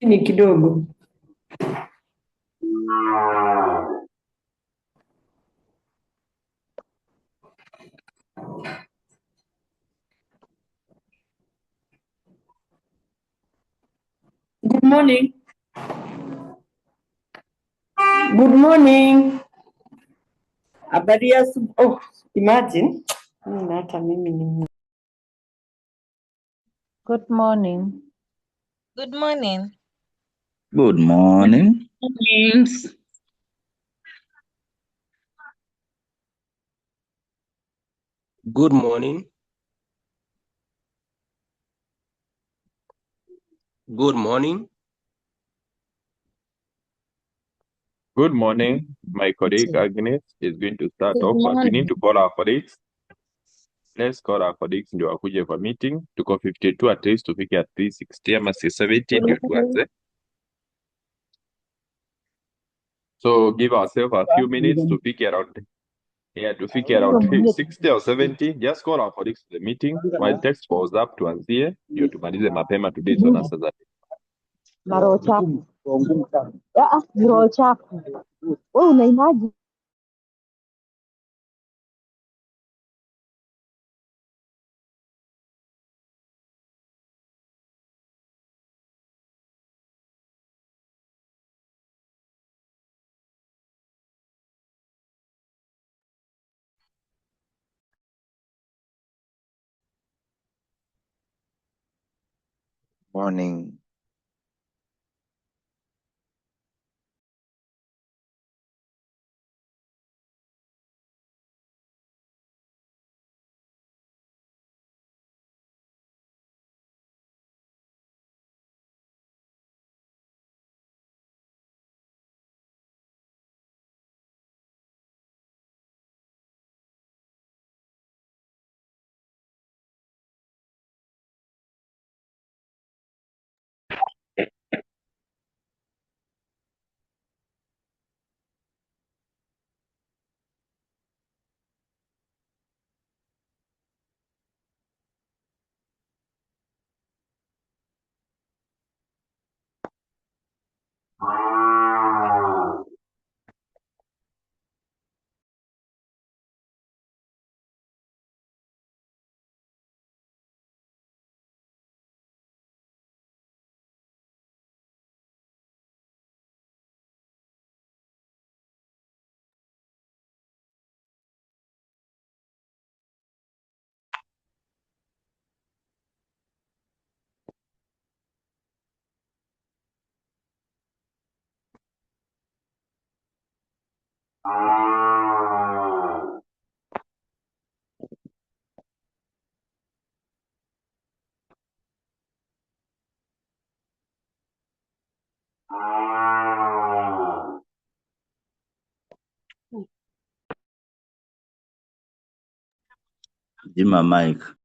Ni kidogo. Good morning. Good morning. Habari ya oh, imagine. Hata mimi ni Good morning. Good morning. Good morning. Mornings. Good morning. Good morning. Good morning. My colleague Agnes is going to start off, but we need to call our colleagues. Let's call our colleagues ndio wakuje kwa meeting. Tuko 52 at least tufike at 360 ama 670 ndio tuanze. So give ourselves a few minutes to pick around. Yeah, to pick around 60 or 70. Just call our colleagues to the meeting. While text for WhatsApp tuanzie ndio tumalize mapema today so na sasa. Na roho chafu. Ni roho chafu. Wewe unaimagine Morning. Jima Mike.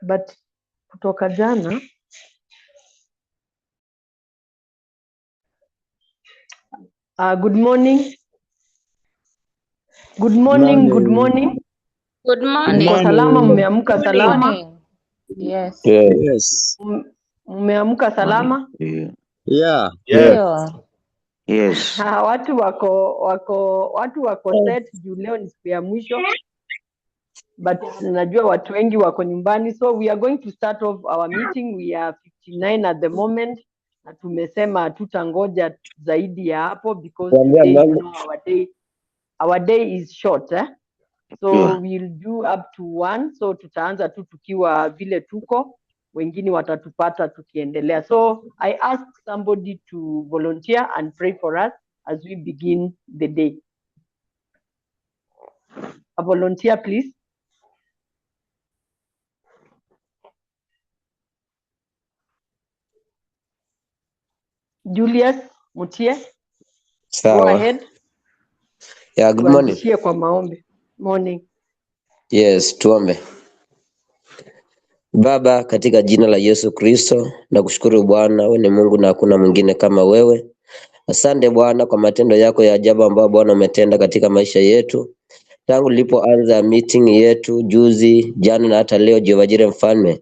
but kutoka jana good morning. Good morning. Good morning. Good Mko morning. salama? Mmeamka salama? Morning. Yes. Yes. Mmeamka salama? Yeah. Ndio. Yes. Watu wako set juu leo ni siku ya mwisho, but najua watu wengi wako nyumbani, so we are going to start off our meeting. We are 59 at the moment, na tumesema hatutangoja zaidi ya hapo because today, you know, our day is short, so Yeah. we'll do up to 1. So tutaanza tu tukiwa vile tuko, wengine watatupata tukiendelea. So I ask somebody to volunteer and pray for us as we begin the day. A volunteer, please. Julius Mutie, go Sawa. ahead. Yeah, good morning. Tuanzishie kwa maombi. Morning. Yes, tuombe. Baba, katika jina la Yesu Kristo, nakushukuru Bwana, wewe ni Mungu na hakuna mwingine kama wewe. Asante Bwana kwa matendo yako ya ajabu ambayo Bwana umetenda katika maisha yetu. Tangu nilipoanza meeting yetu juzi, jana na hata leo, Jehova Jireh Mfalme.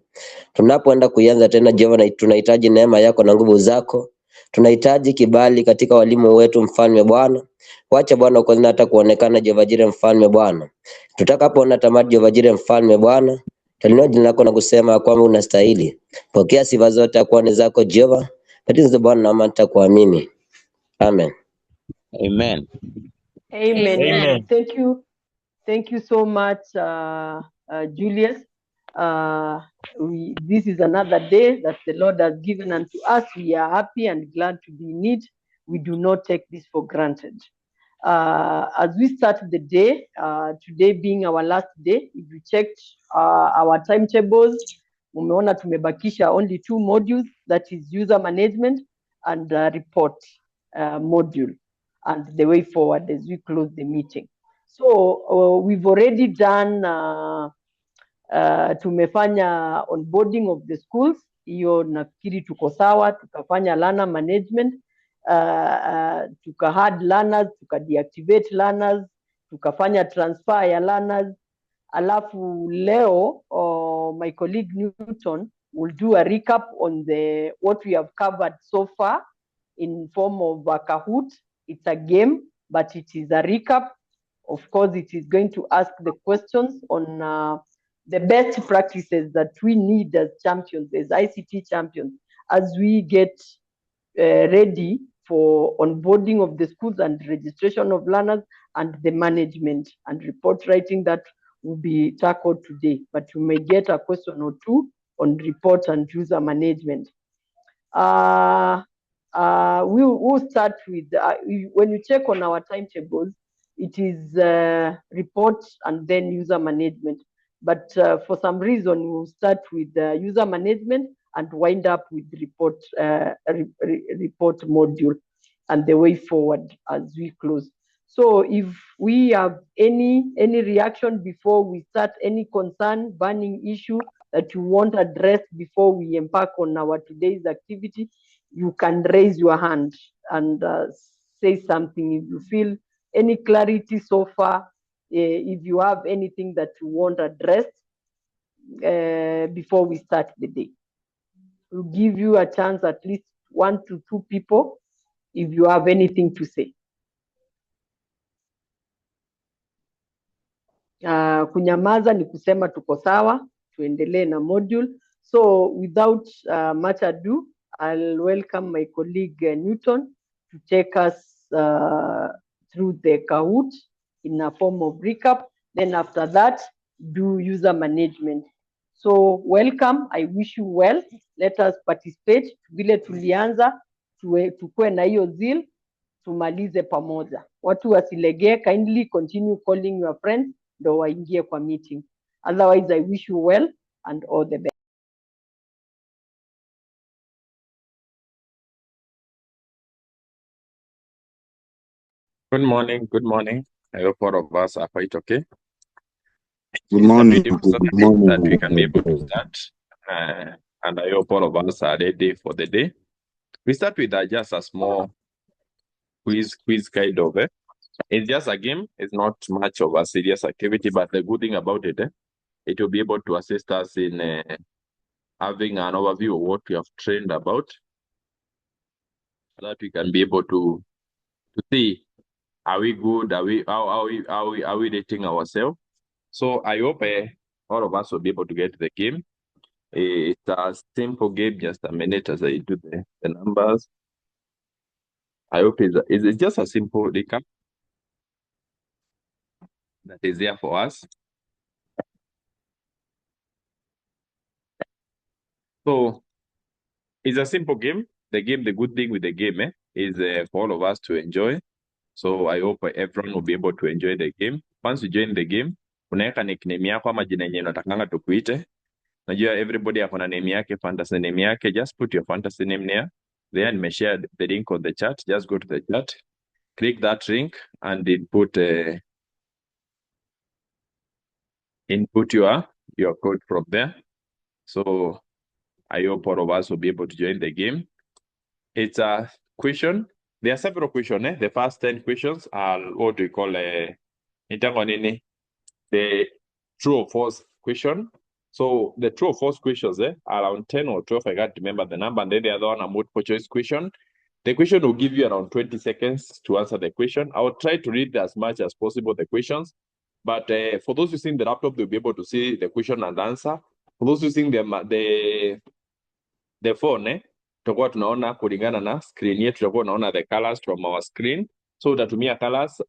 Tunapoenda kuianza tena Jehova, tunahitaji neema yako na nguvu zako. Tunahitaji kibali katika walimu wetu Mfalme Bwana. Wacha Bwana kwanza hata kuonekana Jehova Jireh Mfalme Bwana. Tutakapoona tamati Jehova Jireh Mfalme Bwana, tulinua jina lako na kusema kwamba unastahili. Pokea sifa zote kwa ni zako Jehova. Katika Bwana naomba nitakuamini. Amen. Amen. Amen. Amen. Thank you so much, Julius. This is another day that the Lord has given unto us. We are happy and glad to be in it. We do not take this for granted. As we start the day, today being our last day, if you checked our timetables, umeona tumebakisha only 2 modules, that is user management and report module, and the way forward as we close the meeting. So we've already done tumefanya onboarding of the schools, hiyo nafikiri tuko sawa. Tukafanya learner management, tuka-add learners, tuka-deactivate learners, tukafanya transfer ya learners. Alafu leo my colleague Newton will do a recap on what we have covered so far in form of a COHORT. It's a game, but it is a recap. Of course, it is going to ask the questions on the best practices that we need as champions, as ICT champions, as we get ready for onboarding of the schools and registration of learners and the management and report writing that will be tackled today. But you may get a question or two on report and user management. We'll start with, when you check on our timetables, it is report and then user management. But for some reason, we'll start with user management and wind up with report report module and the way forward as we close. So if we have any reaction before we start, any concern, burning issue that you want addressed before we embark on our today's activity, you can raise your hand and say something. If you feel any clarity so far, if you have anything that you want addressed before we start the day. We'll give you a chance, at least 1 to 2 people, if you have anything to say. Kunyamaza ni kusema tuko sawa, tuendelee na module. So without much ado, I'll welcome my colleague Newton to take us through the COHORT in a form of recap. Then after that, do user management. So welcome, I wish you well. Let us participate. Vile tulianza, tukue na hiyo zeal, tumalize pamoja. Watu wasilegee, kindly continue calling your friends ndo waingie kwa meeting. Otherwise, I wish you well and all the best. Good morning. I hope all of us are quite okay. Good Is that morning. beautiful so Good that we can be able to morning. start? And I hope all of us are ready for the day. We start with just a small quiz kind of. It's just a game. It's not much of a serious activity, but the good thing about it, it will be able to assist us in having an overview of what we have trained about, so that we can be able to see, are we good? Are we rating ourselves? So I hope all of us will be able to get the game. It's a simple game. Just a minute as I do the numbers. I hope it's just a simple recap that is there for us. So it's a simple game. The good thing with the game is for all of us to enjoy. So I hope everyone will be able to enjoy the game. Once you join the game, unaweka nickname yako ama jina yenye unatakanga tukuite. Najua everybody ako na name yake, fantasy name yake. Just put your fantasy name there. Then share the link on the chat. Just go to the chat, click that link, and input your code from there. So I hope all of us will be able to join the game. It's a question. There are several questions. The first 10 questions are what we call the true or false question. So the true or false questions are around 10 or 12. I can't remember the number. And then the other one, a multiple choice question. The question will give you around 20 seconds to answer the question. I will try to read as much as possible the questions. But for those using the laptop, they'll be able to see the question and answer. For those using the phone, tutakuwa tunaona kulingana na screen yetu, tutakuwa tunaona the colors from our screen. So utatumia colors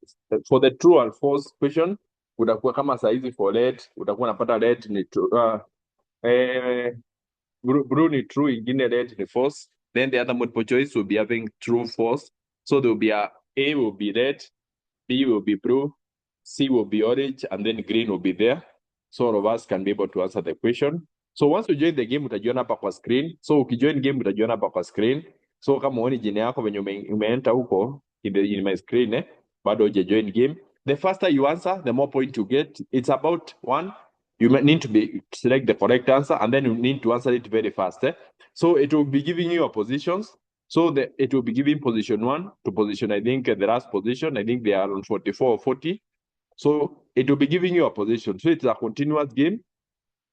for the true and false question. Utakuwa kama saizi for red, utakuwa unapata red ni true, blue ni true, ingine red ni false. Then the other multiple choice will be having true, false. So there will be A will be red, B will be blue, C will be orange, and then green will be there. So all of us can be able to answer the question. So once you join the game, utajiona hapa kwa screen. So ukijoin game, utajiona hapa kwa screen. So kama uone jina yako venye umeenta huko in my screen, bado hujajoin game. The faster you answer, the more point you get. It's about one. You need to select the correct answer, and then you need to answer it very fast. So it will be giving you your positions. So it will be giving position 1 to position, I think the last position, I think they are on 44 or 40. So it will be giving you a position. So it's a continuous game.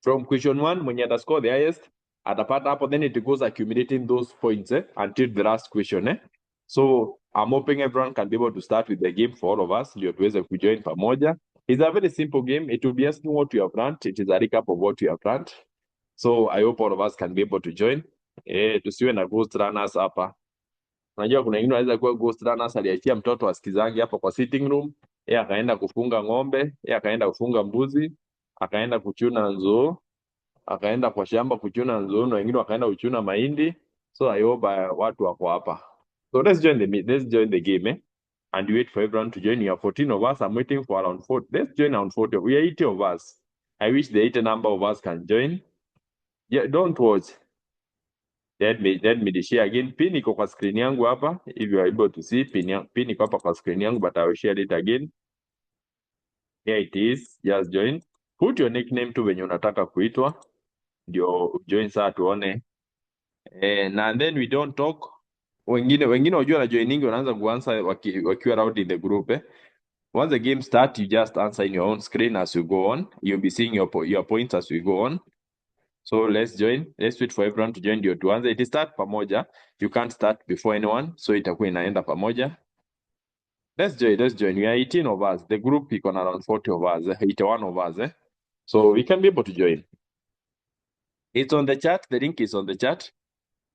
From question 1, when you underscore the highest, at a part up, then it goes accumulating those points until the last question. So I'm hoping everyone can be able to start with the game for all of us. Ndio tuweze kujoin pamoja. It's a very simple game. It will be asking what you have learned. It is a recap of what you have learned. So I hope all of us can be able to join. Tusiwe na ghost runners hapa. Unajua kuna wengine wanaweza kuwa ghost runners, aliachia mtoto asikizangi hapo kwa sitting room, yeye akaenda kufunga ng'ombe, yeye akaenda kufunga mbuzi, akaenda kuchuna nzoo, akaenda kwa shamba kuchuna nzoo, na wengine wakaenda kuchuna mahindi. So I hope watu wako hapa. So let's join the game, and wait for everyone to join. You are 14 of us. I'm waiting for around 40. Let's join around 40. We are 80 of us. I wish the 80 number of us can join. Yeah, don't watch. Let me share again. Pin iko kwa screen yangu hapa. If you are able to see, pin iko hapa kwa screen yangu, but I will share it again. Here it is. Just join. Put your nickname tu venye unataka kuitwa. Ndio join saa tuone. And then we don't talk. Wengine wajua na joining wanaanza kuanza wakiwa around in the group. Once the game starts, you just answer in your own screen as you go on. You'll be seeing your points as we go on. So let's join. Let's wait for everyone to join ndio tuanze. It start pamoja. You can't start before anyone. So itakuwa inaenda pamoja. Let's join. We are 18 of us. The group iko na around 40 of us. 81 of us. So we can be able to join. It's on the chat. The link is on the chat.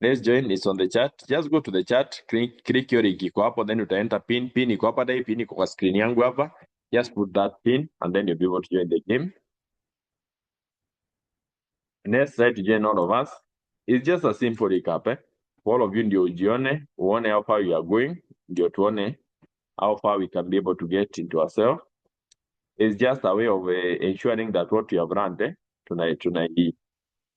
Let's join. It's on the chat. Just go to the chat. Click your link iko hapo. Then utaenda pin. Pin iko hapa. Pin iko kwa screen yangu hapa. Just put that pin and then you'll be able to join the game. Let's try to join all of us. It's just a simple recap. For all of you ndio ujione, uone how far you are going, ndio tuone how far we can be able to get into ourselves. It's just a way of ensuring that what we have learned,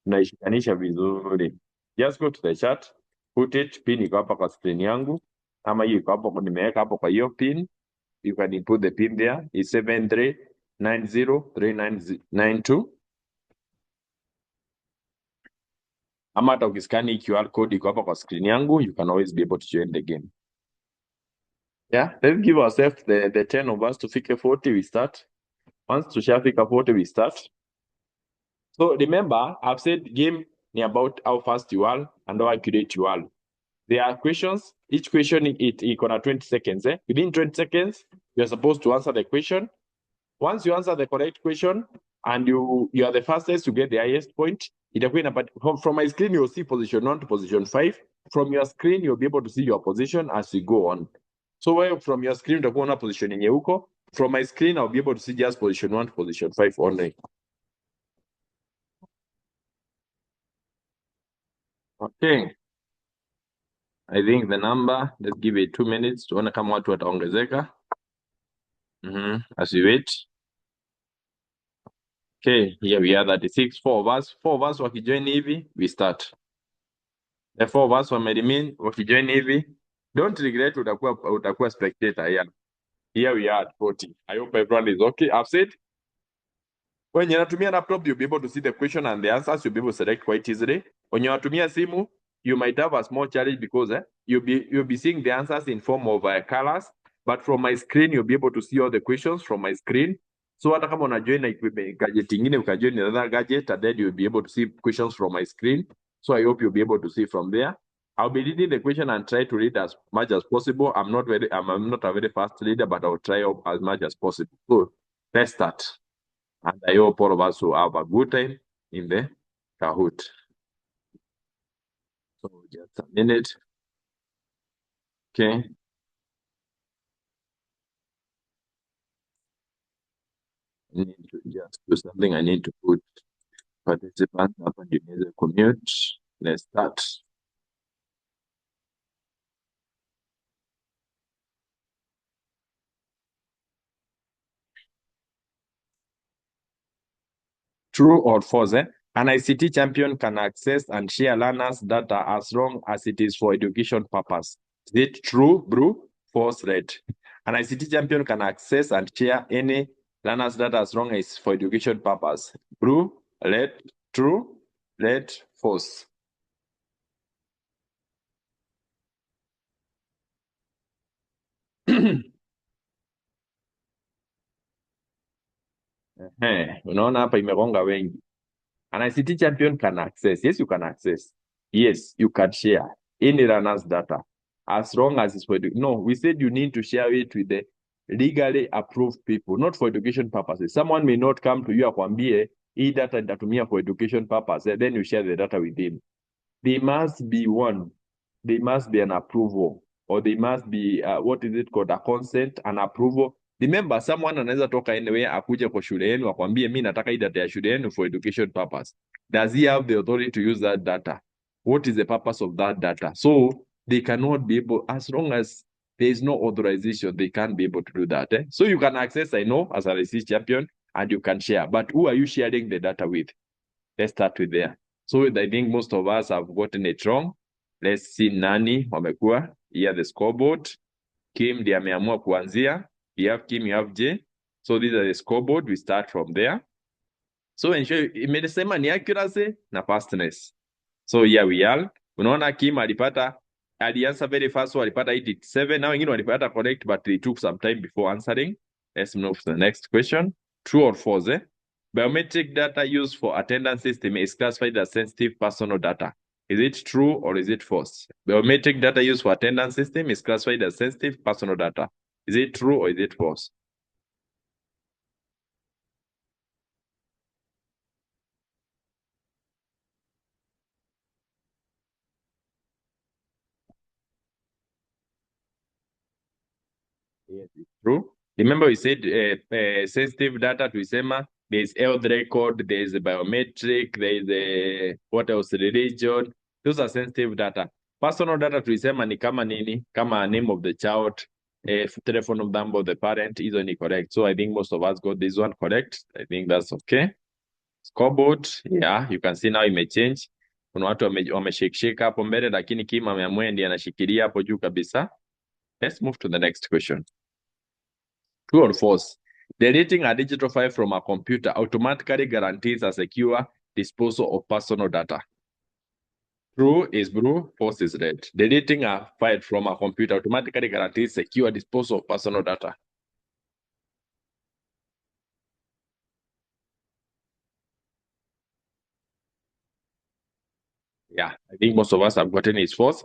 tunaishikanisha vizuri. Just go to the chat, put it, pin iko hapa kwa screen yangu, ama hiyo iko hapo nimeweka hapo kwa hiyo pin. You can put the pin there. It's 73 903992. Ama hata ukiskani QR code iko hapa kwa screen yangu, you can always be able to join the game. Yeah, let's give ourselves the 10 of us to fika 40, we start. Once tushafika 40, we start. So remember, I've said game ni about how fast you are and how accurate you are. There are questions. Each question iko na 20 seconds. Within 20 seconds, you're supposed to answer the question. Once you answer the correct question and you are the fastest to get the highest point, from my screen, you'll see position 1 to position 5. From your screen, you'll be able to see your position as you go on. So from your screen, utakuwa na position yenye uko. From my screen, I'll be able to see just position 1 to position 5 only. Okay. I think the number, let's give it 2 minutes tuone kama watu wataongezeka. As we wait. Okay, here we are 36, 4 of us. 4 of us wakijoin hivi, we start. The 4 of us wameremain wakijoin hivi. Don't regret utakuwa spectator here. Here we are at 40. I hope everyone is okay. I've said, when you're natumia laptop, you'll be able to see the question and the answers. You'll be able to select quite easily. When you're natumia simu, you might have a small challenge because you'll be seeing the answers in form of colors. But from my screen, you'll be able to see all the questions from my screen. So hata kama unajoin gadget ingine ukajoin another gadget, and then you'll be able to see questions from my screen. So I hope you'll be able to see from there. I'll be reading the question and try to read as much as possible. I'm not a very fast reader, but I'll try as much as possible. So let's start. And I hope all of us will have a good time in the COHORT. So just a minute. Okay. I need to just do something. I need to put participants up and you need to commute. Let's start. True or false? An ICT champion can access and share learners' data as long as it is for education purpose. Is it true, blue, false, red? An ICT champion can access and share any learners' data as long as it's for education purpose. Blue, red, true, red, false. Unaona hapa imegonga wengi. An ICT champion can access. Yes, you can access. Yes, you can share any learner's data as long as it's for no, we said you need to share it with the legally approved people, not for education purposes. Someone may not come to you akwambie hii data nitatumia for education purpose, then you share the data with him. There must be an approval, or they must be what is it called, a consent, an approval. Remember, someone anaweza toka anywhere akuje kwa shule yenu akwambie mimi nataka hii data ya shule yenu for education purpose. Does he have the authority to use that data? What is the purpose of that data? So they cannot be able, as long as there is no authorization, they can't be able to do that. So you can access, I know, as a research champion, and you can share. But who are you sharing the data with? Let's start with there. So I think most of us have gotten it wrong. Let's see nani wamekuwa. Here the scoreboard. Kim ndiye ameamua kuanzia. You have Kim, you have J. So these are the scoreboard. We start from there. So ensure imesema ni accuracy na fastness. So here we are. Unaona Kim alianza very fast, so alipata 87. Now wengine walipata correct, but they took some time before answering. Let's move to the next question. True or false? Biometric data used for attendance system is classified as sensitive personal data. Is it true or is it false? Biometric data used for attendance system is classified as sensitive personal data. Is it true or is it false? Yes, it's true. Remember we said sensitive data tuisema there's health record, there's a biometric, there's a what else, religion. Those are sensitive data. Personal data tuisema ni kama nini? Kama name of the child, telephone number of the parent, hizo ni correct. So I think most of us got this one correct. I think that's okay. Scoreboard, yeah, you can see now imechange. Kuna watu wameshake hapo mbele, lakini Kim ameamua ndiye anashikilia hapo juu kabisa. Let's move to the next question. True or false? Deleting a digital file from a computer automatically guarantees a secure disposal of personal data. True is blue, false is red. Deleting a file from a computer automatically guarantees secure disposal of personal data. Yeah, I think most of us have gotten it false.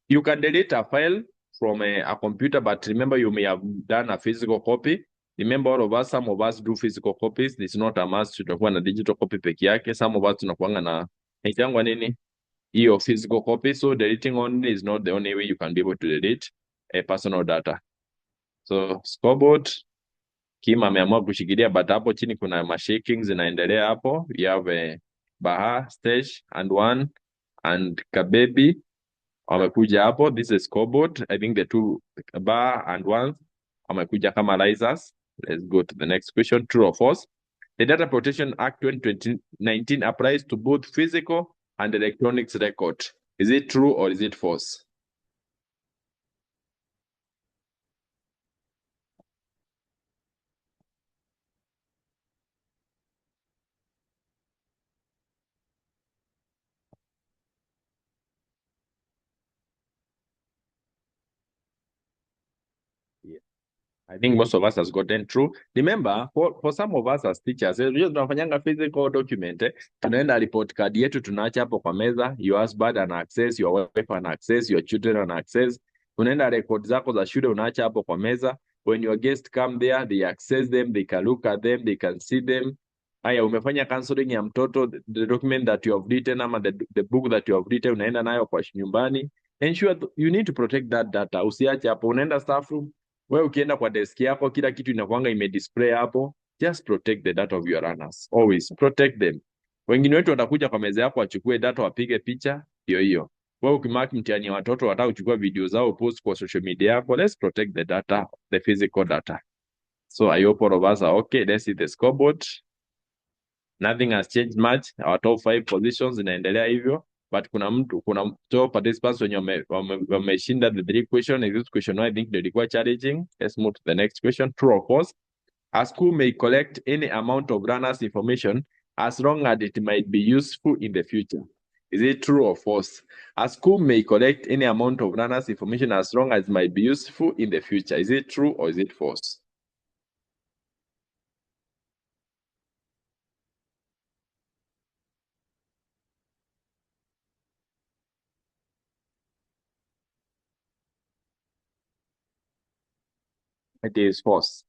You can delete a file from a computer, but remember you may have done a physical copy. Remember all of us, some of us do physical copies. It's not a must tutakuwa na digital copy peke yake. Some of us tunakuanga na haitangwa nini? Hiyo physical copy. So deleting only is not the only way you can be able to delete a personal data. So scoreboard, Kim ameamua kushikilia, but hapo chini kuna mashaking zinaendelea hapo. You have Baha, Stage, and One, and Kabebi wamekuja hapo. This is scoreboard. I think the two Baha and One wamekuja kama risers. Let's go to the next question. True or false? The Data Protection Act 2019 applies to both physical and electronics record. Is it true or is it false? I think most of us has gotten true. Remember, for some of us as teachers, tunafanyanga physical document, tunaenda report card yetu tunaacha hapo kwa meza, your husband ana access, your wife ana access, your children ana access. Unaenda record zako za shule unaacha hapo kwa meza. When your guests come there, they access them, they can look at them, they can see them. Haya, umefanya counseling ya mtoto, the document that you have written ama the book that you have written unaenda nayo kwa nyumbani. Ensure you need to protect that data. Usiache hapo, unaenda staff room, wewe ukienda kwa desk yako kila kitu inakuanga imedisplay hapo. Just protect the data of your runners. Always protect them. Wengine wetu watakuja kwa meza yako wachukue data wapige picha hiyo. Wewe ukimark mtihani ya watoto wataka kuchukua video zao post kwa social media yako. Let's protect the data, the physical data. So I hope all of us are okay. Let's see the scoreboard. Nothing has changed much. Our top 5 positions inaendelea hivyo. But kuna top participants wenye wameshinda the 3 question. And this question I think ilikuwa challenging. Let's move to the next question. True or false? A school may collect any amount of runners information as long as it might be useful in the future. Is it true or false? A school may collect any amount of runners information as long as it might be useful in the future. Is it true or is it false? It is false.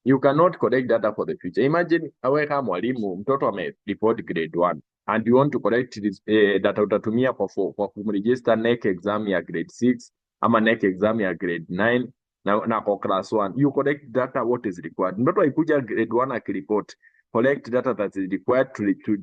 You cannot collect data for the future. Imagine awe kama mwalimu mtoto amereport grade 1 and you want to collect this data utatumia kwa kumregister NEC exam ya grade 6 ama NEC exam ya grade 9 na kwa class 1. You collect data what is required. Mtoto akikuja grade 1 akireport, collect data that is required to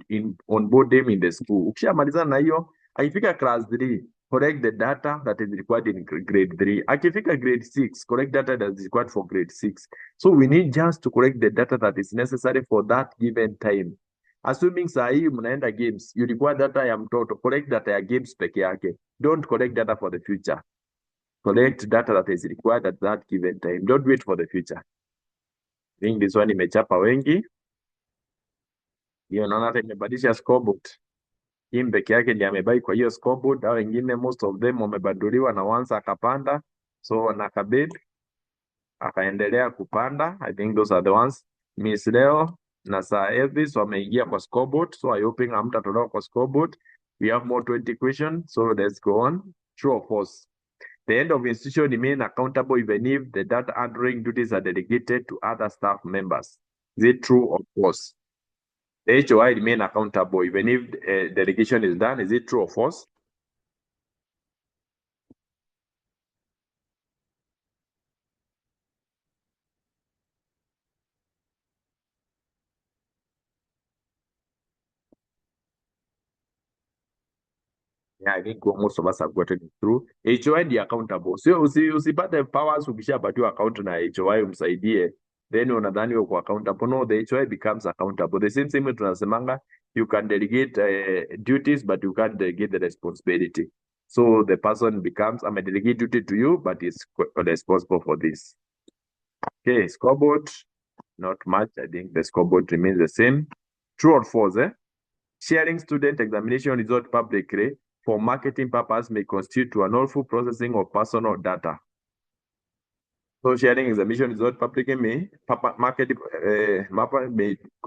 onboard them in the school. Ukishamalizana na hiyo, akifika class 3, collect the data that is required in grade 3. Akifika grade 6, collect data that is required for grade 6. So we need just to collect the data that is necessary for that given time. Assuming saa hii mnaenda games, you require data ya mtoto, collect data ya games peke yake. Don't collect data for the future. Collect data that is required at that given time. Don't wait for the future. I think this one imechapa wengi. Hiyo naona hata imebadilisha scoreboard. Hii peke yake ndiye amebai kwa hiyo scoreboard, au wengine most of them wamebanduliwa na once akapanda. So na Kabeb akaendelea kupanda. I think those are the ones. Miss Leo na Sir Elvis wameingia kwa scoreboard. So I hoping hamtatolewa kwa scoreboard. We have more 20 questions. So let's go on. True or false? The head of institution remain accountable even if the data handling duties are delegated to other staff members. Is it true or false? The HOI remain accountable even if delegation is done. Is it true or false? Yeah, I think most of us have gotten it through. HOI ndiye accountable. Sio usipate powers ukishapatiwa account na HOI umsaidie. Then unadhani uko accountable. No, the HOI becomes accountable. The same tunasemanga, you can delegate duties but you can't delegate the responsibility. So the person becomes, I'm a delegate duty to you but is responsible for this. Okay, scoreboard. Not much. I think the scoreboard remains the same. True or false? Sharing student examination result publicly for marketing purpose may constitute unlawful processing of personal data. So sharing examination result publicly may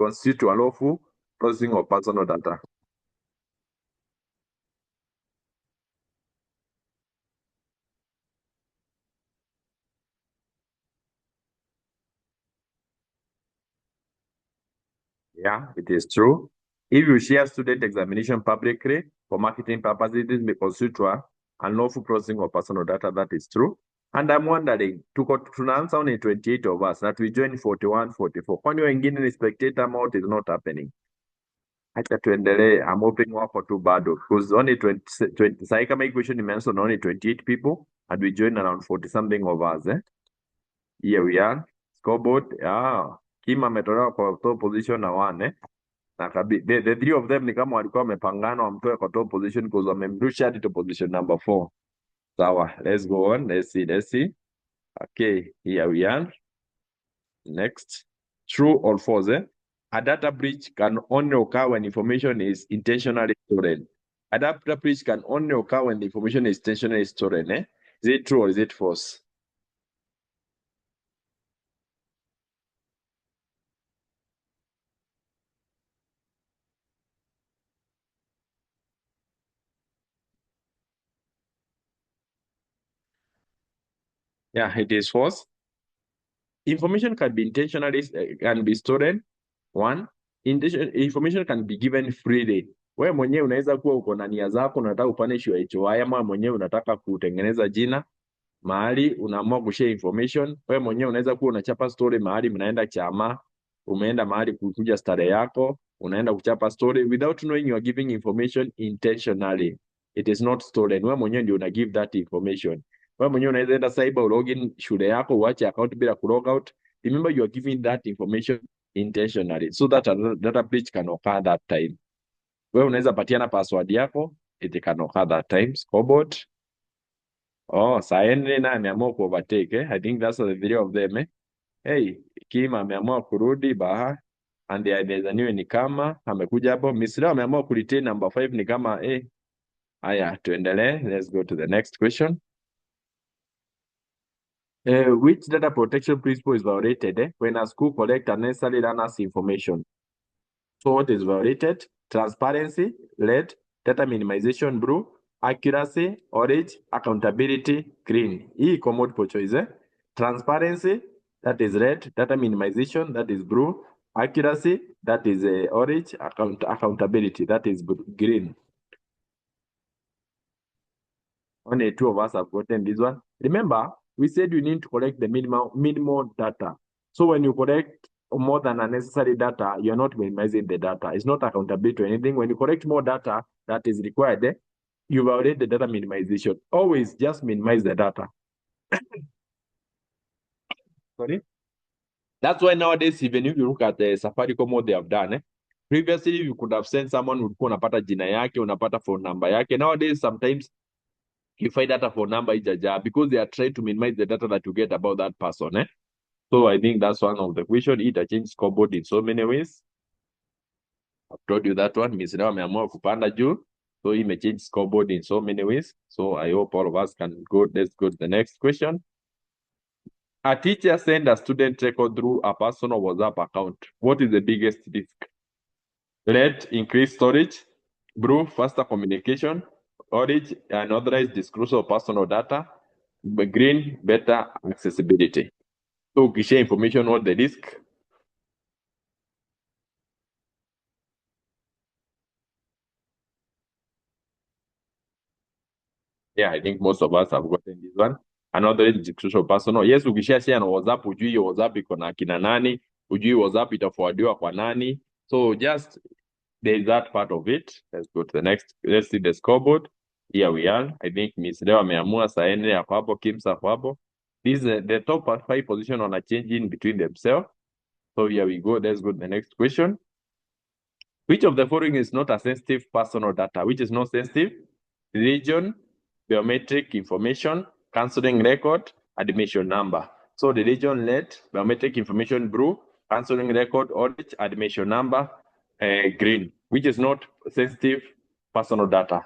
constitute unlawful processing of personal data. Yeah, it is true. If you share student examination publicly for marketing purposes, this may constitute unlawful processing of personal data. That is true. And I'm wondering, tunaanza only 28 of us, that we join 41, 44. Kwani wengine ni spectator mode is not happening. Acha tuendelee. I'm hoping wako tu bado. Because only 20 sahi kama hii question imeanza na only 28 people and we join around 40 something of us. Here we are. Scoreboard. Kima ametolewa kwa top position na 1 na the three of them ni kama walikuwa wamepangana wamtoe kwa top position because wamemrusha hadi to position number 4. Sawa, let's go on. Let's see. Okay, here we are. Next. True or false? A data breach can only occur when information is intentionally stolen. A data breach can only occur when the information is intentionally stolen. Is it true or is it false? Yeah, it is false. Information can be intentionally stolen. 1. Information can be given freely. Wewe mwenyewe unaweza kuwa uko na nia zako unataka upanish HOI ama mwenyewe unataka kutengeneza jina mahali unaamua kushare information. Wewe mwenyewe unaweza kuwa unachapa story mahali mnaenda chama, umeenda mahali kukuja starehe yako, unaenda kuchapa story without knowing you are giving information intentionally. It is not stolen. Wewe mwenyewe ndio una give that information. Wewe mwenyewe unaweza enda cyber login shule yako uache account bila kulog out. Remember you are giving that information intentionally so that a data breach can occur that time. Wewe unaweza patiana password yako, it can occur that time. Scoreboard. Saene na ameamua ku overtake. I think that's the video of them. Hey, Kima ameamua kurudi Baha and there's a new ni kama amekuja hapo. Misra ameamua ku retain number 5 ni kama haya tuendelee. Let's go to the next question. Which data protection principle is violated when a school collects unnecessary learners' information? So what is violated? Transparency, red. Data minimization, blue. Accuracy, orange. Accountability, green. Hii iko multiple choice. Transparency, that is red. Data minimization, that is blue. Accuracy, that is orange. Accountability, that is green. Only 2 of us have gotten this one. Remember, we said you need to collect the minimal data. So when you collect more than unnecessary data, you're not minimizing the data. It's not accountability to anything. When you collect more data that is required, you violate the data minimization. Always just minimize the data. Sorry? That's why nowadays, even if you look at the Safaricom, what they have done, previously you could have sent someone who unapata jina yake, unapata phone number yake. Nowadays, sometimes you find data phone number ijaja because they are trying to minimize the data that you get about that person. So I think that's one of the questions. It change scoreboard in so many ways. I've told you that one. Miss Leo ameamua kupanda juu. So he may change scoreboard in so many ways. So I hope all of us can go. Let's go to the next question. A teacher send a student record through a personal WhatsApp account. What is the biggest risk? Red, increased storage. Blue, faster communication. Orange, unauthorized disclosure of personal data. Green, better accessibility. So ukishare information, what the risk? Yeah, I think most of us have gotten this one. Another disclosure of personal. Yes, ukishare na WhatsApp, ujui WhatsApp iko na kina nani, ujui WhatsApp itaforwardiwa kwa nani. So just there's that part of it. Let's go to the next. Let's see the scoreboard. Here we are. I think Miss Leo ameamua Saene hapo hapo, Kims hapo hapo. This is the top 5 position on a change in between themselves. So here we go. Let's go to the next question. Which of the following is not a sensitive personal data? Which is not sensitive? Religion, biometric information, counseling record, admission number. So religion, red, biometric information, blue, Answering record, orange. Admission number, green, which is not sensitive personal data.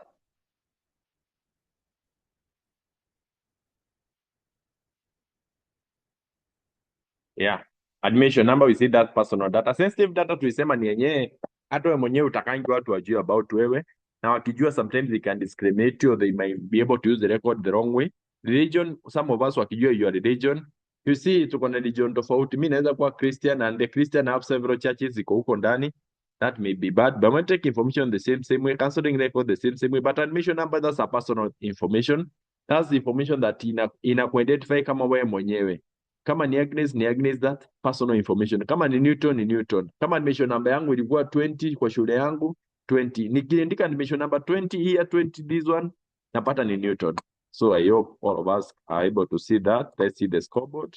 Yeah. Admission number, we see that personal data. Sensitive data tulisema ni yenyewe hata wewe mwenyewe utakangi watu wajue about wewe, na wakijua sometimes they can discriminate you or they might be able to use the record the wrong way. Religion, some of us wakijua your religion, you see tuko na religion tofauti. Mimi naweza kuwa Christian and the Christian have several churches ziko huko ndani. That may be bad, but when take information the same way, cancelling record the same way, but admission number, that's a personal information. That's the information that inakuidentify kama wewe mwenyewe. Kama ni Agnes, that personal information. Kama ni Newton. Kama admission number yangu ilikuwa 20 kwa shule yangu 20. Nikiandika admission number 20 here, 20 this one, napata ni Newton. So I hope all of us are able to see that. Let's see the scoreboard.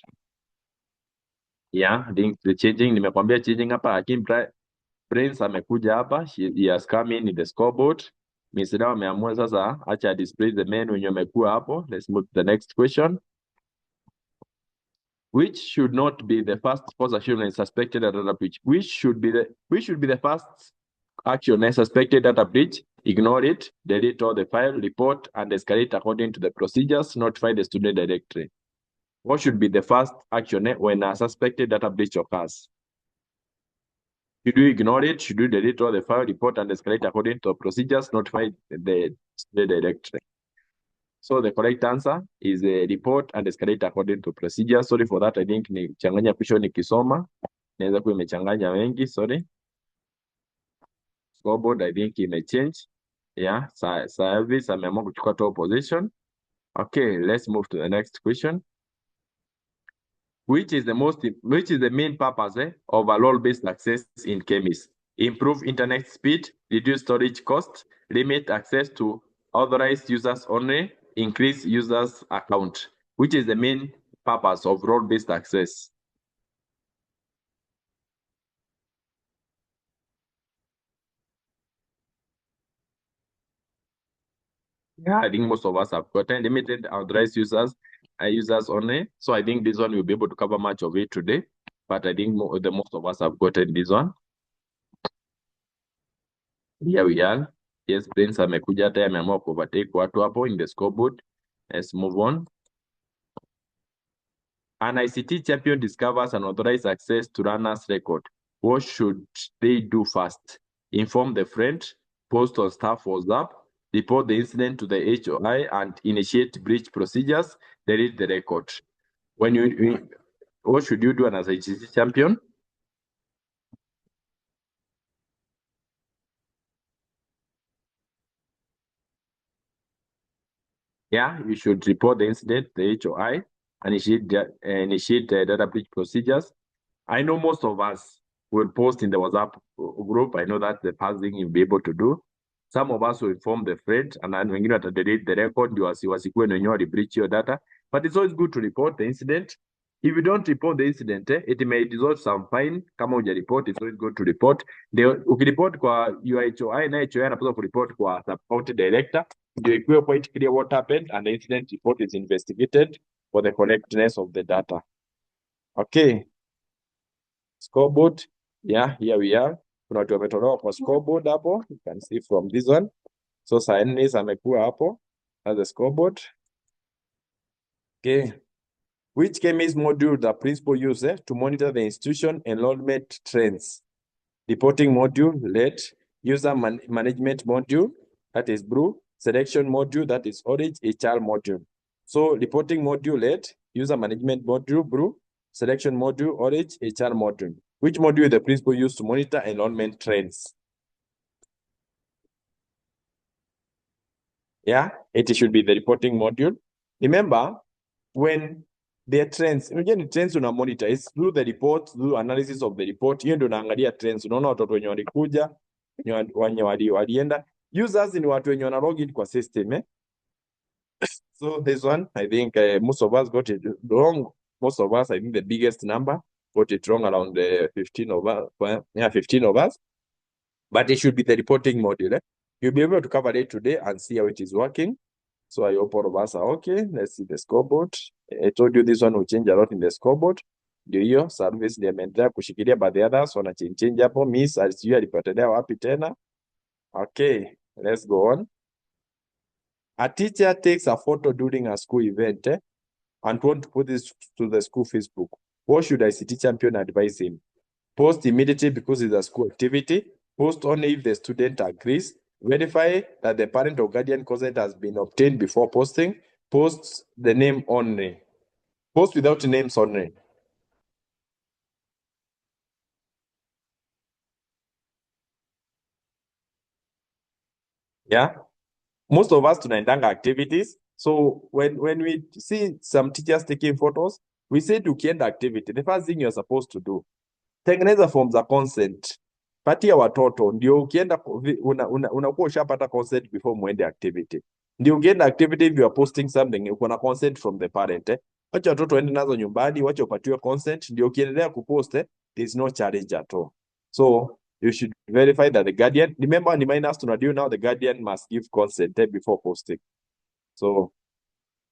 Yeah, the changing, nimekwambia changing hapa. Hakim Prince amekuja hapa. He has come in the scoreboard. Miss Dawa ameamua sasa acha display the men wenye wamekuwa hapo. Let's move to the next question. Which should not be the first false action and suspected data breach? Which should be the first action and suspected data breach? Ignore it, delete all the file, report, and escalate according to the procedures. Notify the student directory. What should be the first action when a suspected data breach occurs? Should you ignore it? Should you delete all the file, report, and escalate according to the procedures? Notify the student directory. So the correct answer is a report and escalate according to procedure. Sorry for that. I think ni changanya pisho nikisoma. Naweza kuwa imechanganya wengi. Sorry. Scoreboard I think imechange. Yeah. Service ameamua kuchukua top position. Okay, let's move to the next question. Which is the main purpose of a role-based access in Kemis? Improve internet speed, reduce storage cost, limit access to authorized users only, increase users account. Which is the main purpose of role-based access? Yeah, I think most of us have gotten limited authorized users only. So I think this one will be able to cover much of it today. But I think most of us have gotten this one. Here we are. Yes, Prince amekuja hata ameamua kuovertake watu hapo in the scoreboard. Let's move on. An ICT champion discovers unauthorized access to runner's record. What should they do first? Inform the friend, post on staff WhatsApp, report the incident to the HOI, and initiate breach procedures, delete the record. What should you do as an ICT champion? Yeah, you should report the incident, the HOI, and initiate the data breach procedures. I know most of us will post in the WhatsApp group. I know that's the first thing you'll be able to do. Some of us will inform the friend, and then wengine delete the record, wasikue na wenyewe breach your data. But it's always good to report the incident. If you don't report the incident, it may result some fine. Kama uja report, it's always good to report. Ukireport kwa UHOI na HOI anapaswa kureport kwa support director. Ndio ikuwe point clear what happened, and the incident report is investigated for the correctness of the data. Okay. Scoreboard. Yeah, here we are. Kuna watu wametolewa kwa scoreboard hapo. You can see from this one. So Saenis amekuwa hapo. That's the scoreboard. Okay. Which Kemis module the principal use to monitor the institution enrollment trends? Reporting module, LED. User management module, that is blue. Selection module, that is orange. HR module. So reporting module, LED. User management module, blue. Selection module, orange. HR module. Which module the principal use to monitor enrollment trends? Yeah, it should be the reporting module. Remember, when there are trends, again, trends una monitor, it's through the report, through analysis of the report. Hiyo ndio unaangalia trends. Unaona watoto wenye walikuja, wenye walienda. Users ni watu wenye wana login kwa system. So this one, I think most of us got it wrong. Most of us, I think the biggest number got it wrong, around 15 of us. Well, yeah, 15 of us. But it should be the reporting module. You'll be able to cover it today and see how it is working. So I hope all of us are okay. Let's see the scoreboard. I told you this one will change a lot in the scoreboard. Ndio hiyo service ndio ameendelea kushikilia, but the others wana change hapo. Miss alisijui alipotelea wapi tena. Okay, let's go on. A teacher takes a photo during a school event and want to put this to the school Facebook. What should ICT champion advise him? Post immediately because it's a school activity. Post only if the student agrees. Verify that the parent or guardian consent has been obtained before posting. Post the name only. Post without names only. Yeah. Most of us tunaendanga activities. So when we see some teachers taking photos, we say tukienda activity, the first thing you're supposed to do, tengeneza form za consent. Patia watoto ndio ukienda unakuwa ushapata consent before muende activity. Ndio ukienda activity, if you are posting something uko na consent from the parent. Wacha watoto waende nazo nyumbani, wacha upatiwe consent, ndio ukiendelea kupost, there is no challenge at all. So you should verify that the guardian, remember ni minors tunadiu now, the guardian must give consent before posting. So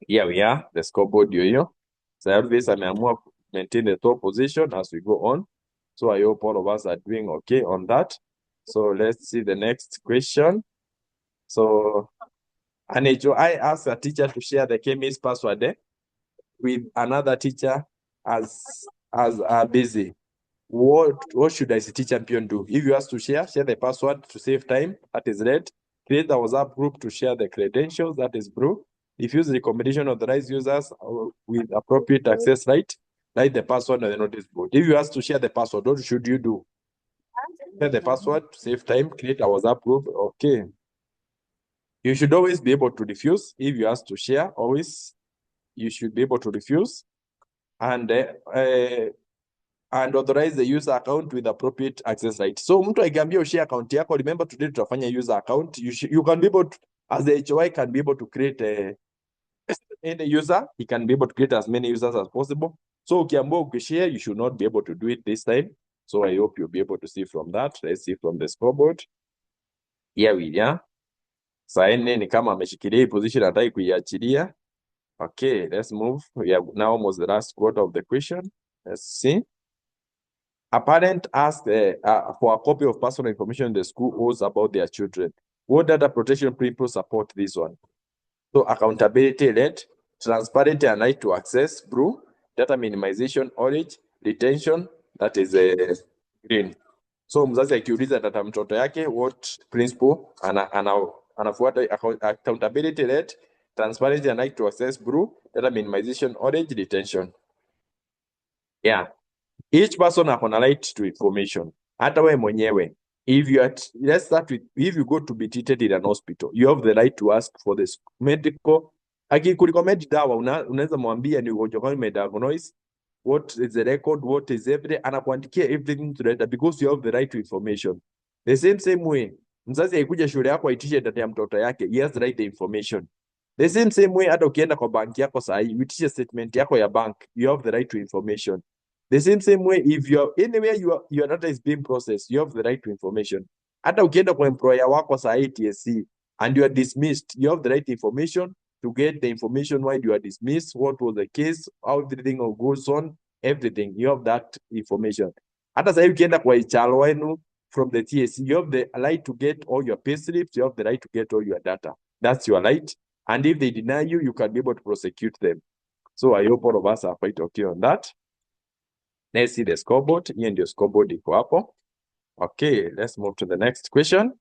here we are, the scoreboard ndio hiyo. So Elvis ameamua maintain the top position as we go on. So I hope all of us are doing okay on that. So let's see the next question. So I asked a teacher to share the Kemis password with another teacher as busy. What should ICT champion do? If you ask to share the password to save time, that is red. Create a WhatsApp group to share the credentials, that is blue. Diffuse the recommendation of authorized users with appropriate access right. Write the password on the notice board. If you ask to share the password, what should you do? Share the password to save time, create a WhatsApp group. Okay. You should always be able to refuse. If you ask to share, always you should be able to refuse. And authorize the user account with appropriate access right. So mtu akiambia ushare account yako, remember today tutafanya user account. You can be able to, as the HOI can be able to create any user, he can be able to create as many users as possible. So ukiambiwa ukishare, you should not be able to do it this time. So I hope you'll be able to see from that. Let's see from the scoreboard. Here we are. Saa nne ni kama ameshikilia hii position, hataki kuiachilia. Okay, let's move. We are now almost the last quarter of the question. Let's see. A parent asked for a copy of personal information the school owes about their children. What data protection principles support this one? So accountability red, transparency and right to access blue, data minimization orange, retention that is green. So mzazi akiuliza data mtoto yake, what principle anafuata? Accountability red, transparency and right to access blue, data minimization orange, retention. Yeah. Each person has a right to information. Hata wewe mwenyewe, let's start with, if you go to be treated in an hospital, you have the right to ask for this medical. Akikurecommend dawa, unaweza mwambia ni ugonjwa gani umediagnose, what is the record, what is everything, anakuandikia everything to data because you have the right to information. The same way, mzazi akikuja shule yako aitishe data ya mtoto yake, he has the right to information. The same way, hata ukienda kwa bank yako sahi, uitishe statement yako ya bank, you have the right to information. The same way, if you are anywhere your data is being processed, you have the right to information. Hata ukienda kwa employer wako sahi TSC and you are dismissed, you have the right to information to get the information why you are dismissed, what was the case, how everything goes on, everything. You have that information. Hata sahi ukienda kwa HR wenu from the TSC, you have the right to get all your pay slips, you have the right to get all your data. That's your right. And if they deny you, you can be able to prosecute them. So I hope all of us are quite okay on that. Let's see the scoreboard. Here ndio scoreboard iko hapo. Okay, let's move to the next question.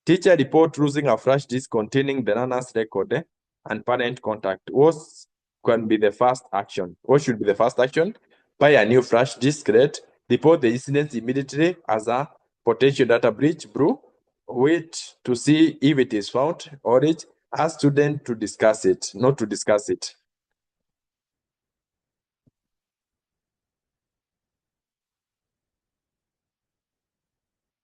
Teacher report losing a flash disk containing the learner's record and parent contact. What can be the first action? What should be the first action? Buy a new flash disk, red. Report the incident immediately as a potential data breach, blue. Wait to see if it is found, orange. Ask student to discuss it, not to discuss it.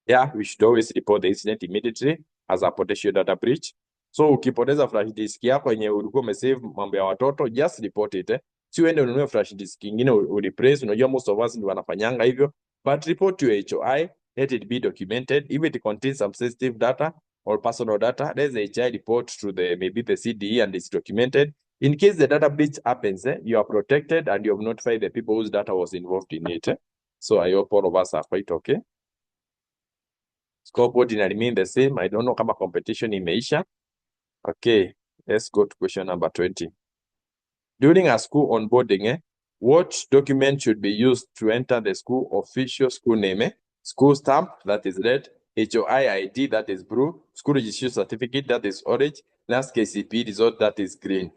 Yeah, we should always report the incident immediately as a potential data breach. So ukipoteza flash disk yako yenye ulikuwa umesave mambo ya watoto, just report it. Si uende ununue flash disk nyingine ureplace, unajua most of us ndio wanafanyanga hivyo. But report to HOI, let it be documented. If it contains some sensitive data or personal data, let the HOI report to maybe the CDE and it's documented. In case the data breach happens, you are protected and you have notified the people whose data was involved in it. So I hope all of us are quite okay. Scoreboard ina remain the same. I don't know kama competition imeisha. Okay, let's go to question number 20. During a school onboarding, what document should be used to enter the school official school name? School stamp, that is red. HOI ID, that is blue. School registration certificate, that is orange. Last KCP result, that is green.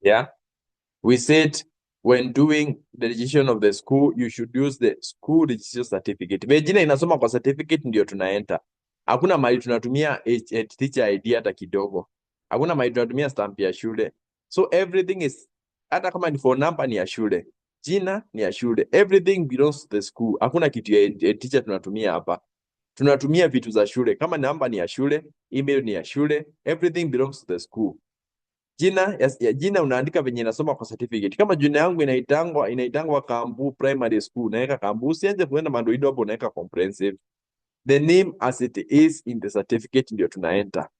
Yeah. We said when doing the registration of the school, you should use the school registration certificate. Vejina inasoma kwa certificate ndio tunaenta. Hakuna mahali tunatumia teacher ID hata kidogo. Hakuna mahali tunatumia stamp ya shule. So everything is, hata kama ni phone number ni ya shule. Jina ni ya shule. Everything belongs to the school. Hakuna kitu ya teacher tunatumia hapa. Tunatumia vitu za shule. Kama namba ni ya shule, email ni ya shule, everything belongs to the school. Jina unaandika venye inasoma kwa certificate. Kama jina yangu inaitangwa Kambu Primary School, naweka Kambu. Usianze kuenda mandoido hapo naweka comprehensive. The name as it is in the certificate ndio tunaenta.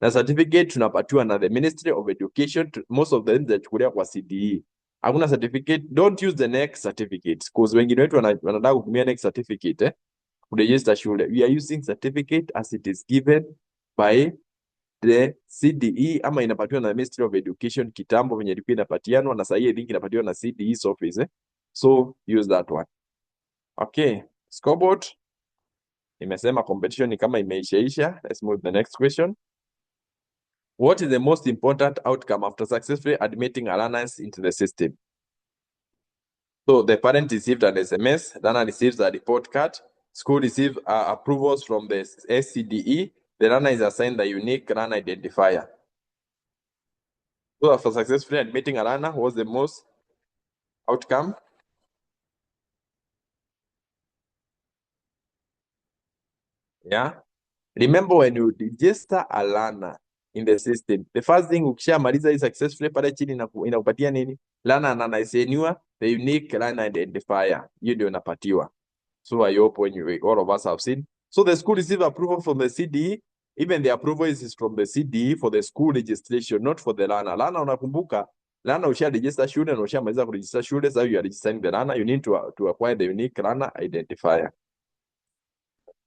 Na certificate tunapatiwa na the Ministry of Education. Most of them zinachukulia kwa CDE. Hakuna certificate, don't use the next certificate because wengine wetu wanataka kutumia next certificate kuregister shule. We are using certificate as it is given by the CDE ama inapatiwa na Ministry of Education kitambo venye ilikuwa inapatianwa, na sasa hii link inapatiwa na CDE's office. So use that one. Okay, scoreboard. Nimesema competition ni kama imeishaisha. Let's move to the next question. What is the most important outcome after successfully admitting a learner into the system? So the parent received an SMS, learner receives a report card, school receives approvals from the SCDE, the learner is assigned the unique learner identifier. So after successfully admitting a learner, what was the most outcome? Yeah. Remember, when you register a learner in the system, the first thing ukishamaliza is successfully pale chini inakupatia nini? Learner anaiseniwa the unique learner identifier. Hiyo ndio unapatiwa. So I hope all of us have seen. So the school receive approval from the CDE. Even the approval is from the CDE for the school registration, not for the learner. Learner unakumbuka, learner usha register shule na ushamaliza kuregister shule, so you are registering the learner. You need to acquire the unique learner identifier.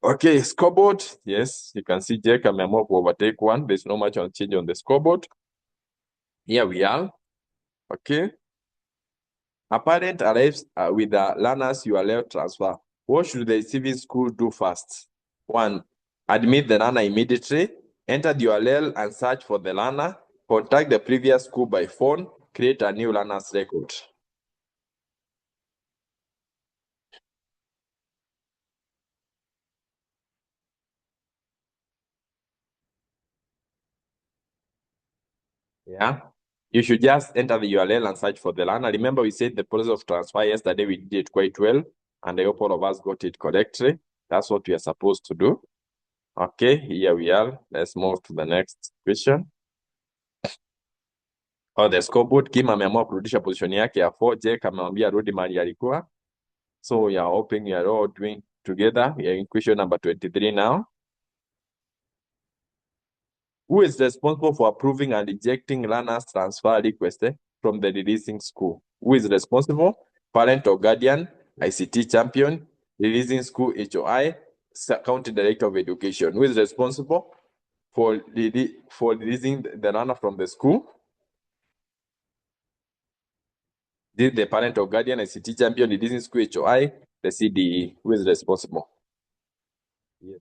Okay, scoreboard. Yes, you can see Jake ameamua ku overtake one. There's no much change on the scoreboard. Here we are. Okay. A parent arrives with the learner's URL transfer. What should the receiving school do first? 1. Admit the learner immediately. Enter the URL and search for the learner. Contact the previous school by phone. Create a new learner's record. Yeah. You should just enter the URL and search for the learner. Remember, we said the process of transfer yesterday, we did it quite well. And I hope all of us got it correctly. That's what we are supposed to do. Okay, here we are. Let's move to the next question. The scoreboard, Kim ameamua kurudisha position yake ya 4. Jake amemwambia rudi mahali alikuwa. So we are hoping we are all doing together. We are in question number 23 now. Who is responsible for approving and rejecting learners' transfer request from the releasing school? Who is responsible? Parent or guardian, ICT champion, releasing school HOI, county director of education. Who is responsible for releasing the learner from the school? Did the parent or guardian, ICT champion, releasing school HOI, the CDE? Who is responsible? Yes.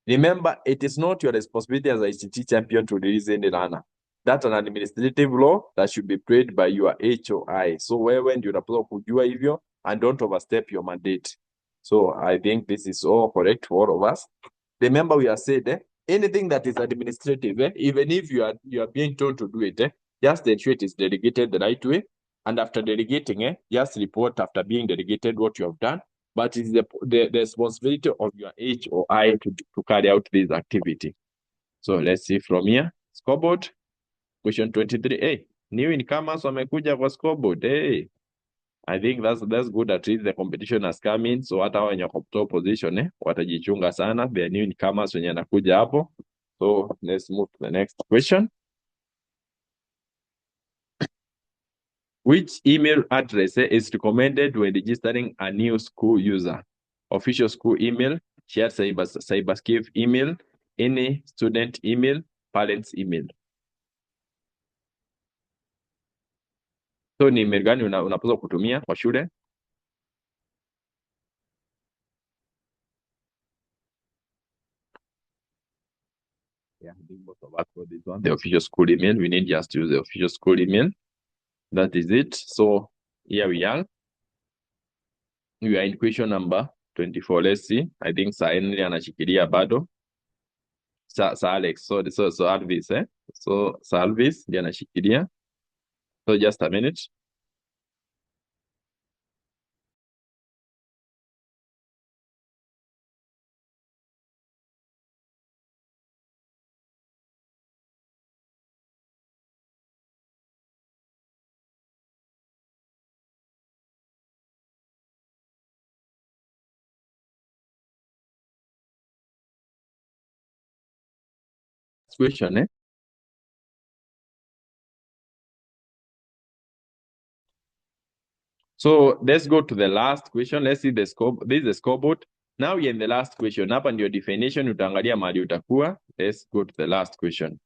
Remember, it is not your responsibility as ICT champion to release any learner. That's an administrative law that should be prayed by your HOI. So wewe ndio unapaswa kujua hivyo and don't overstep your mandate. So I think this is all correct for all of us. Remember, we have said anything that is administrative, even if you are being told to do it, just ensure it is delegated the right way. And after delegating, just report after being delegated what you have done. But it's the responsibility of your HOI to carry out this activity. So let's see from here. Scoreboard. Question 23. Hey, new incomers wamekuja kwa scoreboard. Hey. I think that's good. At least the competition has come in, so hata wenye top position watajichunga sana. The new newcomers wenye nakuja hapo. So let's move to the next question. Which email address is recommended when registering a new school user? Official school email, shared cyberscape email, any student email, parents email. So ni email gani unapaswa kutumia kwa shule? Yeah, I think most of us got this one. The official school email. We need just to use the official school email. That is it. So here we are. We are in question number 24. Let's see. I think Sir Henry anashikilia bado. Sir Alex. So Alvis, So Sir Alvis ndiye anashikilia. So just a minute. Question, So let's go to the last question. Let's see the score. This is the scoreboard. Now we're in the last question. Hapa ndio definition utaangalia mahali utakuwa. Let's go to the last question.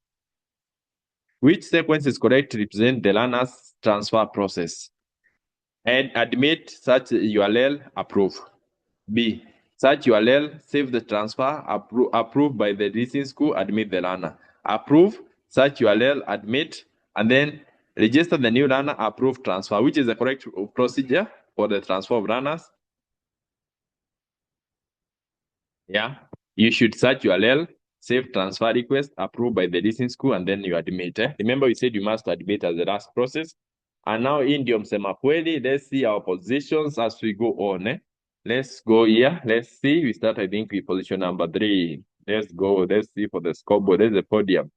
Which sequence is correct to represent the learner's transfer process? And admit such URL, approve. B, such URL, save the transfer, approved by the listening school, admit the learner. Approve, such URL, admit, and then register the new learner, approve transfer. Which is the correct procedure for the transfer of learners? Yeah, you should search URL, save transfer request, approved by the listening school, and then you admit. Remember, we said you must admit as the last process. And now in ndio msema kweli, let's see our positions as we go on. Let's go here. Let's see. We start, I think, with position number 3. Let's go. Let's see for the scoreboard. There's the podium.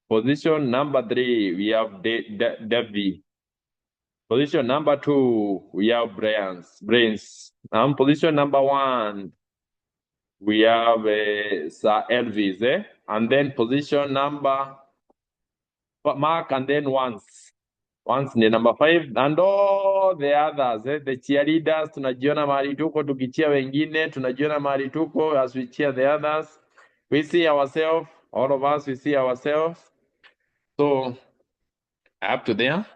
Position number 3, we have Devi. Position number 2, we have Brains. Position number 1, we have Sir Elvis. And then position number Mark, and then once ni number 5, and all the others, the cheerleaders, tunajiona mahali tuko, tukichia wengine, tunajiona mahali tuko, as we cheer the others. We see ourselves, all of us, we see ourselves. So, up to there.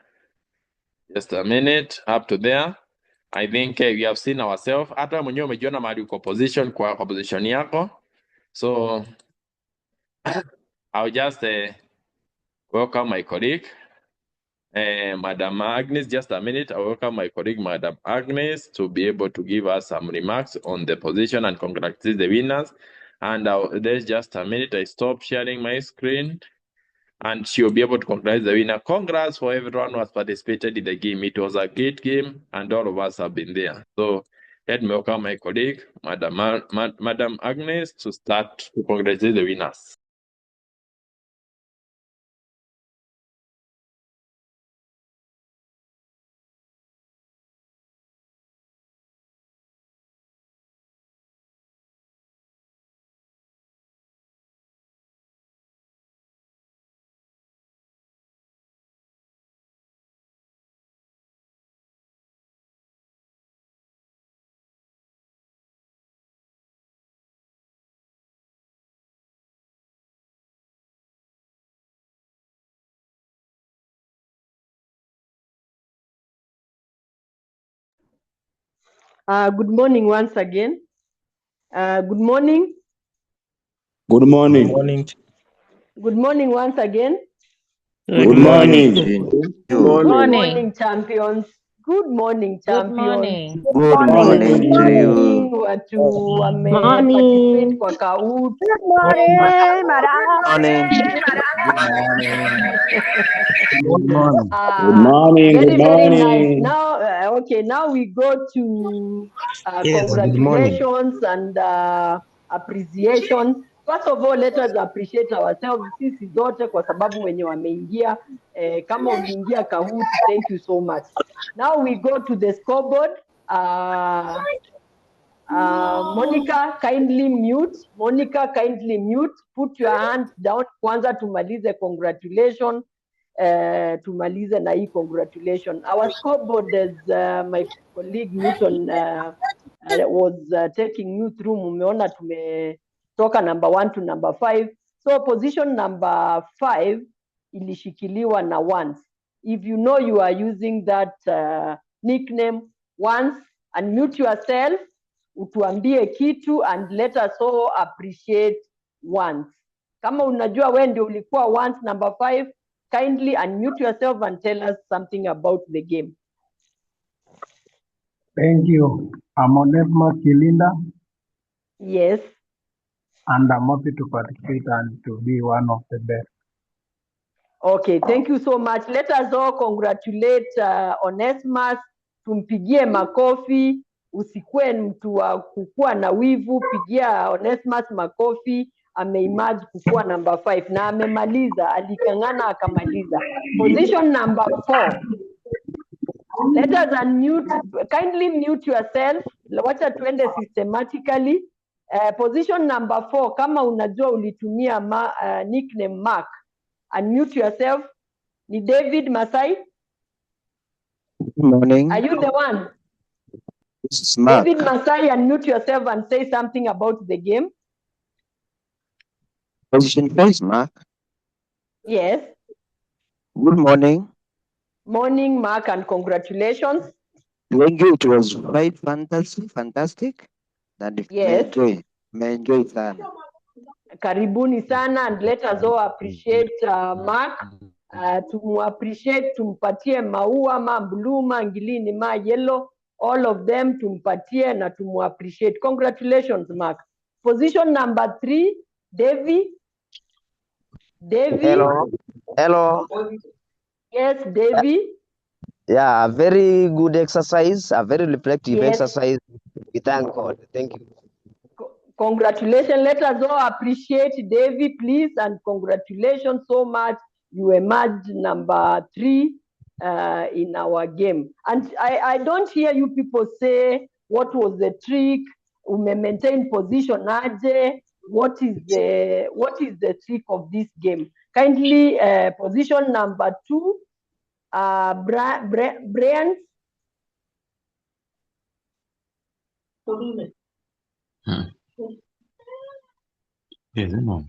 Just a minute, up to there. I think we have seen ourselves. Hata mwenyewe umejiona mahali uko position kwa position yako. So, I'll just welcome my colleague. Madam Agnes, just a minute. I welcome my colleague, Madam Agnes, to be able to give us some remarks on the position and congratulate the winners. And there's just a minute. I stop sharing my screen, and she'll be able to congratulate the winner. Congrats for everyone who has participated in the game. It was a great game, and all of us have been there. So let me welcome my colleague, Madam Agnes, to start to congratulate the winners. Good morning once again. Good morning. Good morning. Good morning. Good morning once again. Good morning. Good morning, champions. Good morning, Good champions. morning. Good morning to you. Watu wameparticipate kwa COHORT. Good morning, madam. Morning. Good morning. Very, very nice. Now, okay, now we go to Yes, good morning. congratulations and appreciation First of all, let us appreciate ourselves sisi zote kwa sababu wenye wameingia. Kama uliingia COHORT, thank you so much. Now we go to the scoreboard. Monica, kindly mute. Monica, kindly mute. Put your hand down. Kwanza tumalize congratulations. Tumalize na hii congratulations. Our scoreboard, as my colleague Newton was taking you through, mumeona tumetoka number 1 to number 5. So position number 5 ilishikiliwa na once. If you know you are using that nickname once, unmute yourself, utuambie kitu and let us all appreciate once. Kama unajua wewe ndio ulikuwa once number 5, kindly unmute yourself and tell us something about the game. Thank you. I'm Onesmo Kilinda. Yes. And I'm happy to participate and to be one of the best. Okay, thank you so much. Let us all congratulate Onesmus. Tumpigie makofi. Usikue mtu wa kukua na wivu. Pigia Onesmus makofi. Ameimage kukua number 5 na amemaliza, alikangana akamaliza. Position number 4. Let us unmute, kindly mute yourself. Wacha tuende systematically. Position number 4, kama unajua ulitumia nickname Mark, unmute yourself. Ni David Masai. Good morning. Are you the one? This is Mark. David Masai, unmute yourself and say something about the game. Position 4 is Mark. Yes. Good morning. Morning, Mark, and congratulations. Thank you. It was quite fantastic. And Yes. may enjoy sana. Karibuni sana, and let us all appreciate Mark. Appreciate, tumpatie maua ma blue ma ngilini ma yellow, all of them tumpatie na appreciate. Congratulations, Mark. Position number 3, Davy. Hello. Yes, Davy. Yeah, very good exercise, a very reflective Yes. exercise. We thank God. Thank you. Congratulations. Let us all appreciate Davy, please, and congratulations so much. You emerged number 3 in our game. And I don't hear you people say what was the trick, maintain position aje, what is the trick of this game. Kindly position number 2, Brian.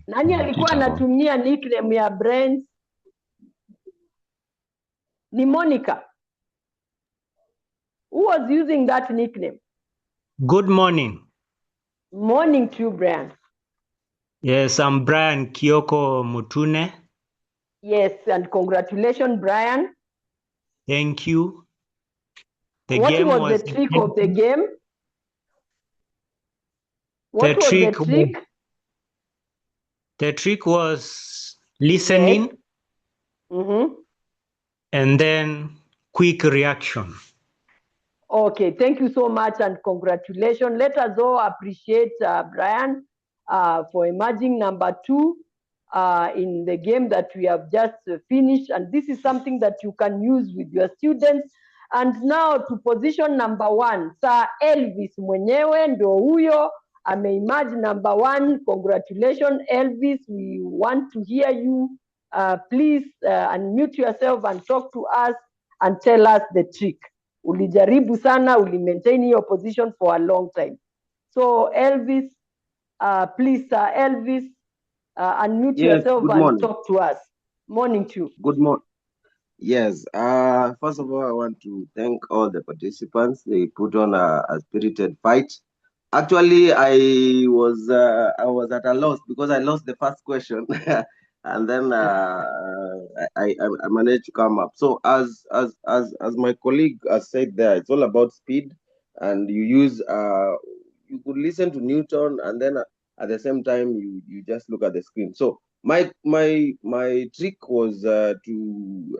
Nani alikuwa anatumia nickname ya Brand? Ni Monica. Who was using that nickname? Good morning. Morning to you, Brian. Yes, I'm Brian Kioko Mutune. Yes, and congratulations, Brian. Thank you. What was the trick of the game? What was the trick? The trick was listening. Yes. Mm-hmm. And then quick reaction. Okay, thank you so much and congratulations. Let us all appreciate Brian for emerging number 2 in the game that we have just finished. And this is something that you can use with your students. And now to position number 1, Sir Elvis mwenyewe ndo huyo ameemerge number 1. Congratulations, Elvis. We want to hear you. Please unmute yourself and talk to us and tell us the trick. Ulijaribu sana, maintain your position for a long time. So Elvis, please, Elvis, unmute yourself and talk to us. Morning to you. Good morning. Yes. First of all, I want to thank all the participants. They put on a spirited fight. Actually, I was at a loss because I lost the first question, and then I managed to come up. So as my colleague has said there, it's all about speed, and you use you could listen to Newton, and then at the same time you just look at the screen. So my trick was to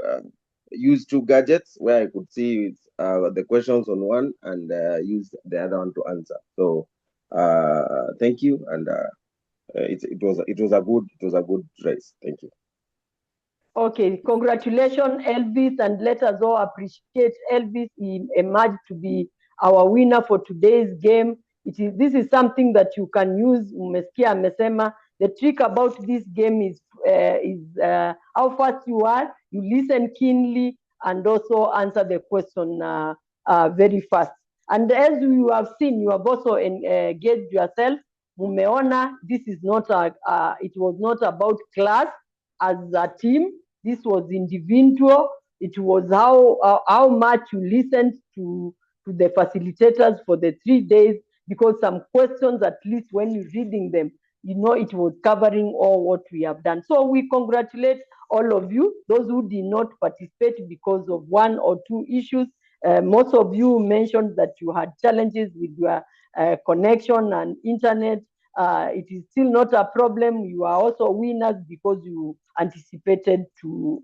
use 2 gadgets where I could see the questions on one and use the other one to answer. So thank you, and it was a good race. Thank you. Okay, congratulations, Elvis, and let us all appreciate Elvis. He emerged to be our winner for today's game. This is something that you can use. Umesikia amesema the trick about this game is how fast you are. You listen keenly and also answer the question very fast. And as you have seen, you have also engaged yourself. Mumeona, this is not it was not about class as a team. This was individual. It was how much you listened to the facilitators for the 3 days, because some questions, at least when you're reading them, you know it was covering all what we have done. So we congratulate all of you. Those who did not participate because of one or two issues, most of you mentioned that you had challenges with your connection and internet. It is still not a problem. You are also winners because you anticipated to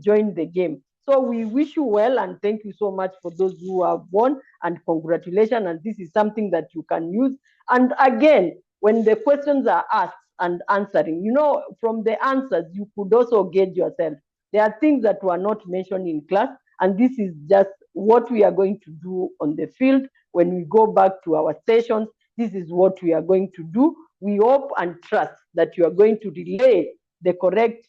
join the game. So we wish you well and thank you so much for those who have won, and congratulations. And this is something that you can use. And again, when the questions are asked and answering, you know, from the answers, you could also gauge yourself. There are things that were not mentioned in class, and this is just what we are going to do on the field. When we go back to our stations, this is what we are going to do. We hope and trust that you are going to relay the correct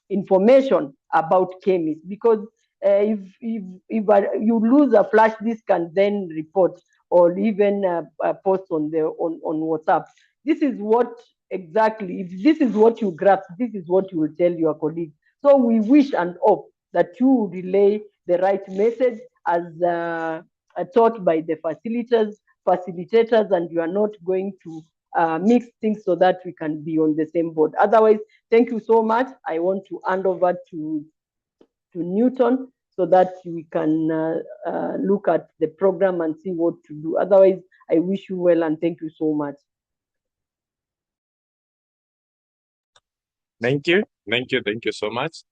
information about Kemis, because if you lose a flash disk and then report or even post on WhatsApp, this is what exactly, if this is what you grasp, this is what you will tell your colleagues. So we wish and hope that you relay the right message as taught by the facilitators, and you are not going to mix things so that we can be on the same board. Otherwise, thank you so much. I want to hand over to Newton so that we can look at the program and see what to do. Otherwise, I wish you well and thank you so much. Thank you so much.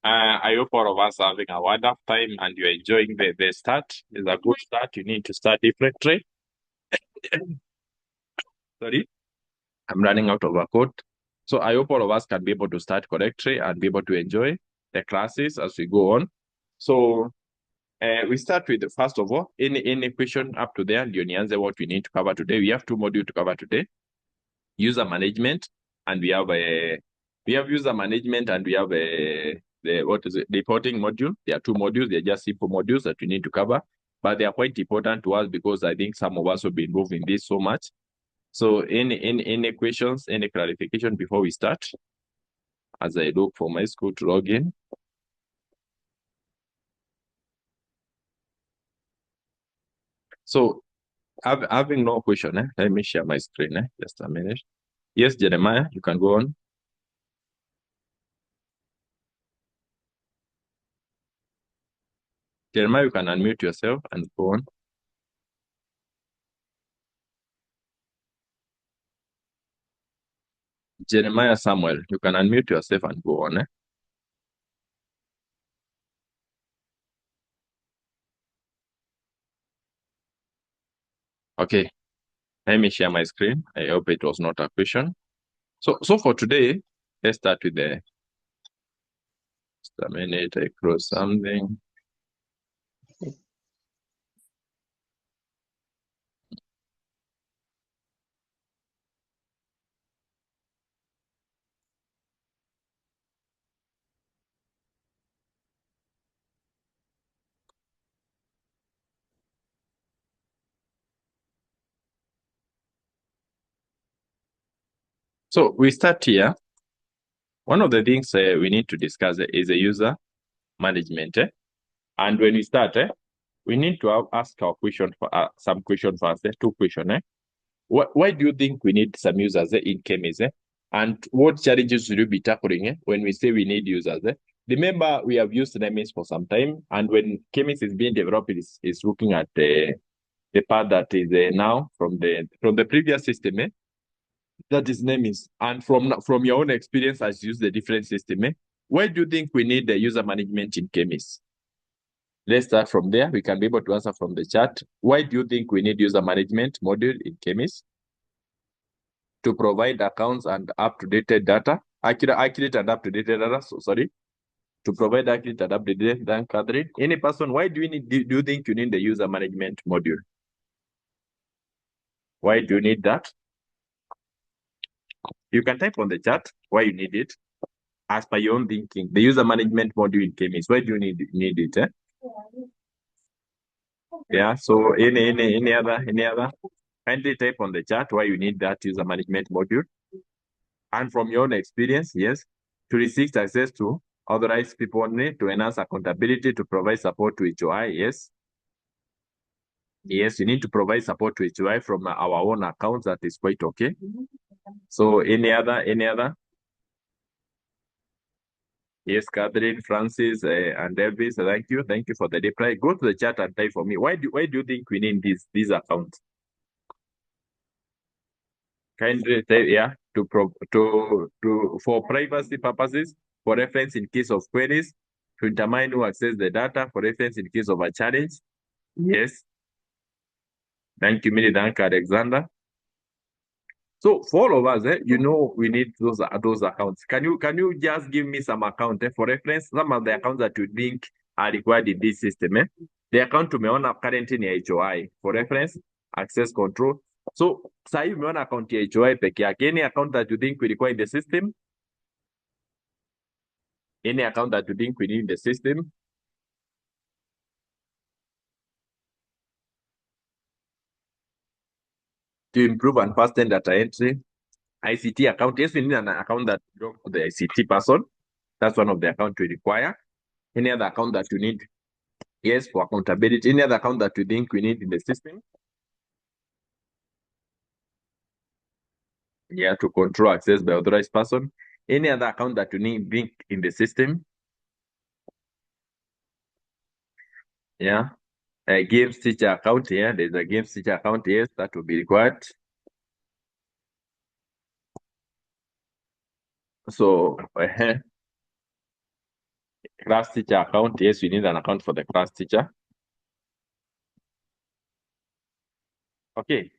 I hope all of us are having a wonderful time and you're enjoying the start. It's a good start. You need to start differently. Sorry, I'm running out of a quote. So I hope all of us can be able to start correctly and be able to enjoy the classes as we go on. So we start with, first of all, any question up to there, ndio nianze what we need to cover today. We have 2 modules to cover today: user management, and we have user management, and we have the reporting module. There are 2 modules. They're just simple modules that we need to cover, but they are quite important to us because I think some of us will be involved in this so much. So any questions, any clarification before we start? As I look for my school to log in. So having no question, let me share my screen. Just a minute. Yes, Jeremiah, you can go on. Jeremiah, you can unmute yourself and go on. Jeremiah Samuel, you can unmute yourself and go on. Okay, let me share my screen. I hope it was not a question. So for today, let's start with just a minute, I close something. So we start here. One of the things we need to discuss is a user management. And when we start, we need to ask our question for some question first. 2 questions. Why do you think we need some users in Kemis? And what challenges will you be tackling when we say we need users? Remember, we have used Kemis for some time, and when Kemis is being developed, it's looking at the part that is now from the previous system. That is Kemis, and from your own experience as you use the different system, why do you think we need the user management in Kemis? Let's start from there. We can be able to answer from the chat. Why do you think we need user management module in Kemis? to provide accounts and up-to-date data, accurate and up-to-date data, to provide accurate and up-to-date data, Catherine. Any person, why do you think you need the user management module? Why do you need that? You can type on the chat why you need it as per your own thinking. The user management module in Kemis, why do you need it? Eh? Yeah, so any other? Kindly type on the chat why you need that user management module. And from your own experience, yes, to receive access to authorized people only, to enhance accountability, to provide support to HOI, yes. Yes, you need to provide support to HOI from our own accounts. That is quite okay. So any other? Yes, Catherine, Francis, and Elvis, thank you for the reply. Go to the chat and type for me. Why do you think we need these accounts? Kindly type, yeah, for privacy purposes, for reference in case of queries, to determine who access the data, for reference in case of a challenge. Yes. Thank you, thank Alexander. So for all of us, we need those accounts. Can you just give me some account for reference? Some of the accounts that you think are required in this system. The account tumeona currently ni HOI. For reference, access control. So sasa hivi umeona account ya HOI peke yake. Any account that you think we require in the system? Any account that you think we need in the system? To improve and fasten data entry. ICT account. Yes, we need an account that belongs to the ICT person. That's one of the accounts we require. Any other account that you need? Yes, for accountability. Any other account that you think we need in the system? Yeah, to control access by authorized person. Any other account that you need in the system? Yeah. A games teacher account. Yeah, there's a games teacher account. Yes, that will be required. So, class teacher account. Yes, we need an account for the class teacher. Okay.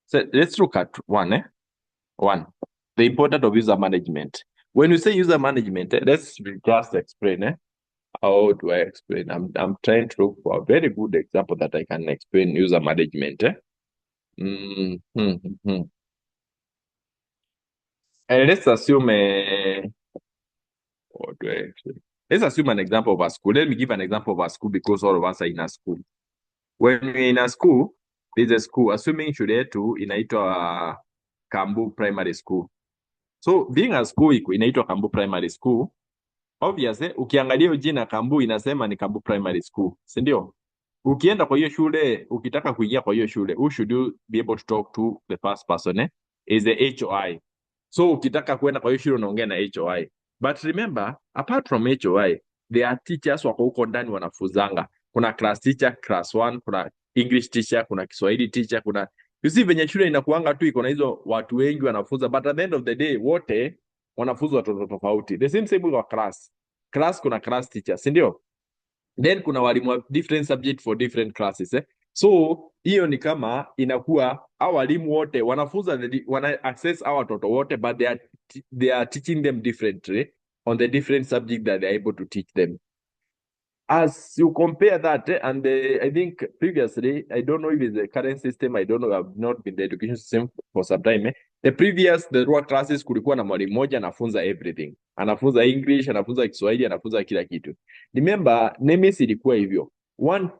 So let's look at one. One, the importance of user management. When you say user management, let's just explain. How do I explain? I'm trying to look for a very good example that I can explain user management. And let's assume what do I explain? Let's assume an example of a school. Let me give an example of a school because all of us are in a school. When we're in a school, there's a school, assuming shule yetu inaitwa Kambu Primary School. So being a school inaitwa Kambu Primary School, obviously ukiangalia hiyo jina Kambu inasema ni Kambu Primary School, si ndio? Ukienda kwa hiyo shule, ukitaka kuingia kwa hiyo shule, who should you be able to talk to? The first person is the HOI. So ukitaka kwenda kwa hiyo shule unaongea na HOI. But remember, apart from HOI, there are teachers wako huko ndani wanafuzanga. Kuna class teacher, class 1, kuna English teacher, kuna Kiswahili teacher, kuna you see venye shule inakuanga tu iko na hizo watu wengi wanafunza, but at the end of the day wote wanafunza watoto tofauti. The same kwa class. Class kuna class teacher, si ndio? Then kuna walimu wa different subject for different classes. So hiyo ni kama inakuwa hao walimu wote wanafunza wana access hao watoto wote, but they are teaching them differently on the different subject that they are able to teach them. As you compare that, and I think previously, I don't know if it's the current system, I don't know, I've not been in the education system for some time. The rural classes kulikuwa na mwalimu mmoja anafunza everything. Anafunza English, anafunza Kiswahili, anafunza kila kitu. Remember, Nemis ilikuwa hivyo.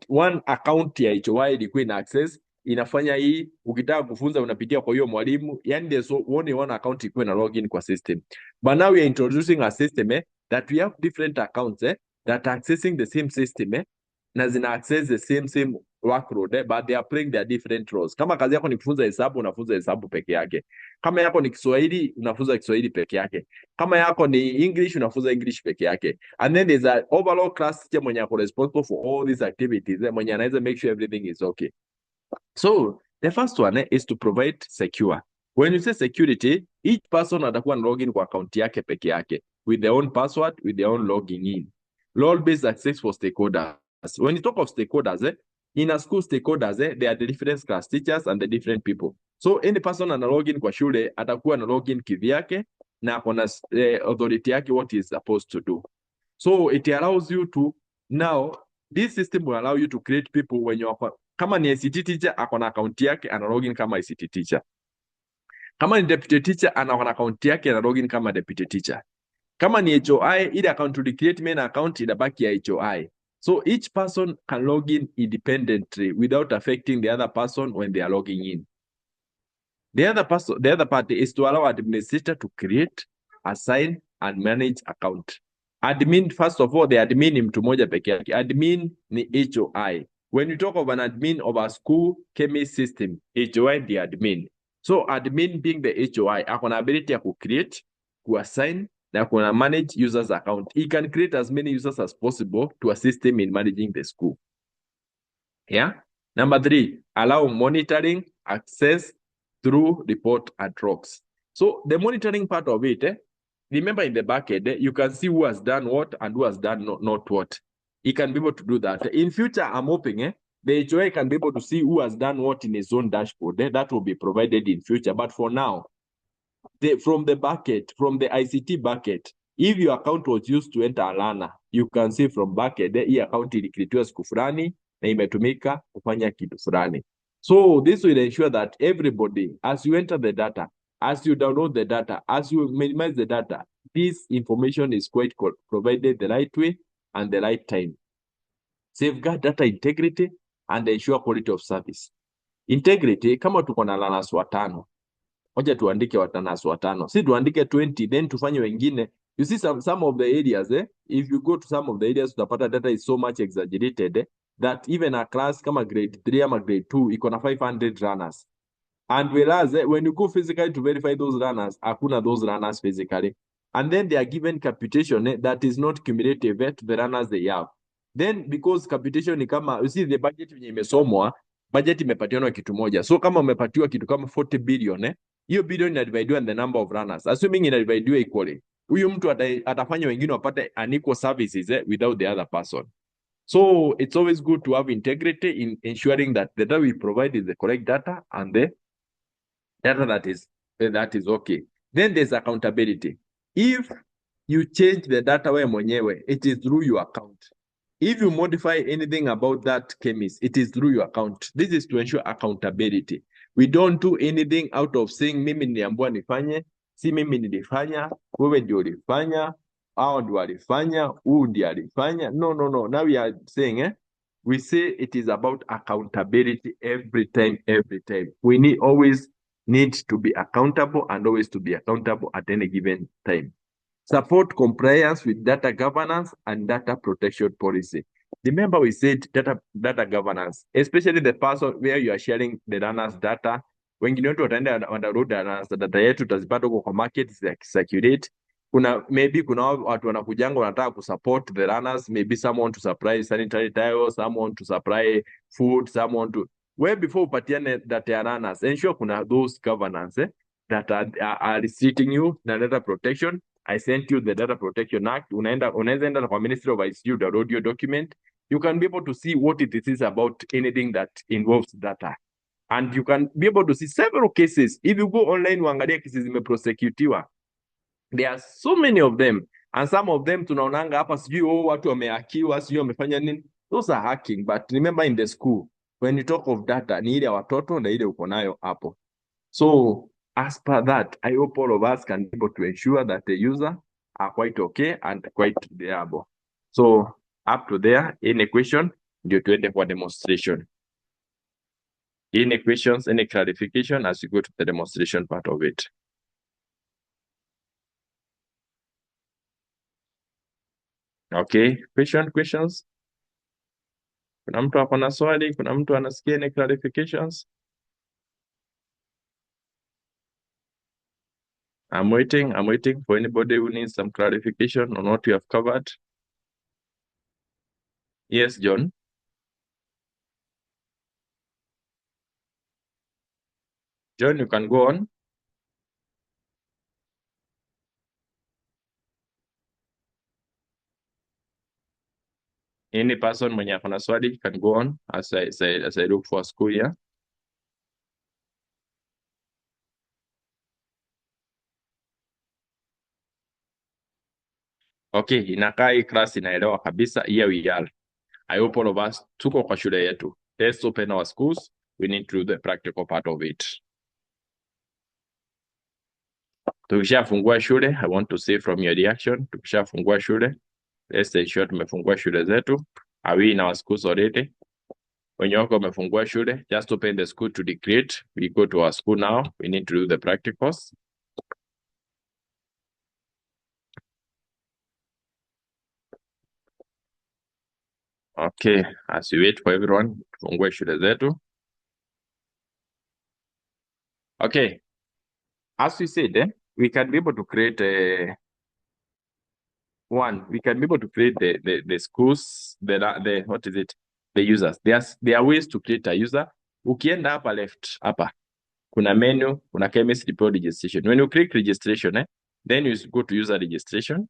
One account ya HOI ilikuwa ina access, inafanya hii, ukitaka kufunza unapitia kwa hiyo mwalimu, yani there's only one account ilikuwa na login kwa system. But now we are introducing a system that we have different accounts that are accessing the same system na zina access the same workload but they are playing their different roles. Kama kazi yako ni kufunza hesabu, unafunza hesabu peke yake. Kama yako ni Kiswahili, unafunza Kiswahili peke yake. Kama yako ni English, unafunza English peke yake. And then there's an overall class teacher mwenye ako responsible for all these activities, mwenye anaweza make sure everything is okay. So the first one is to provide secure. When you say security, each person atakuwa na login kwa account yake peke yake with their own password, with their own login in. Role-based access for stakeholders. When you talk of stakeholders, in a school stakeholders, they are the different class teachers and the different people. So any person ana login kwa shule atakuwa na login kivyake na akona authority yake what is supposed to do. So it allows you to now, this system will allow you to create people when you are, kama ni ICT teacher akona account yake ana login kama ICT teacher. Kama ni deputy teacher ana account yake ana login kama deputy teacher. Kama ni HOI, ile account to create main account inabaki ya HOI. So each person can log in independently without affecting the other person when they are logging in. The other party is to allow administrator to create, assign, and manage account. Admin, first of all, the admin ni mtu moja peke yake. Admin ni HOI. When you talk of an admin of a school Kemis system, HOI the admin. So admin being the HOI, akona ability ya create, assign, na kuna manage users account. He can create as many users as possible to assist him in managing the school. Yeah. Number 3, allow monitoring, access through report and logs. So the monitoring part of it, remember in the backend, you can see who has done what and who has done not what. He can be able to do that. In future, I'm hoping the HOA can be able to see who has done what in his own dashboard. That will be provided in future. But for now, from the bucket, from the ICT bucket, if your account was used to enter a learner, you can see from bucket, hii account ilikreatiwa siku fulani na imetumika kufanya kitu fulani. So this will ensure that everybody, as you enter the data, as you download the data, as you minimize the data, this information is quite provided the right way and the right time. Safeguard data integrity and ensure quality of service. Integrity, kama tuko na learners watano, moja tuandike learners watano. Si tuandike 20, then tufanye wengine. You see some of the areas, if you go to some of the areas, utapata data is so much exaggerated that even a class kama grade 3 ama grade 2 iko na 500 runners. And whereas when you go physically to verify those runners, hakuna those runners physically. And then they are given computation that is not cumulative to the runners they have. Then because computation ni kama, you see the budget yenye imesomwa, budget imepatiwa kitu moja. So kama umepatiwa kitu kama 40 billion, hiyo billion inadividiwa in the number of runners. Assuming inadividiwa equally, huyu mtu atafanya wengine wapate unequal services without the other person. So it's always good to have integrity in ensuring that the data we provide is the correct data and the data that is okay. Then there's accountability. If you change the data wewe mwenyewe, it is through your account. If you modify anything about that Kemis, it is through your account. This is to ensure accountability. We don't do anything out of saying mimi niliambiwa nifanye, si mimi nilifanya, wewe ndio ulifanya, hao ndio walifanya, huyu ndio alifanya. No. Now we are saying, we say it is about accountability every time. We always need to be accountable and always to be accountable at any given time. Support compliance with data governance and data protection policy. Remember we said data governance, especially the person where you are sharing the learners data. Wengine wetu wataenda download data yetu tutazipata huko kwa market circulate. Maybe kuna watu wanakujanga wanataka kusupport the learners, maybe someone to supply sanitary towels, someone to supply food, someone to where before upatiane data ya learners, ensure kuna those governance that are restricting you na data protection. I sent you the Data Protection Act. Unaweza enda kwa Ministry of ICT, download your document. You can be able to see what it is about anything that involves data. And you can be able to see several cases. If you go online, uangalia cases zimeprosecutiwa. There are so many of them. And some of them tunaonanga hapa sijui watu wamehakiwa, sijui wamefanya nini. Those are hacking. But remember in the school, when you talk of data, ni ile watoto na ile uko nayo hapo. So as per that, I hope all of us can be able to ensure that the user are quite okay and quite reliable. So up to there, any question, ndio tuende kwa demonstration. Any questions, any clarification as you go to the demonstration part of it? Okay, questions? Kuna mtu ako na swali? Kuna mtu anasikia any clarifications? I'm waiting for anybody who needs some clarification on what you have covered. Yes, John. John, you can go on. Any person mwenye ako na swali can go on as I look for a school here. Okay, inakaa hii class inaelewa kabisa. Here we are. I hope all of us tuko kwa shule yetu. Let's open our schools. We need to do the practical part of it. Tukishafungua shule, I want to see from your reaction. Tukishafungua shule, let's ensure tumefungua shule zetu. Are we in our schools already? Wenye wako wamefungua shule, just open the school to decreate. We go to our school now. We need to do the practicals. Okay, as we wait for everyone, tufungue shule zetu. Okay, as we said, we can be able to create we can be able to create the schools, what is it? The users. There are ways to create a user. Ukienda hapa left, hapa, kuna menu, kuna Kemis deploy registration. When you click registration, then you go to user registration.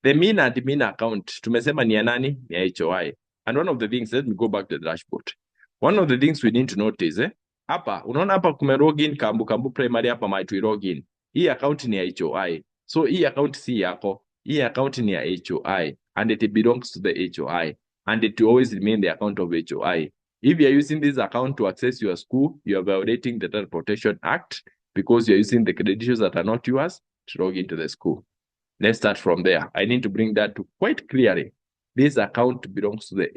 The mean admin account, tumesema ni ya nani? Ni ya HOI. And one of the things, let me go back to the dashboard. One of the things we need to notice, hapa, unaona hapa kume login, kambu primary hapa maitwi login. Hii account ni ya HOI. So hii account si yako. Hii account ni ya HOI. And it belongs to the HOI. And it will always remain the account of HOI. If you are using this account to access your school, you are violating the Data Protection Act because you are using the credentials that are not yours to log into the school. Let's start from there. I need to bring that to quite clearly. This account belongs to the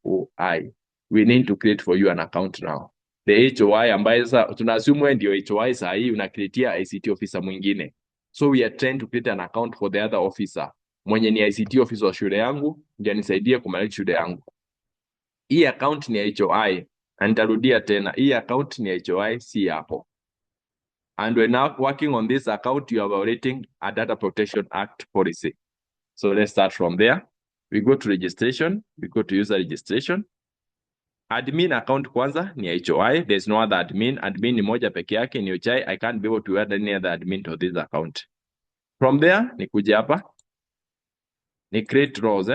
HOI. We need to create for you an account now. The HOI ambaye sasa tunasumwe ndio HOI saa hii unakreatia ICT officer mwingine. So we are trying to create an account for the other officer. Mwenye ni ICT officer wa shule yangu, ndio nisaidie kumanage shule yangu. Hii account ni HOI. Na nitarudia tena, hii account ni HOI, si yako. And we're now working on this account, you are violating a Data Protection Act policy. So let's start from there. We go to registration, we go to user registration. Admin account kwanza ni HOI, there's no other admin. Admin ni moja peke yake ni HOI. I can't be able to add any other admin to this account. From there, ni kuja hapa, ni create roles.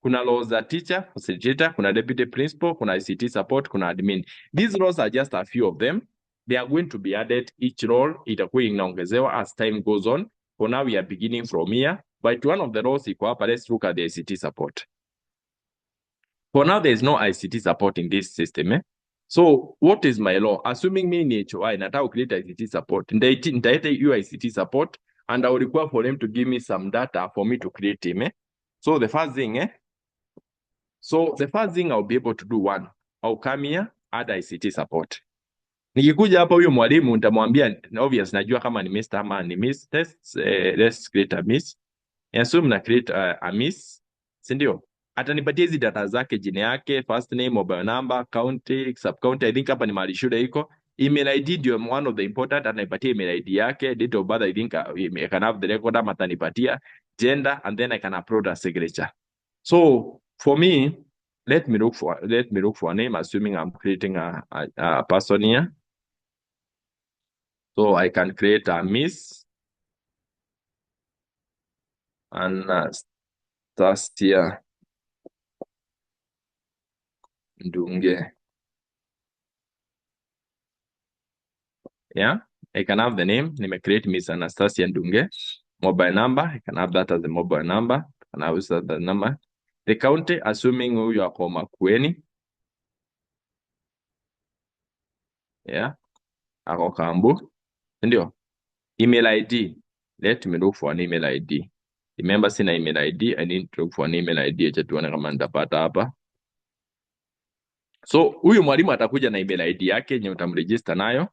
Kuna roles za teacher, facilitator, kuna deputy principal, kuna ICT support, kuna admin. These roles are just a few of them. They are going to be added. Each role itakuwa inaongezewa as time goes on. For now, we are beginning from here. But one of the roles iko hapa, let's look at the ICT support. For now, there is no ICT support in this system. So what is my law? Assuming me ni HOI, nataka create ICT support. Nitaita hiyo ICT support and I will require for them to give me some data for me to create him. So the first thing, I'll be able to do one. I'll come here, add ICT support. Nikikuja hapa huyo mwalimu nitamwambia, obvious najua kama ni Mr. ama ni Miss. Let's create a Miss. Assume na create a Miss. Si ndio? Atanipatia hizi data zake, jina yake, first name, mobile number, county, sub county. I think hapa ni mahali shule iko. Email ID ndio one of the important, atanipatia email ID yake, date of birth. I think I can have the record, ama atanipatia gender, and then I can upload a signature. So for me, let me look for a name, assuming I'm creating a person here. So I can create a Miss Anastasia Ndunge. Yeah, I can have the name. Nime create Miss Anastasia Ndunge. Mobile number, I can have that as the mobile number. And I use that the number. The county, assuming huyu ako Makueni. Yeah, ako Kambu. Ndio. Email ID. Let me look for an email ID. Remember, sina email ID. I need to look for an email ID. Acha tuone kama nitapata hapa. So huyu mwalimu atakuja na email ID yake yenye utamregister nayo.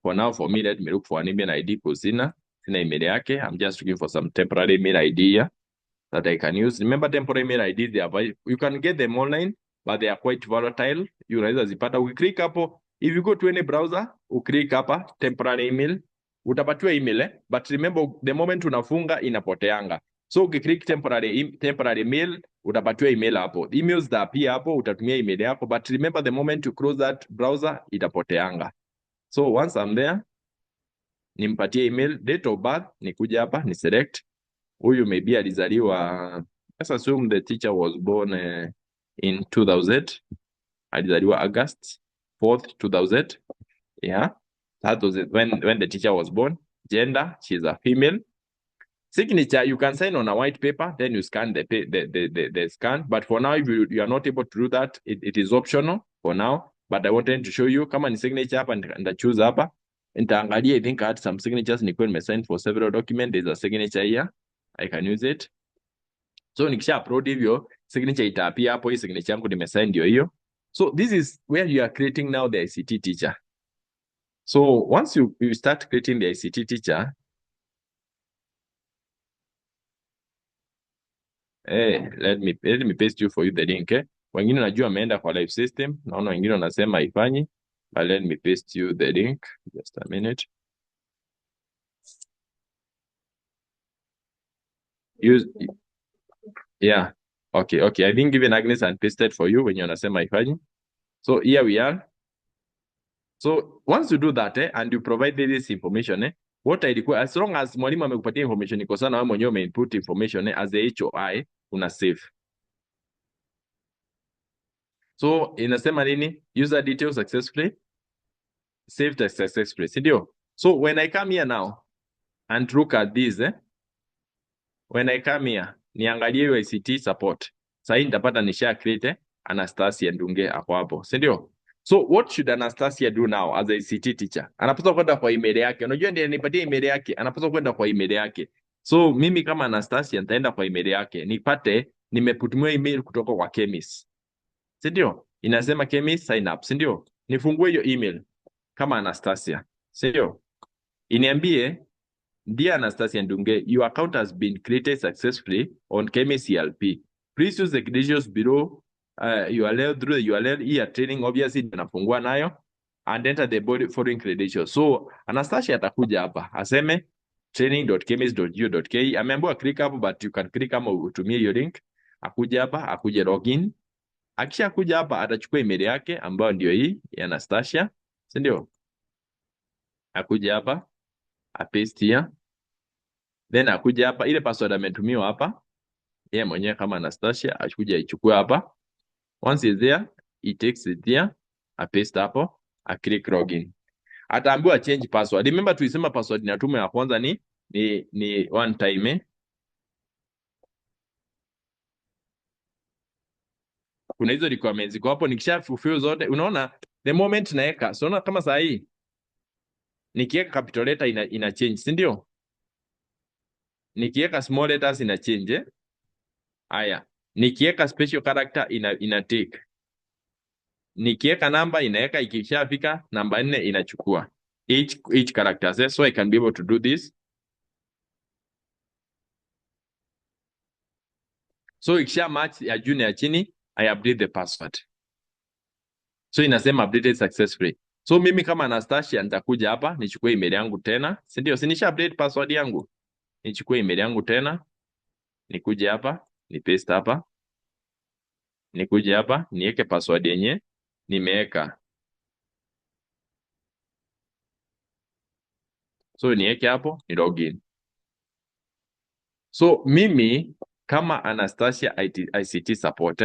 For now, for me, let me look for an email ID because sina email yake. I'm just looking for some temporary email ID here that I can use. Remember, temporary email ID, you can get them online, but they are quite volatile. You unaweza zipata. Ukiclick hapo, if you go to any browser, uklik hapa temporary email, utapatiwa email, but remember the moment unafunga inapoteanga. So ukiclick temporary email, utapatiwa email hapo. Emails that appear hapo, utatumia email yako, but remember the moment you close that browser, itapoteanga. So once I'm there, nimpatie email, date of birth, nikuja hapa, ni select. Huyu maybe alizaliwa, let's assume the teacher was born in 2000. Alizaliwa August 4th, 2000. Yeah, that was it when the teacher was born. Gender, she's a female. Signature, you can sign on a white paper, then you scan the scan. But for now, if you are not able to do that, it is optional for now. But I wanted to show you, kama ni signature hapa, and choose hapa. Nitaangalia, I think I had some signatures nilikuwa nimesigned for several documents. There's a signature here. I can use it. So nikisha upload hivyo, signature itaapia hapo, hii signature yangu nimesign ndio hiyo. So this is where you are creating now the ICT teacher. So once you start creating the ICT teacher, let me paste you for you the link. Wengine najua ameenda kwa live system, naona wengine wanasema haifanyi, but let me paste you the link. Just a minute. Yeah. Okay. I think even Agnes and pasted for you when you wanasema haifanyi. So here we are. So once you do that and you provide this information what I require, as long as mwalimu amekupatia information iko sana, wewe mwenyewe umeinput information as a HOI una save. So inasema nini? User details successfully saved successfully, si ndio? So when I come here now and look at this when I come here niangalie hiyo ICT support. Sasa nitapata nisha create Anastasia Ndunge hapo hapo, si ndio? So what should Anastasia do now as a ICT teacher? Anapaswa kwenda kwa email yake. Unajua ndiye nipatie email yake. Anapaswa kwenda kwa email yake. So mimi kama Anastasia nitaenda kwa email yake. Nipate nimeputumiwa email kutoka kwa Kemis. Si ndio? Inasema Kemis sign up, si ndio? Nifungue hiyo email kama Anastasia. Si ndio? Iniambie, dear Anastasia Ndunge, your account has been created successfully on Kemis ELP. Please use the credentials below URL through the URL here training, obviously nafungua nayo and enter the body following credentials. So Anastasia atakuja hapa aseme training.kemis.go.ke. Ameambiwa click hapo, but you can click kama utumie hiyo link. Akuja hapa, akuje login. Akisha kuja hapa atachukua email yake ambayo ndio hii ya Anastasia, si ndio? Akuja hapa, apaste here. Then akuja hapa, ile password ametumiwa hapa yeye mwenyewe kama Anastasia, akuja ichukue hapa. Once is there, he takes it there, paste hapo, click login. Ataambiwa change password. Remember tulisema password inatumwa ya kwanza ni one time. Kuna hizo requirements ziko hapo, nikisha fulfill zote, unaona the moment naeka. So unaona kama saa hii nikiweka capital letter ina change, si ndio? Nikiweka small letters ina change. Haya, nikiweka special character ina take. Nikiweka namba inaweka, ikishafika namba 4 inachukua each character. So I can be able to do this. So ikisha match ya juu na ya chini, I update the password. So inasema updated successfully. So mimi kama Anastasia nitakuja hapa nichukue email yangu tena, si ndio? Si nisha update password yangu. Nichukue email yangu tena, nikuje hapa, ni paste hapa. Nikuje hapa, niweke password yenye nimeweka. So niweke hapo, ni login. So mimi kama Anastasia ICT support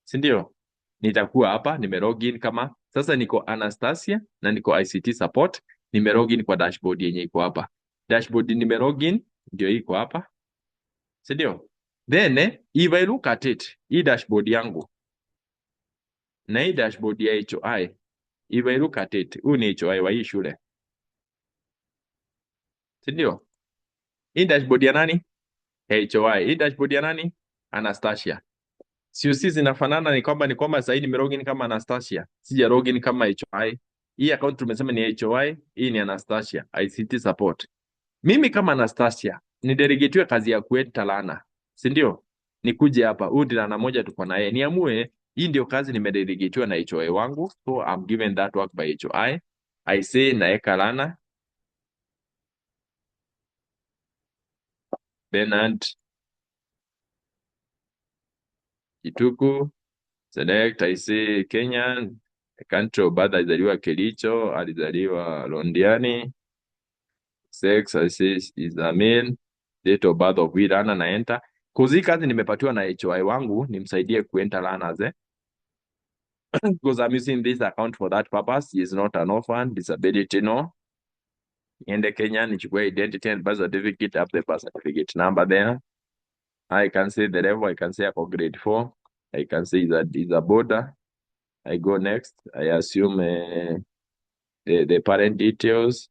si ndio? Nitakuwa hapa nimelogin kama sasa niko Anastasia na niko ICT support, nimelogin kwa dashboard yenye iko hapa. Dashboard nimelogin ndio iko hapa. Si ndio? Then if I look at it, hii dashboard yangu na hii dashboard ya HOI, if I look at it, huu ni HOI wa hii shule. Si ndio? Hii dashboard ya nani? HOI. Hii dashboard ya nani? Anastasia. Sio sisi zinafanana, ni kwamba sasa hii nimelogin kama Anastasia. Sija login kama HOI. Hii account tumesema ni HOI, hii ni Anastasia, ICT support. Mimi kama Anastasia, ni delegatiwe kazi ya kueta lana. Si ndio? Nikuje hapa, huyu ndio lana moja tuko naye. Niamue, hii ndio kazi nimedelegatiwa na HOI wangu. So I'm given that work by HOI. I say naeka lana. Bernard Kituku, select, I say Kenyan, country of birth alizaliwa Kericho, alizaliwa Londiani, sex, I say is a male, date of birth of Wirana na enter. Kuzi kazi nimepatiwa na HOI wangu, nimsaidie kuenter learners because I'm using this account for that purpose. He is not an orphan, disability no. niende Kenya nichukue identity and birth certificate, have the birth certificate number there. I can say the level, I can say ako grade 4. I can say that is a border. I go next. I assume the parent details.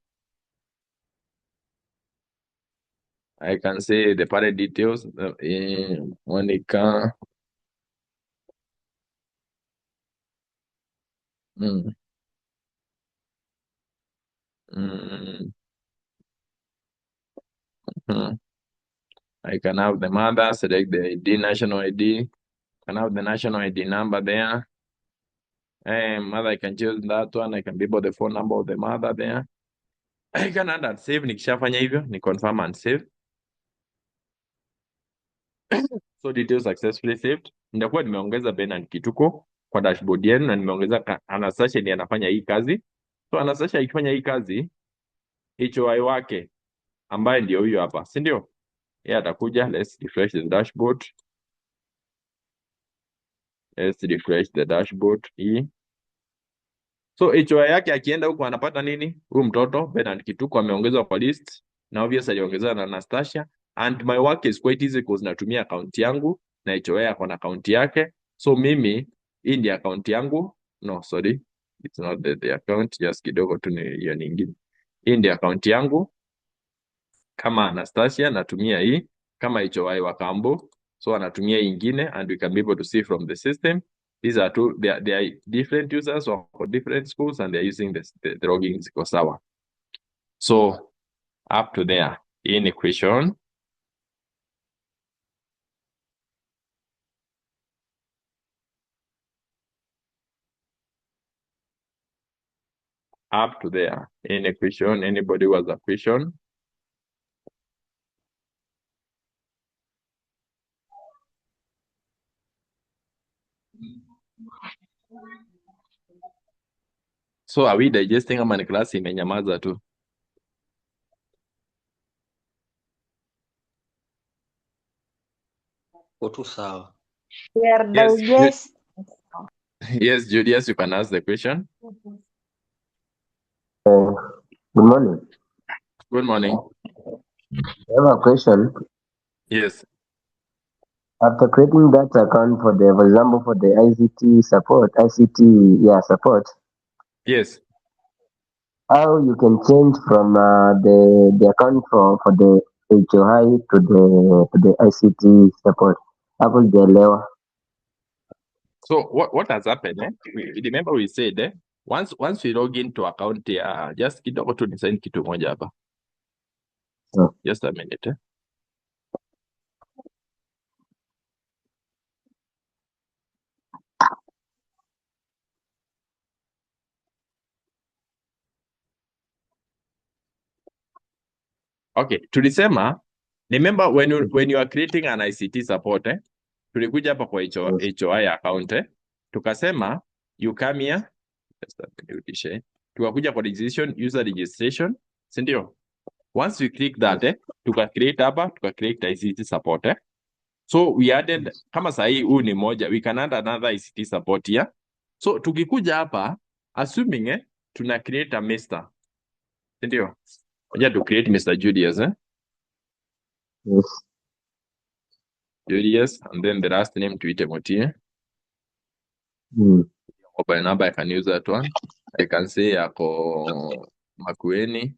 I can say the parent details. Monica. Mm. Mm. Mm. I can have the mother, select the ID, national ID. Can have the national ID number there. Mother, I can choose that one. I can be able the phone number of the mother there. I can add and save. Nikishafanya hivyo, ni confirm and save. So details successfully saved. Nitakuwa nimeongeza Bernard Kituko kwa dashboard yenu na nimeongeza Anastasia ndiye anafanya hii kazi. So Anastasia ikifanya hii kazi, HOI wake ambaye ndio huyo hapa, si ndio? Yeye atakuja, let's refresh the dashboard. Let's refresh the dashboard hii. So HOI yake akienda huko anapata nini? Huyu mtoto Bernard Kituko ameongezwa kwa list na obviously aliongezwa na Anastasia, and my work is quite easy because natumia account yangu na HOI ako na account yake. So mimi hii ndio account yangu. No, sorry. It's not the account, just kidogo tu ni hiyo nyingine. Hii ndio account yangu. Kama Anastasia natumia hii, kama HOI wa Kambo so anatumia hii ingine, and we can be able to see from the system. These are two, they are different users for different schools and they are using the logins ziko sawa. So up to there in equation up to there in equation. Anybody was a question? So are we digesting ama ni class imenyamaza tu? Utu sawa. We are Yes. digest. Yes, Julius, you can ask the question. Good morning. Good morning. I have a question. Yes. After creating that account for example, for the ICT support, support, Yes. how you can change from the account for the HOI to the ICT support? Hapo sijaelewa. So what has happened? Remember we said once we log into account just kidogo tu nisaini kitu moja hapa. Just a minute. Okay, tulisema remember when you are creating an ICT support tulikuja hapa kwa HOI account tukasema you come here, tukakuja kwa user registration, si ndio? Once we click that tuka create hapa, tuka create ICT support so we added kama sahi huu ni moja, we can add another ICT support here. So tukikuja hapa assuming tuna create a Mr. si ndio? Ngoja tu create Mr. Julius Yes. Julius, and then the last name tuite Motie. Mobile number I can use that one. I can say ako Makueni,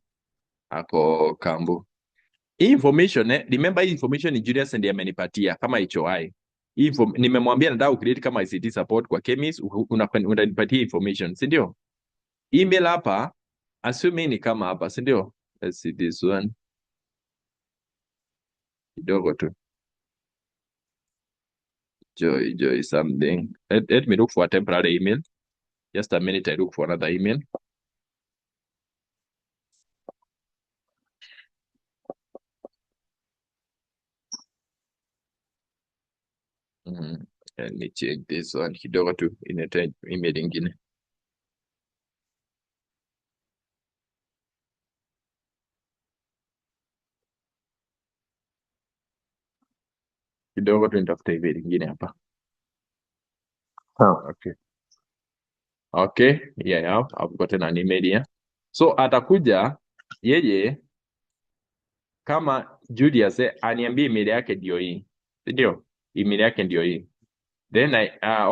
ako Kambu. Hii information remember hii information ni Julius ndiye amenipatia kama HOI. Nimemwambia nataka create kama ICT support kwa Kemis, unanipatia information, si ndio? Email hapa assuming ni kama hapa, si ndio? Let's see this one. Kidogo tu. Joy something. Let me look for a temporary email. Just a minute, I look for another email. Let me check this one kidogo tu, ineta email ingine. Kidogo tu nitafuta email ingine hapa. Okay. Okay, yeah, I've gotten an email here. So atakuja yeye kama Julius aniambie email yake ndio hii. Ndio? Email yake ndio hii. Then I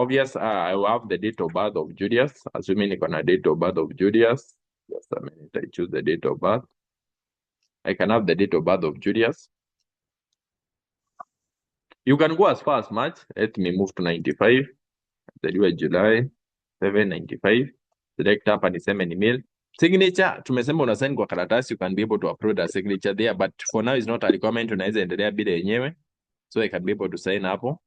will have the date of birth of Julius. Assuming niko na date of birth of Julius. Just a minute, I choose the date of birth. I can have the date of birth of Julius. You can go as far as March. Let me move to 95. Zaliwa July 795. Select hapa niseme ni email. Signature tumesema una sign kwa karatasi, you can be able to upload a signature there, but for now is not a requirement, unaweza endelea bila yenyewe. So I can be able to sign hapo.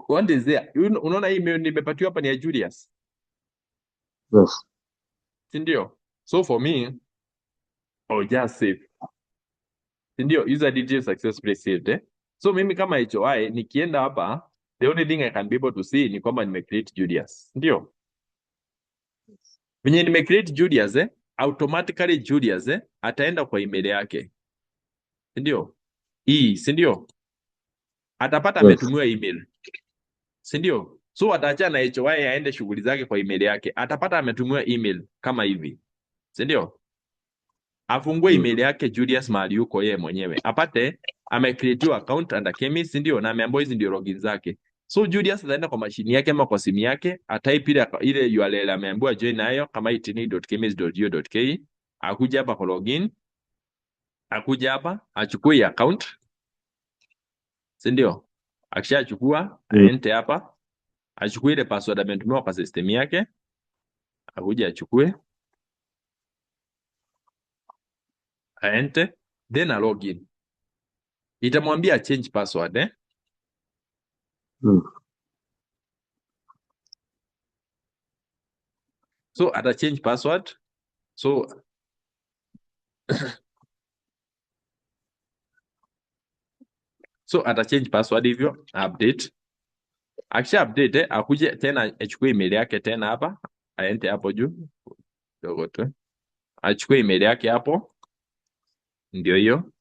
What is there? Unaona hii nimepatiwa hapa ni ya Julius. Yes. Sindio? So for me, I'll just save. Sindio? User details successfully saved. So mimi kama HOI nikienda hapa, the only thing I can be able to see ni kwamba nimecreate Julius. Sindio? Venye nimecreate Julius, automatically Julius ataenda kwa email yake. Sindio? Sindio? Atapata ametumiwa email. Sindio? So ataacha na HOI aende shughuli zake kwa email yake. Atapata ametumiwa email kama hivi. Sindio? Afungue email yake Julius mahali yuko yeye mwenyewe. Apate amecreate account under Kemis, ndio, na ameambiwa hizi ndio login zake. So Julius ataenda kwa mashini yake ama kwa simu yake, atype ile URL ameambiwa join nayo kama itini.kemis.go.ke, akuja hapa kwa login, akuja hapa achukue account. Ndio. Akishachukua aende hapa, achukue ile password ametumiwa kwa system yake, akuja achukue, aende, then a login. Itamwambia change password. So ata change password. So ata change password hivyo, update. Akisha update, akuje tena achukue email yake tena hapa, aende hapo juu kidogo tu. Achukue email yake hapo. Ndio hiyo.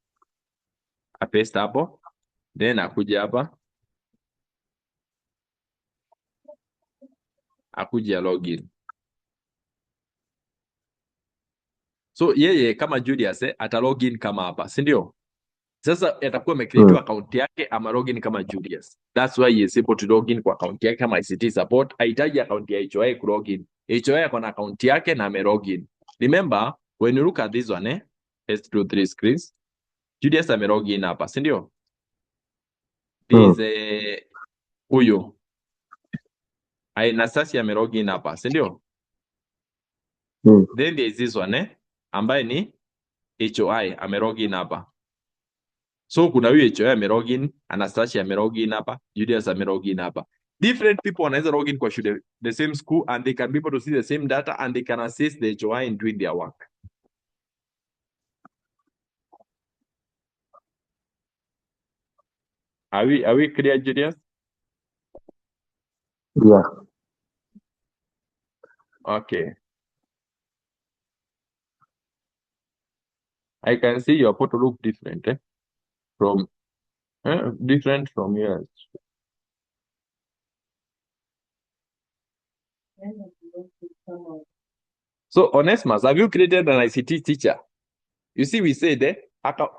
Apaste hapo. Then akuje hapa. Akuje login. So yeye kama Julius ata login kama hapa, si ndio? Sasa atakuwa amecreate account yake ama login kama Julius. That's why he is able to login kwa account yake kama ICT support. Haitaji account ya HOI ku login. HOI ako na account yake na ame login. Remember, when you look at this one, let's do 3 screens. Julius ame login hapa, si ndio? This huyo. Nasasi ame login hapa, si ndio? Then there is this one, ambaye ni HOI ame login hapa. So kuna huyo HOI ame login, Anastasia ame login hapa, Julius ame login hapa. Different people wanaweza login kwa shule, the same school, and they can be able to see the same data and they can assist the HOI in doing their work. Are we clear, Julius? Yeah. Okay. I can see your photo look different, from different from yours. So, Onesmus, have you created an ICT teacher? You see, we said,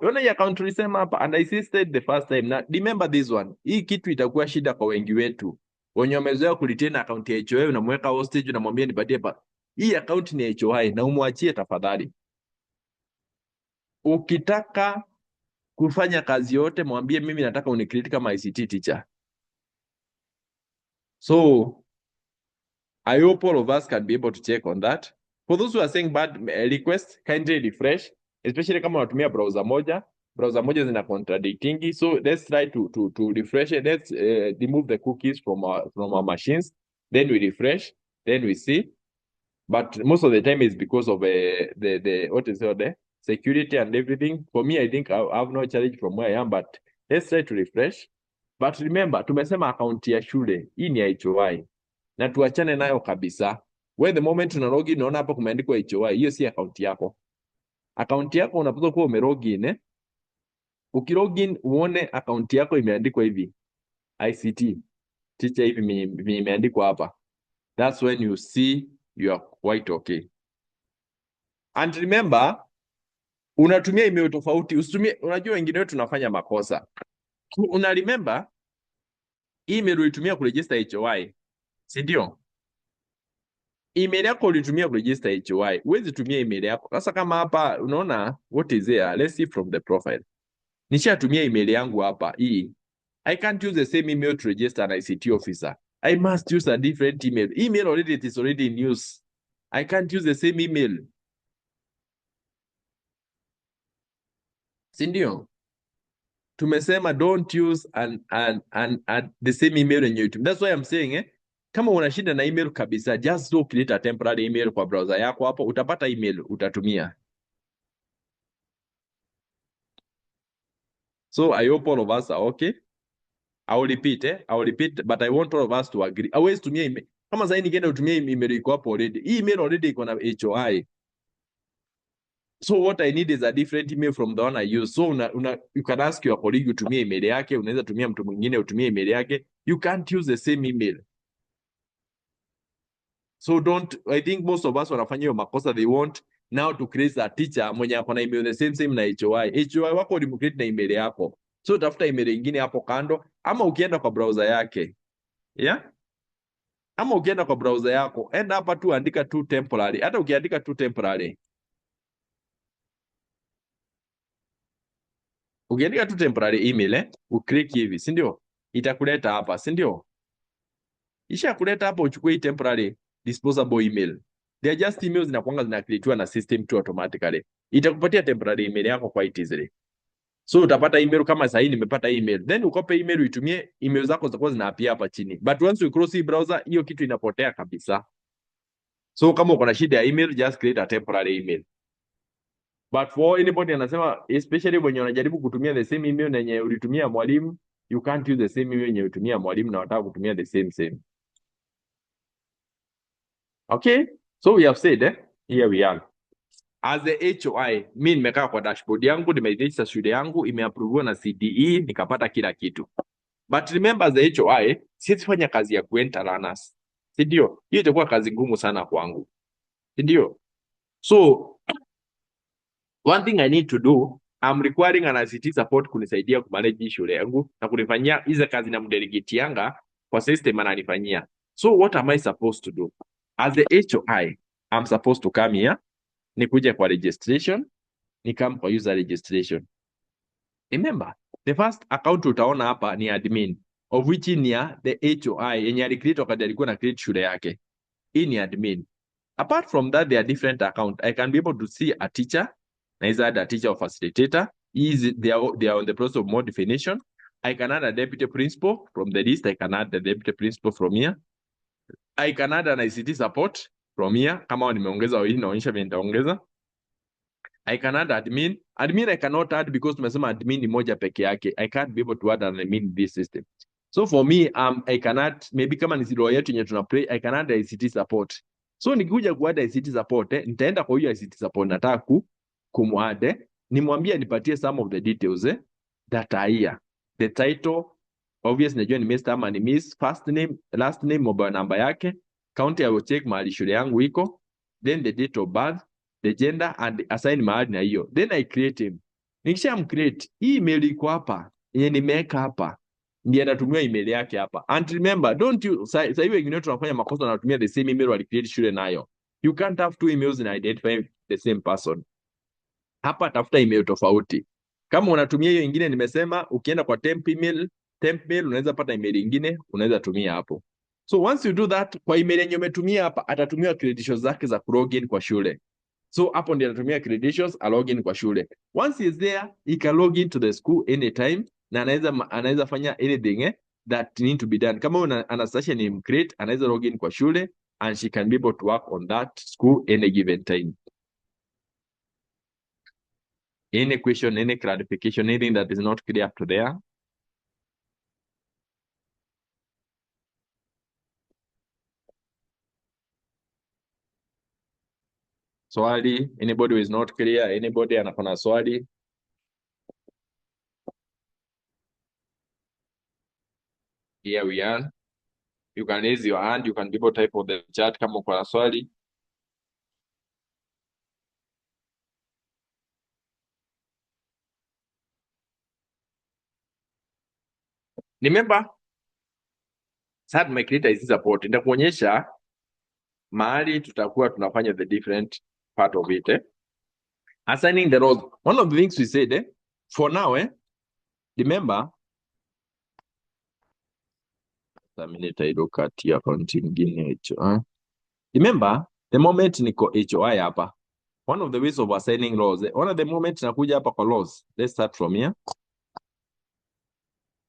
Yona ya account tulisema hapa, and I insisted the first time. Now, remember this one. Hii kitu itakuwa shida kwa wengi wetu. Wenye wamezoea kuretain account ya HOI, unamweka hostage, unamwambia nipatie pa. Hii account ni HOI na umwachie tafadhali. Ukitaka kufanya kazi yote, mwambie mimi nataka unicreate kama ICT teacher. So, I hope all of us can be able to check on that. For those who are saying bad request, kindly refresh, especially kama unatumia browser moja. Browser moja zina contradicting. So let's try to refresh it. Let's remove the cookies from our machines. Then we refresh. Then we see. But most of the time is because of the what is it, the security and everything. For me, I think I have no challenge from where I am. But let's try to refresh. But remember, tumesema account ya shule hii ni HOI. Na tuachane nayo kabisa. When the moment una login unaona hapa kumeandikwa HOI, hiyo si account yako. Account yako unapaswa kuwa umelogin. Ukilogin uone account yako imeandikwa hivi. ICT teacher hivi imeandikwa hapa. That's when you see you are quite okay. And remember, unatumia email tofauti, usitumie. Unajua wengine wetu tunafanya makosa. Una remember email ulitumia kuregister HOI, si ndio? Email yako ulitumia kuregister HOI, huwezi tumia email yako. Sasa kama hapa unaona what is there, let's see from the profile. Nishatumia email yangu hapa hii. I can't use the same email to register an ICT officer. I must use a different email. Email already, it is already in use. I can't use the same email. Si ndio? Tumesema don't use the same email yenye you. That's why I'm saying kama una shida na email kabisa, just go create a temporary email kwa browser yako hapo, utapata email utatumia. So I hope all of us are okay. I will repeat, but I want all of us to agree. Always tumia email. Kama sasa nikienda utumie email iko hapo already. Hii email already iko na HOI. So what I need is a different email from the one I use. So you can ask your colleague utumie email yake, unaweza tumia mtu mwingine utumie email yake. You can't use the same email. So I think most of us wanafanya hiyo makosa. They want now to create a teacher mwenye ako na email the same na HOI. HOI wako ulimcreate na email yako. So tafuta email nyingine hapo kando, ama ukienda kwa browser yake. Yeah? Ama ukienda kwa browser yako, enda hapa tu andika tu temporary. Hata ukiandika tu temporary. Ukiandika tu temporary email, uklik hivi, si ndio? Itakuleta hapa, si ndio? Isha kuleta hapa uchukue hii temporary disposable email. They are just emails zinakuanga zinacreatiwa na system tu automatically. Itakupatia temporary email yako kwa easily. So utapata email kama sasa hii nimepata email. Then ukope email uitumie, email zako zitakuwa zinaapia hapa chini. But once you cross hii browser, hiyo kitu inapotea kabisa. So kama uko na shida ya email, just create a temporary email. But for anybody anasema, especially when unajaribu kutumia the same email yenye ulitumia mwalimu, you can't use the same email yenye ulitumia mwalimu na unataka kutumia the same. Okay? So we have said, here we are. As the HOI, mimi nimekaa kwa dashboard yangu, nimeregister shule yangu, imeapproviwa na CDE, nikapata kila kitu. But remember as the HOI, siwezi fanya kazi ya kuenter learners. Si ndio? Hiyo itakuwa kazi ngumu sana kwangu. Si ndio? So one thing I need to do, I'm requiring an ICT support kunisaidia kumanage shule yangu na kunifanyia hizo kazi na mdelegate yanga kwa system ananifanyia. So what am I supposed to do? As the HOI, I'm supposed to come here, nikuje kwa registration, nikam kwa user registration. Remember, the first account utaona hapa ni admin, of which ni ya the HOI yenye alicreate wakati alikuwa na create shule yake. Hii ni admin. Apart from that, there are different accounts. I can be able to see a teacher, neither a teacher or facilitator. They are on the process of more definition. I can add a deputy principal from the list. I can add the deputy principal from here. I can add an ICT support from here. Kama nimeongeza hii naonyesha vile nitaongeza. I can add admin. Admin I cannot add because tumesema admin ni moja peke yake. I can't be able to add an admin in this system. So for me, I can add, maybe kama ni zero yetu yenye tunaplay, I can add ICT support. So nikikuja kuadd ICT support, nitaenda kwa hiyo ICT support nataka kumuadd, nimwambie nipatie some of the details that are here. The title, obvious najua ni Mr. ama ni Miss, first name, last name, mobile number yake, county I will check mahali shule yangu iko, then the date of birth, the gender and assign mahali na hiyo. Then I create him. Nikisha create, hii email iko hapa, yenye nimeweka hapa. Ndiye anatumia email yake hapa. And remember, don't you sasa hivi wengine tunafanya makosa na kutumia the same email wali create shule nayo. You can't have two emails and identify the same person. Hapa tafuta email tofauti. Kama unatumia hiyo nyingine nimesema, ukienda kwa temp mail unaweza pata email nyingine, unaweza tumia hapo. So once you do that, kwa email yenye umetumia hapa atatumia credentials zake za login kwa shule. So hapo ndiye anatumia credentials a login kwa shule. Once he is there, he can log into the school anytime na anaweza fanya anything that need to be done. Kama ana session in create, anaweza login kwa shule and she can be able to work on that school any given time. Any question, any clarification, anything that is not clear up to there? Swali, anybody who is not clear, anybody anakona swali? Here we are. You can raise your hand, you can be able to type on the chat kama uko na swali. Remember, sasa tumecreate hizi support. Nitakuonyesha mahali tutakuwa tunafanya the different part of it. Assigning the roles. One of the things we said, for now, remember, a minute I look at your account ingine HOI. Remember, the moment niko HOI hapa, one of the ways of assigning roles, one of the moment nakuja hapa kwa roles. Let's start from here.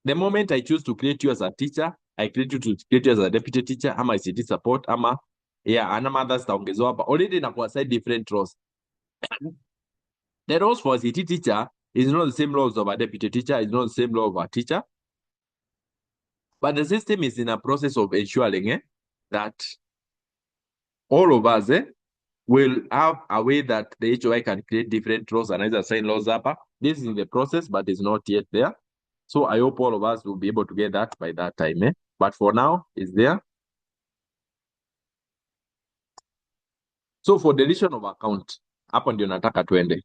The moment I choose to create you as a teacher, I create you as a deputy teacher, ama ICT support, ama ama others taongezewa hapa. Already na kuassign different roles. The roles for ICT teacher is not the same roles of a deputy teacher, is not the same role of a teacher. But the system is in a process of ensuring that all of us will have a way that the HOI can create different roles and either assign roles up. This is in the process, but it's not yet there. So I hope all of us will be able to get that by that time. But for now, it's there. So for deletion of account, hapa ndio nataka tuende.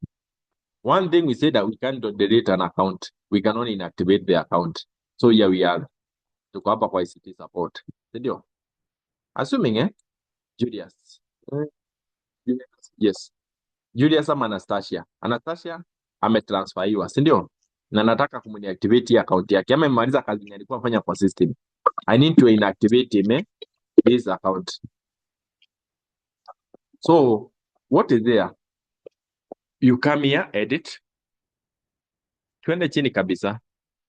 One thing we say that we can't delete an account. We can only inactivate the account. So here we are. Tuko hapa kwa ICT support. Ndio. Assuming Julius. Yes. Julius ama Anastasia. Anastasia ametransferiwa, si ndio? Na nataka kumdeactivate account yake. Ama imemaliza kazi yenye alikuwa afanya kwa system. I need to inactivate him this account. So, what is there? You come here, edit. Twende chini kabisa.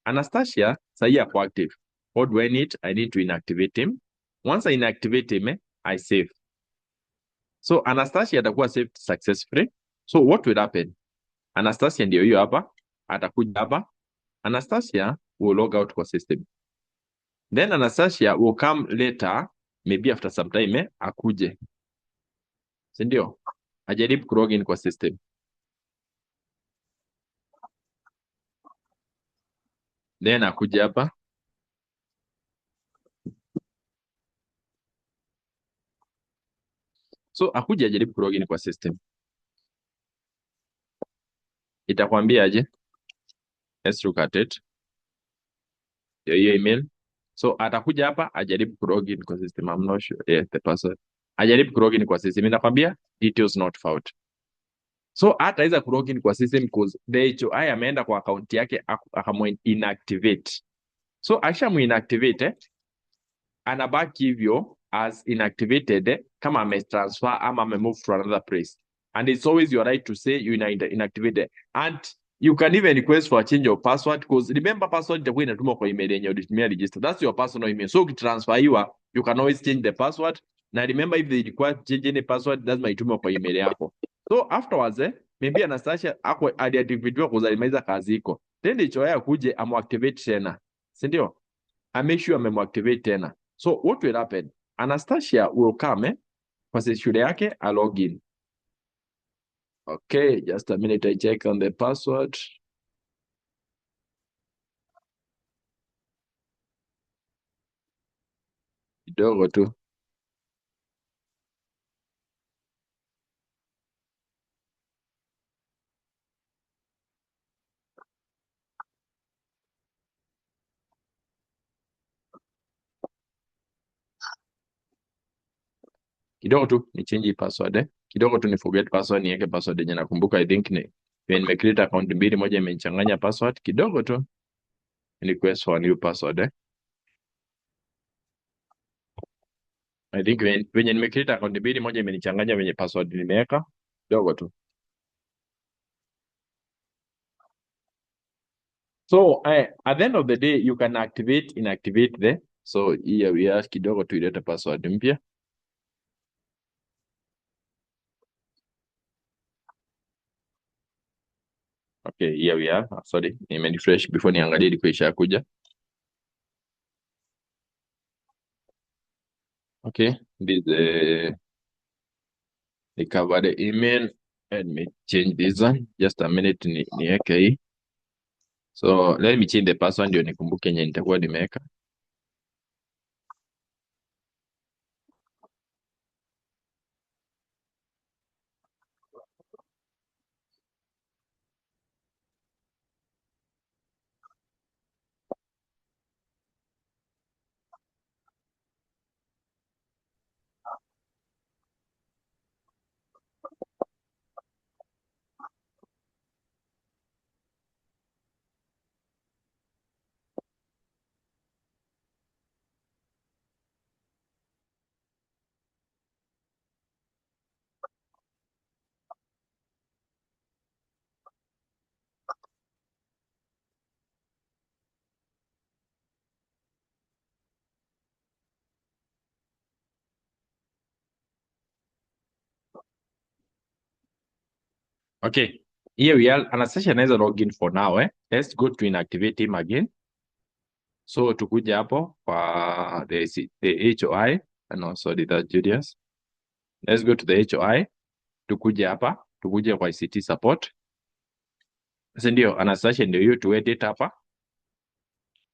Anastasia sahi ako active. What do I need? I need to inactivate him. Once I inactivate him, I save. So, Anastasia atakuwa saved successfully. So, what will happen? Anastasia ndio hiyo hapa. Atakuja hapa. Anastasia will log out kwa system. Then Anastasia will come later, maybe after some time, akuje. Si ndio? Ajaribu kulogin kwa system. Then akuje hapa. So akuje ajaribu kulogin kwa system. Itakwambia aje? Let's look at it. Hiyo email. So atakuja hapa ajaribu kulogin kwa system. I'm not sure. Yeah, the password. Ajaribu kulogin kwa system. Inakwambia details not found. So hataweza kulogin kwa system because the HOI ameenda kwa account yake akamu-inactivate. So akishamu-inactivate, anabaki hivyo as inactivated kama ametransfer ama amemove to another place. And it's always your right to say you inactivated. And you can even request for a change of password because remember password itakuwa inatumwa kwa email yenye ulitumia register. That's your personal email. So ukitransferiwa, you can always change the password. Na remember if they require change any password, lazima itumwe kwa email yako. So afterwards, maybe Anastasia ako aliactivate kwa alimaliza kazi iko. Then HOI akuje amuactivate tena. Si ndio? I make sure amemuactivate tena. So what will happen? Anastasia will come kwa shule yake a login. Okay, just a minute, I check on the password. Kidogo tu. Kidogo tu ni change password. Kidogo tu ni forget password, niweke password yenye nakumbuka. I think ni nimecreate account mbili, moja imechanganya password. Kidogo tu ni request for a new password. I think venye nimecreate account mbili, moja imenichanganya venye password nimeweka. Kidogo tu. So at the end of the day, you can inactivate the. So here we are, kidogo tu ilete password mpya. Okay, here we are. Sorry, nimefresh before niangalie ilikuwa ishakuja. Okay, this the cover the email. Let me change this one. Just a minute niweke hii. So let me change the password ndio nikumbuke yenye nitakuwa nimeweka. Okay. Here we are. Anastasia anaweza login for now, eh? Let's go to inactivate him again. So tukuja hapo kwa the HOI. No, sorry, that's Julius. Let's go to the HOI. Tukuje hapa. Tukuje kwa ICT support. Sasa ndio Anastasia ndio hiyo tu edit hapa.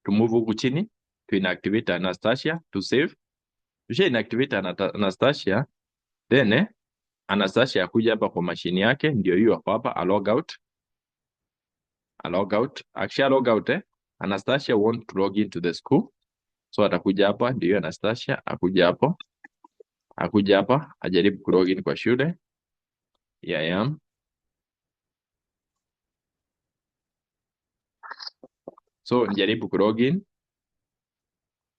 To move huku chini. To inactivate Anastasia. To save. Tusha inactivate Anastasia. Then Anastasia akuja hapa kwa mashini yake. Ndio hiyo hapo hapa. A log out. A log out. Akisha log out Anastasia want to log into the school. So atakuja hapa. Ndio Anastasia. Akuja hapo. Akuja hapa. Ajaribu kulogin kwa shule. Here I am. So nijaribu kulogin.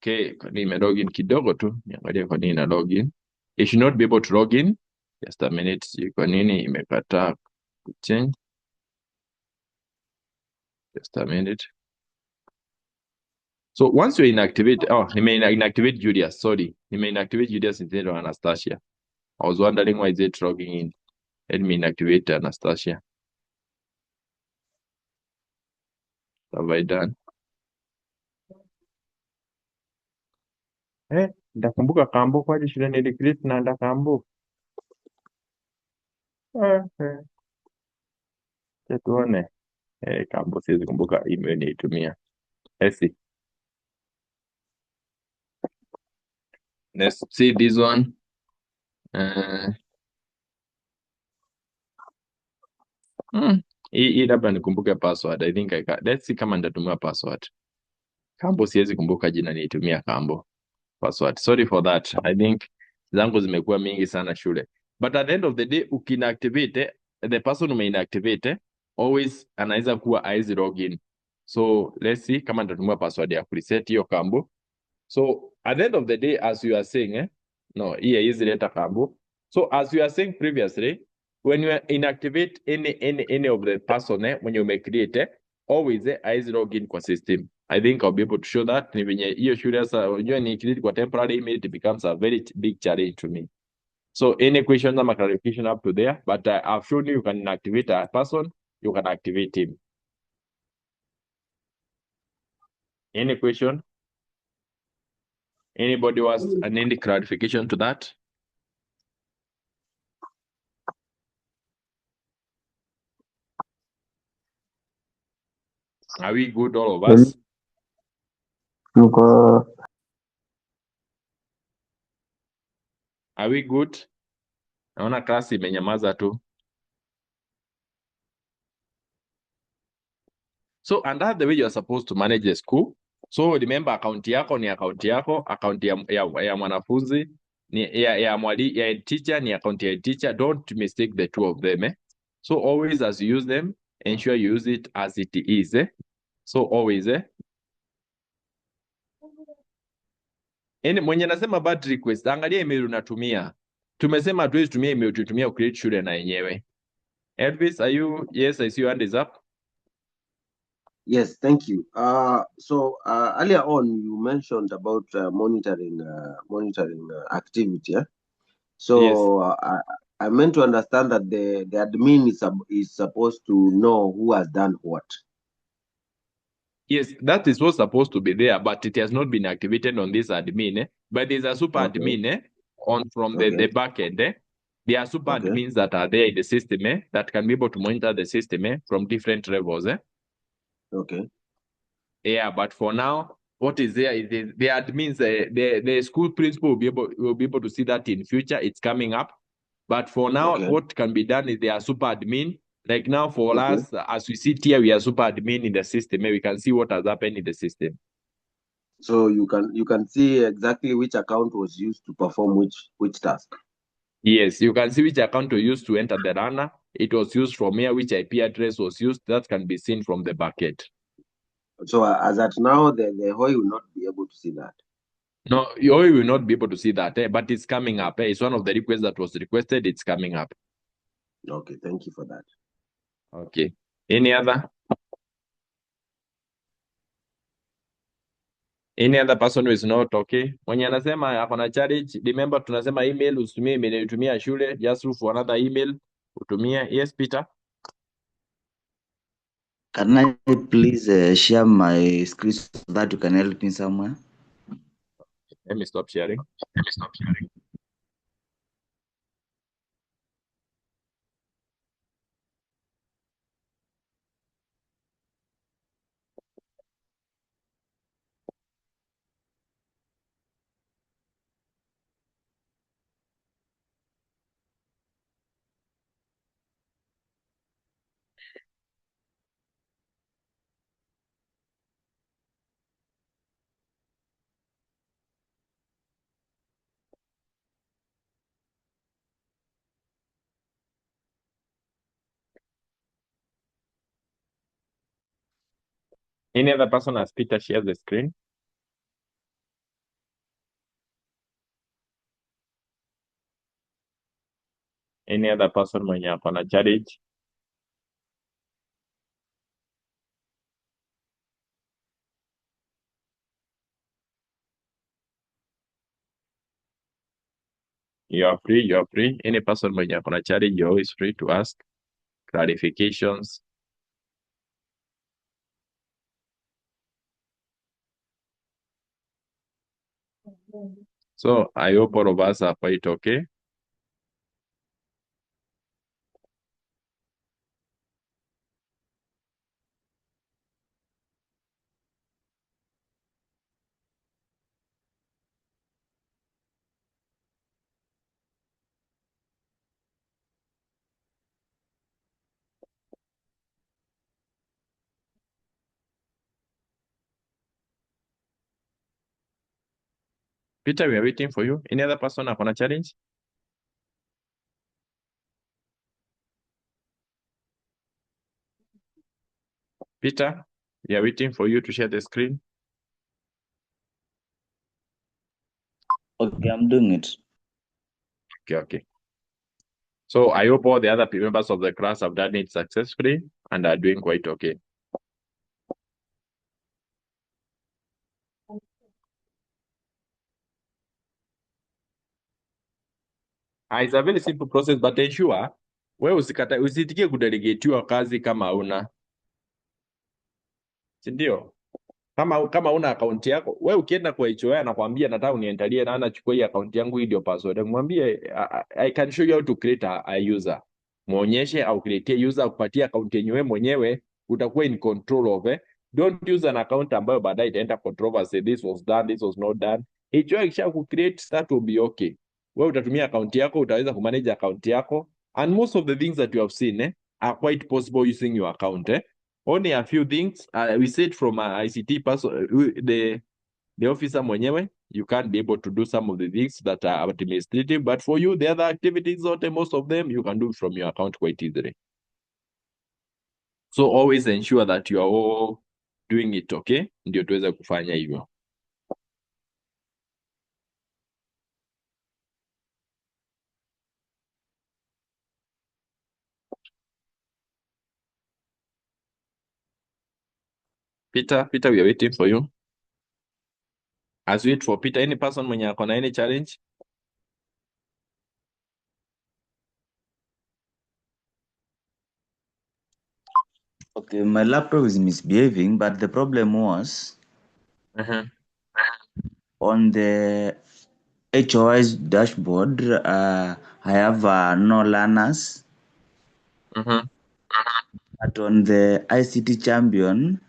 Okay, nime login kidogo tu. Niangalie kwa nini na login. You should not be able to log in. Just a minute. Kwa nini imekataa kuchange? Just a minute. So once you inactivate, inactivate Julius, sorry. Inactivate Julius instead of Anastasia. I was wondering why is it logging in. Let me inactivate Anastasia. What have I done? Ndakumbuka kambo kwaje shule nilicreate na ndakambo. Tuone. Kambo siwezi kumbuka email nilitumia. Let's see. Let's see this one. Hii labda nikumbuke password. I think I can. Let's see kama nitatumia password. Kambo siwezi kumbuka jina nilitumia kambo. Password. Sorry for that. I think zangu zimekuwa mingi sana shule. But at the end of the day, ukinactivate, the person who may inactivate, always anaweza kuwa aizi login. So let's see kama nitatumia password ya kureset hiyo kambo. So at the end of the day, as you are saying, no, here is later kambo. So as you are saying previously, when you inactivate any of the person, when you make create, always aizi login kwa system. I think I'll be able to show that. Ni venye hiyo shule sasa unajua ni create kwa temporary email, it becomes a very big challenge to me. So any questions or clarification up to there, but I've shown you can activate a person, you can activate him. Any question? Anybody wants any clarification to that? Are we good, all of us? Are we good? Naona klasi imenyamaza tu. So, and that's the way you are supposed to manage the school. So, remember account yako ni account yako, account ya mwanafunzi, ni ya teacher ni account ya teacher. Don't mistake the two of them. So, always as you use them, ensure you use it as it is. So, always. Mwenye nasema bad request, angalia email unatumia. Tumesema hatuwezi tumia email tutumia create shule na yenyewe. Elvis, are you? Yes, I see your hand is up. Yes, thank you. So earlier on you mentioned about monitoring activity. So yes. I meant to understand that the admin is supposed to know who has done what. Yes, that is what's supposed to be there, but it has not been activated on this admin. But there's a super admin from the back end. There are super admins that are there in the system that can be able to monitor the system from different levels. Okay. Yeah, but for now, what is there is the admins. The school principal will be able to see that in future. It's coming up. But for now, what can be done is they are super admin. Like now for us, as we sit here, we are super admin in the system. We can see what has happened in the system. So you can see exactly which account was used to perform which task. Yes, you can see which account was used to enter the runner. It was used from here, which IP address was used. That can be seen from the bucket. So as at now, the HOI will not be able to see that. No, HOI will not be able to see that, but it's coming up. It's one of the requests that was requested. It's coming up. Okay, thank you for that. Okay. Any other person who is not okay? Mwenye anasema akona challenge, remember tunasema email usitumie email utumia shule, just look for another email utumia. Yes, Peter. Can I please share my screen so that you can help me somewhere? Let me stop sharing. Any other person as Peter shares the screen? Any other person mwenye ako na challenge? You are free, you are free. Any person mwenye ako na challenge, you're always free to ask clarifications. So I hope all of us are quite okay. Peter, we are waiting for you. Any other person ako na challenge? Peter, we are waiting for you to share the screen. Okay, I'm doing it. Okay. So I hope all the other members of the class have done it successfully and are doing quite okay. It's a very simple process, but ensure wewe usitikie kudelegatiwa kazi kama hauna, si ndio? Kama una akaunti yako, wewe ukienda kwa HOA anakuambia nataka uniandalie na anachukua hii akaunti yangu, hii ndio password. Mwambie I can show you how to create a user. Muonyeshe au create user, kupatia akaunti yenyewe mwenyewe, utakuwa in control of it. Don't use an account ambayo baadaye itaenda controversy, this was done, this was not done. HOA ikisha ku create, that will be okay. Wewe utatumia akaunti yako, utaweza kumanage akaunti yako, and most of the things that you have seen are quite possible using your account. Only a few things we said from ICT person, the officer mwenyewe, you can't be able to do some of the things that are administrative, but for you the other activities, most of them you can do from your account quite easily. So always ensure that you are all doing it okay, ndio tuweze kufanya hivyo. Peter, we are waiting for you. As we wait for Peter, any person mwenye ako na any challenge? Okay, my laptop is misbehaving, but the problem was on the HOI's dashboard, I have no learners. But on the ICT champion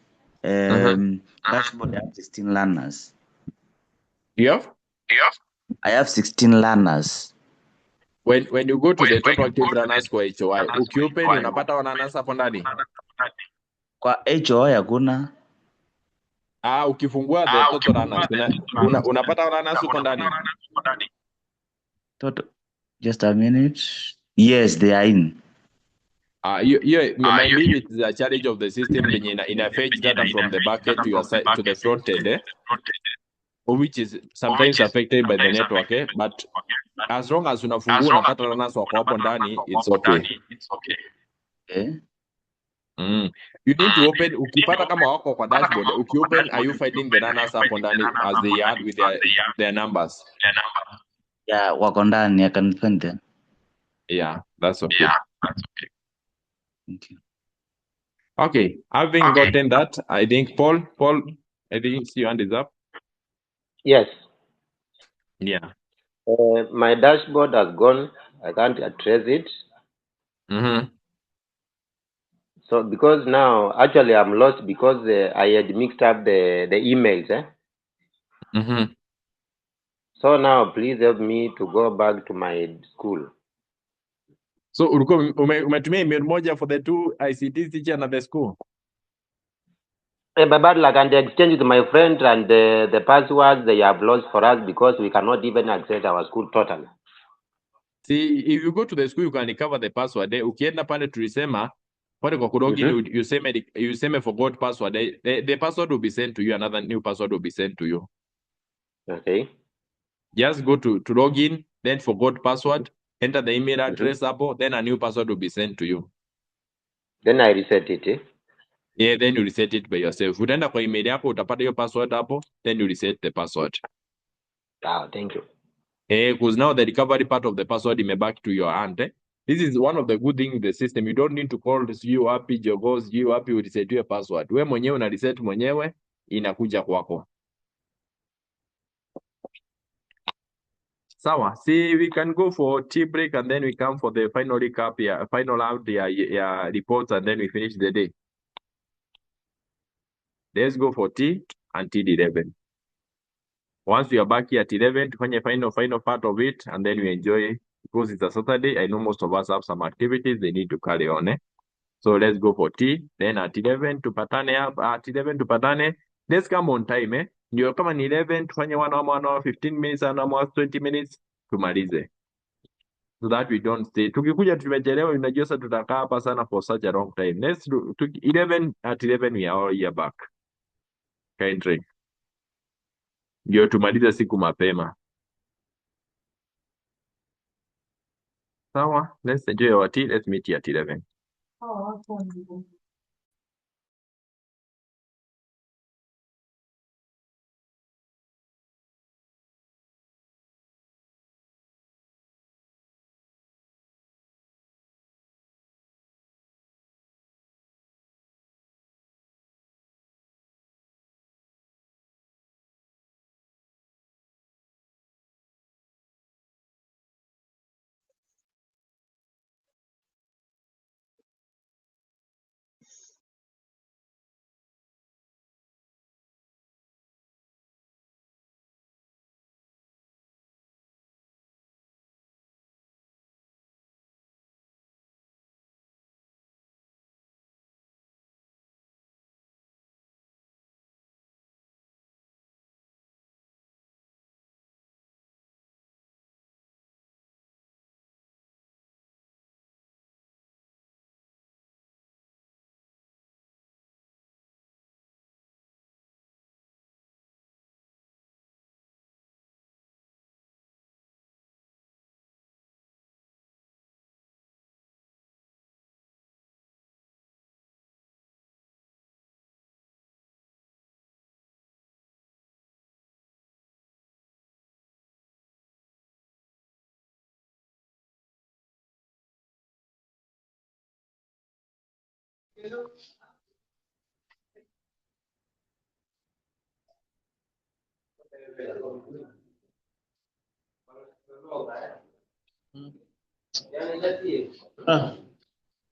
dashboard, I have 16 learners. You have? I have 16 learners. When you go to the total active learners kwa HOI, ukiopen unapata learners hapo ndani? Kwa HOI hakuna. Ukifungua the total learners unapata learners huko ndani? Total. Just a minute. Yes, they are in. Maybe it's a challenge of the system in fetch data from the backend to your side to the front end, which is sometimes affected by the network, but as long as unafungua unapata learners wako hapo ndani, it's okay. Okay. You need to open, ukipata kama wako kwa dashboard, ukiopen, are you finding the learners hapo ndani as they add with their numbers? Yeah, wako ndani, I can find them. Yeah, that's okay. Thank you. Okay, having gotten that, I think Paul, I think your hand is up. Yes. Yeah. My dashboard has gone. I can't trace it. Mm-hmm. So because now actually I'm lost because I had mixed up the emails. Mm-hmm. So now please help me to go back to my school. So ulikuwa umetumia email moja for the two ICT teacher and the school? But like and exchange with my friend and the passwords they have lost for us because we cannot even access our school totally. See, if you go to the school you can recover the password. Ukienda pale tulisema pale kwa kulogin you seme forgot password. The password will be sent to you, another new password will be sent to you. Okay. Just go to login, then forgot password, enter the email address hapo, then a new password will be sent to you. Then I reset it. Yeah, then you reset it by yourself. Utaenda kwa email yako utapata hiyo password hapo, then you reset the password. Thank you. Because now the recovery part of the password imebaki to your hand. This is one of the good things in the system. You don't need to call you happy jogos, you happy reset your password. We mwenyewe una reset mwenyewe, inakuja kwako. Sawa, see, we can go for tea break and then we come for the final recap, final out the reports and then we finish the day. Let's go for tea until 11. Once we are back here at 11, tufanye final part of it and then we enjoy, because it's a Saturday. I know most of us have some activities they need to carry on. So let's go for tea. Then at 11 tupatane hapa, at 11 tupatane. Let's come on time. Ndio kama ni 11 tufanye 1 hour 15 minutes and 20 minutes tumalize. So that we don't stay. Tukikuja tumechelewa, unajua sasa tutakaa hapa sana for such a long time. Let's do 11 at 11 we are all here back. Kindly. Ndio tumalize siku mapema. Sawa, let's enjoy our tea. Let's meet you at 11.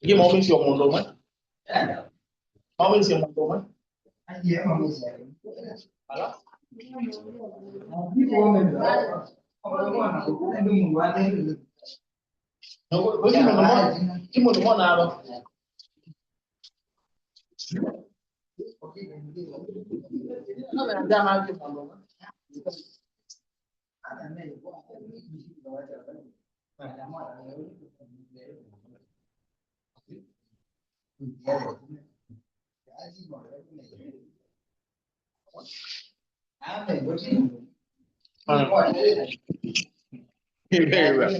Ghi mau mình một đồng ấy. Mau mình một đồng ấy. Cái một món nào đâu. Nó là ra mai cái phòng đó. Very well.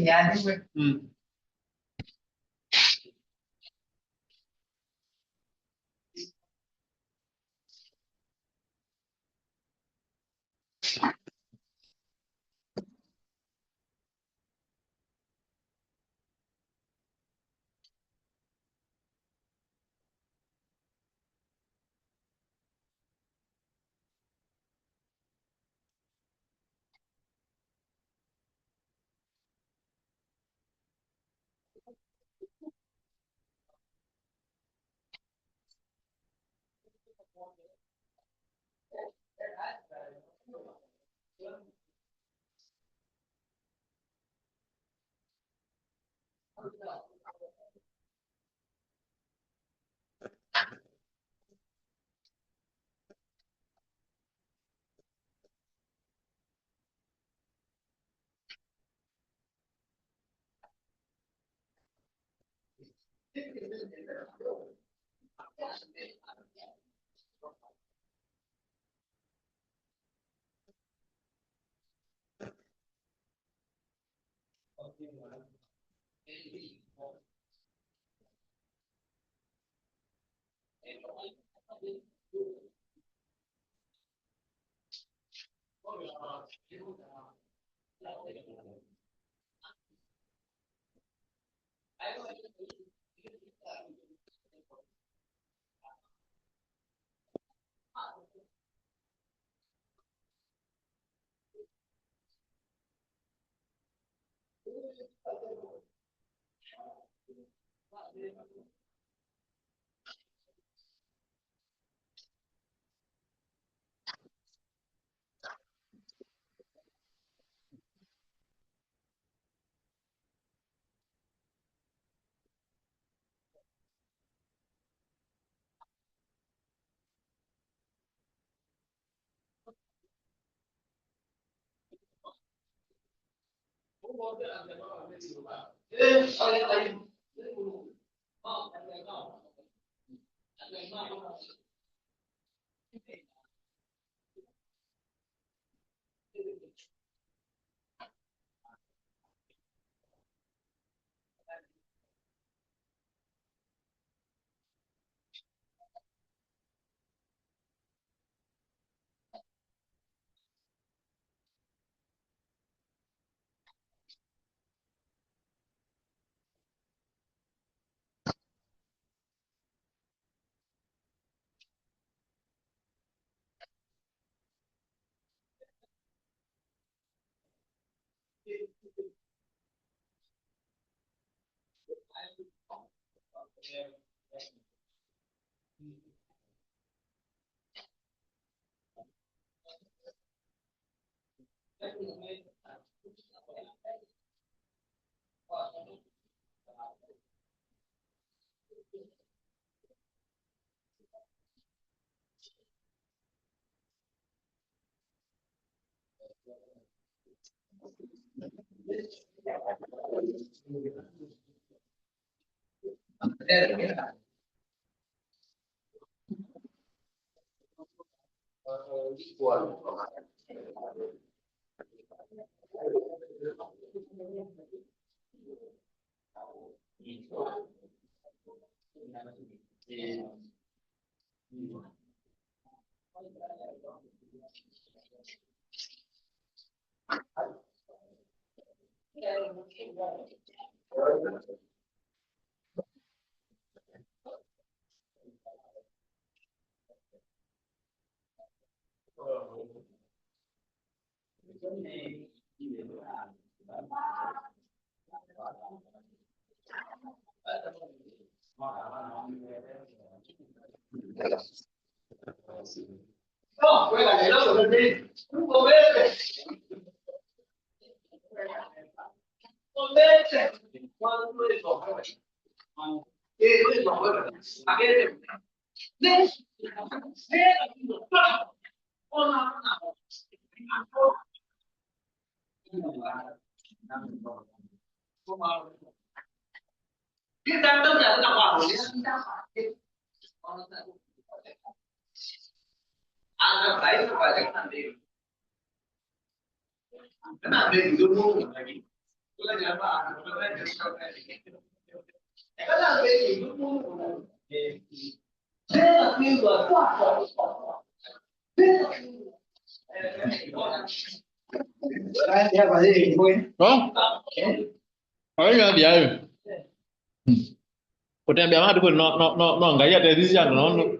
Kutembea watu kwa no angalia television no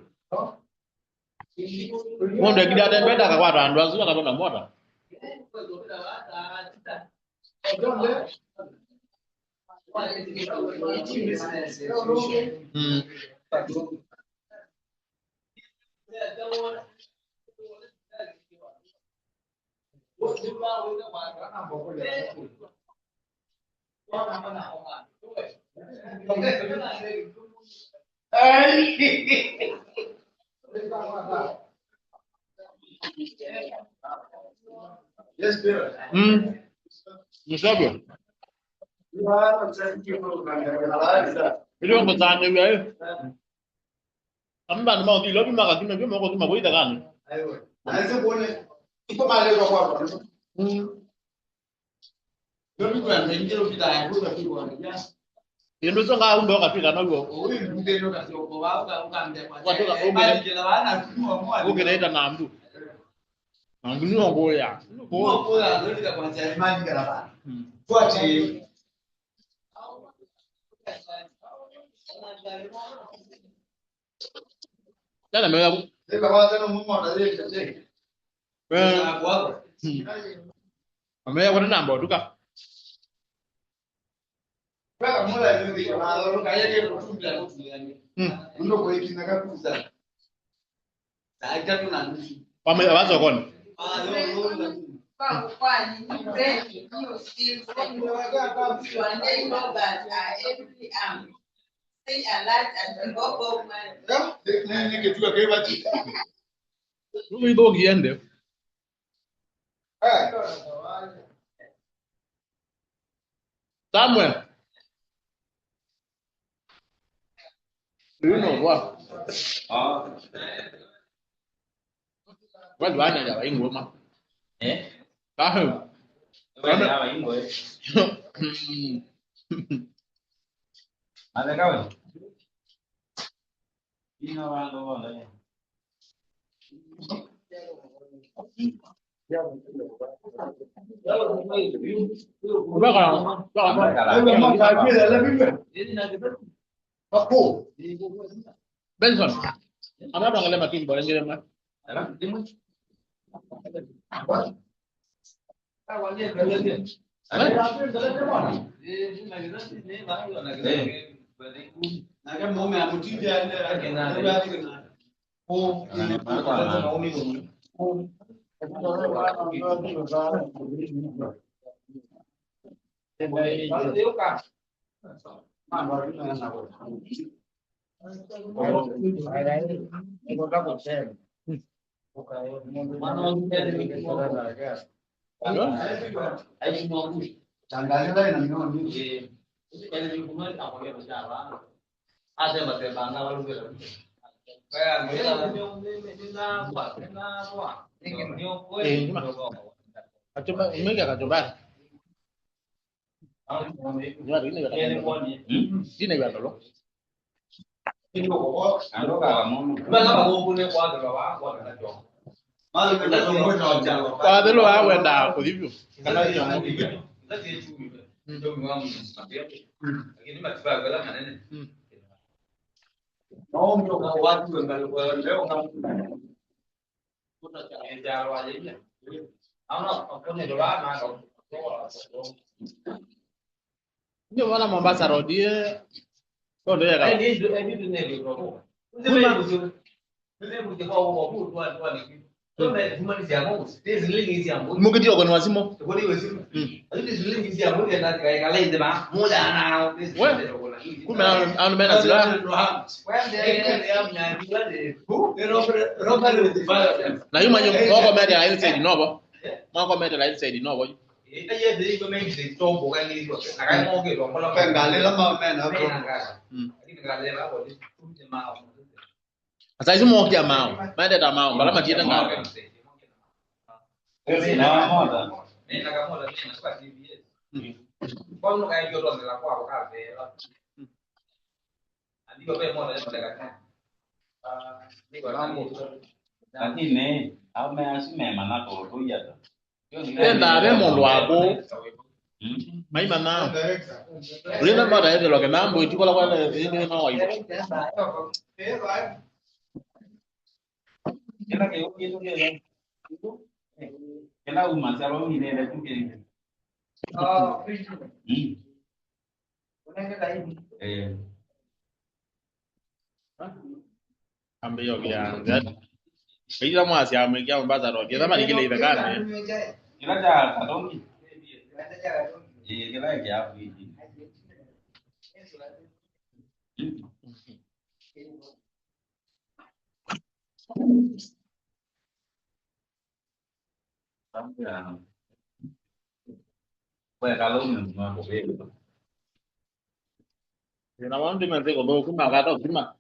Mwende kida tembea akakwata ndo azua kapona mota. Musabio. Itu yang bertanya ya. Kami bantu mau di lobby maka kita mau kau boleh kan? Ada boleh. Itu malah kau apa? Lobby kan ini lobby dah aku tapi bukan ya. Yang itu nggak undang tapi karena gua. Oh ini bukan lo kasih aku wow kau kan dia. Waktu kau kena itu nambu. Nambu ni orang boleh ya. Boleh ya. Lo tidak pernah cari mandi kenapa? Buat sih. Jangan melaku. Ambil apa nambah tu kah? Ambil apa sokon? Lu itu gian deh. Samuel. You know what? What banyak ya ini gua mah. Tahu. Banyak ini gua. Ada kau? Ini orang luar ni. Benson, apa dong kalian makin boleh jadi mah? Coba ini enggak coba. Ini enggak dulu. Padelo awenda kulivyo. Kana hiyo ng'ombe. Lakini matibabu la manene. Naomba kwa watu wengalikuwa leo kama kuna cha waje. Hauna dola na ndio wana Mombasa Road ndio ya kama mukiti oko ni wasimo kumbe anu mena zila na yuma nyo oko mede la inside nobo mwako mede la inside nobo Asa hizo mo kia mao, mede da mao, bala majida ngaka. Lakini au measime manako tu ya. Tenda re mondo abo. Mai mana. Ulina mara yeye lo kenambo itikola kwa ile no hiyo. Kila que yo quiero que kila umasaro ni ile tu que Ambe yo ya ngat. Kila mwasi amekia Mombasa Road. Kama ni kile itakana. kila ja katongi kila ya hapo hivi Bueno, kalau memang boleh. Na wandi mzee kwa kuma kata kuma.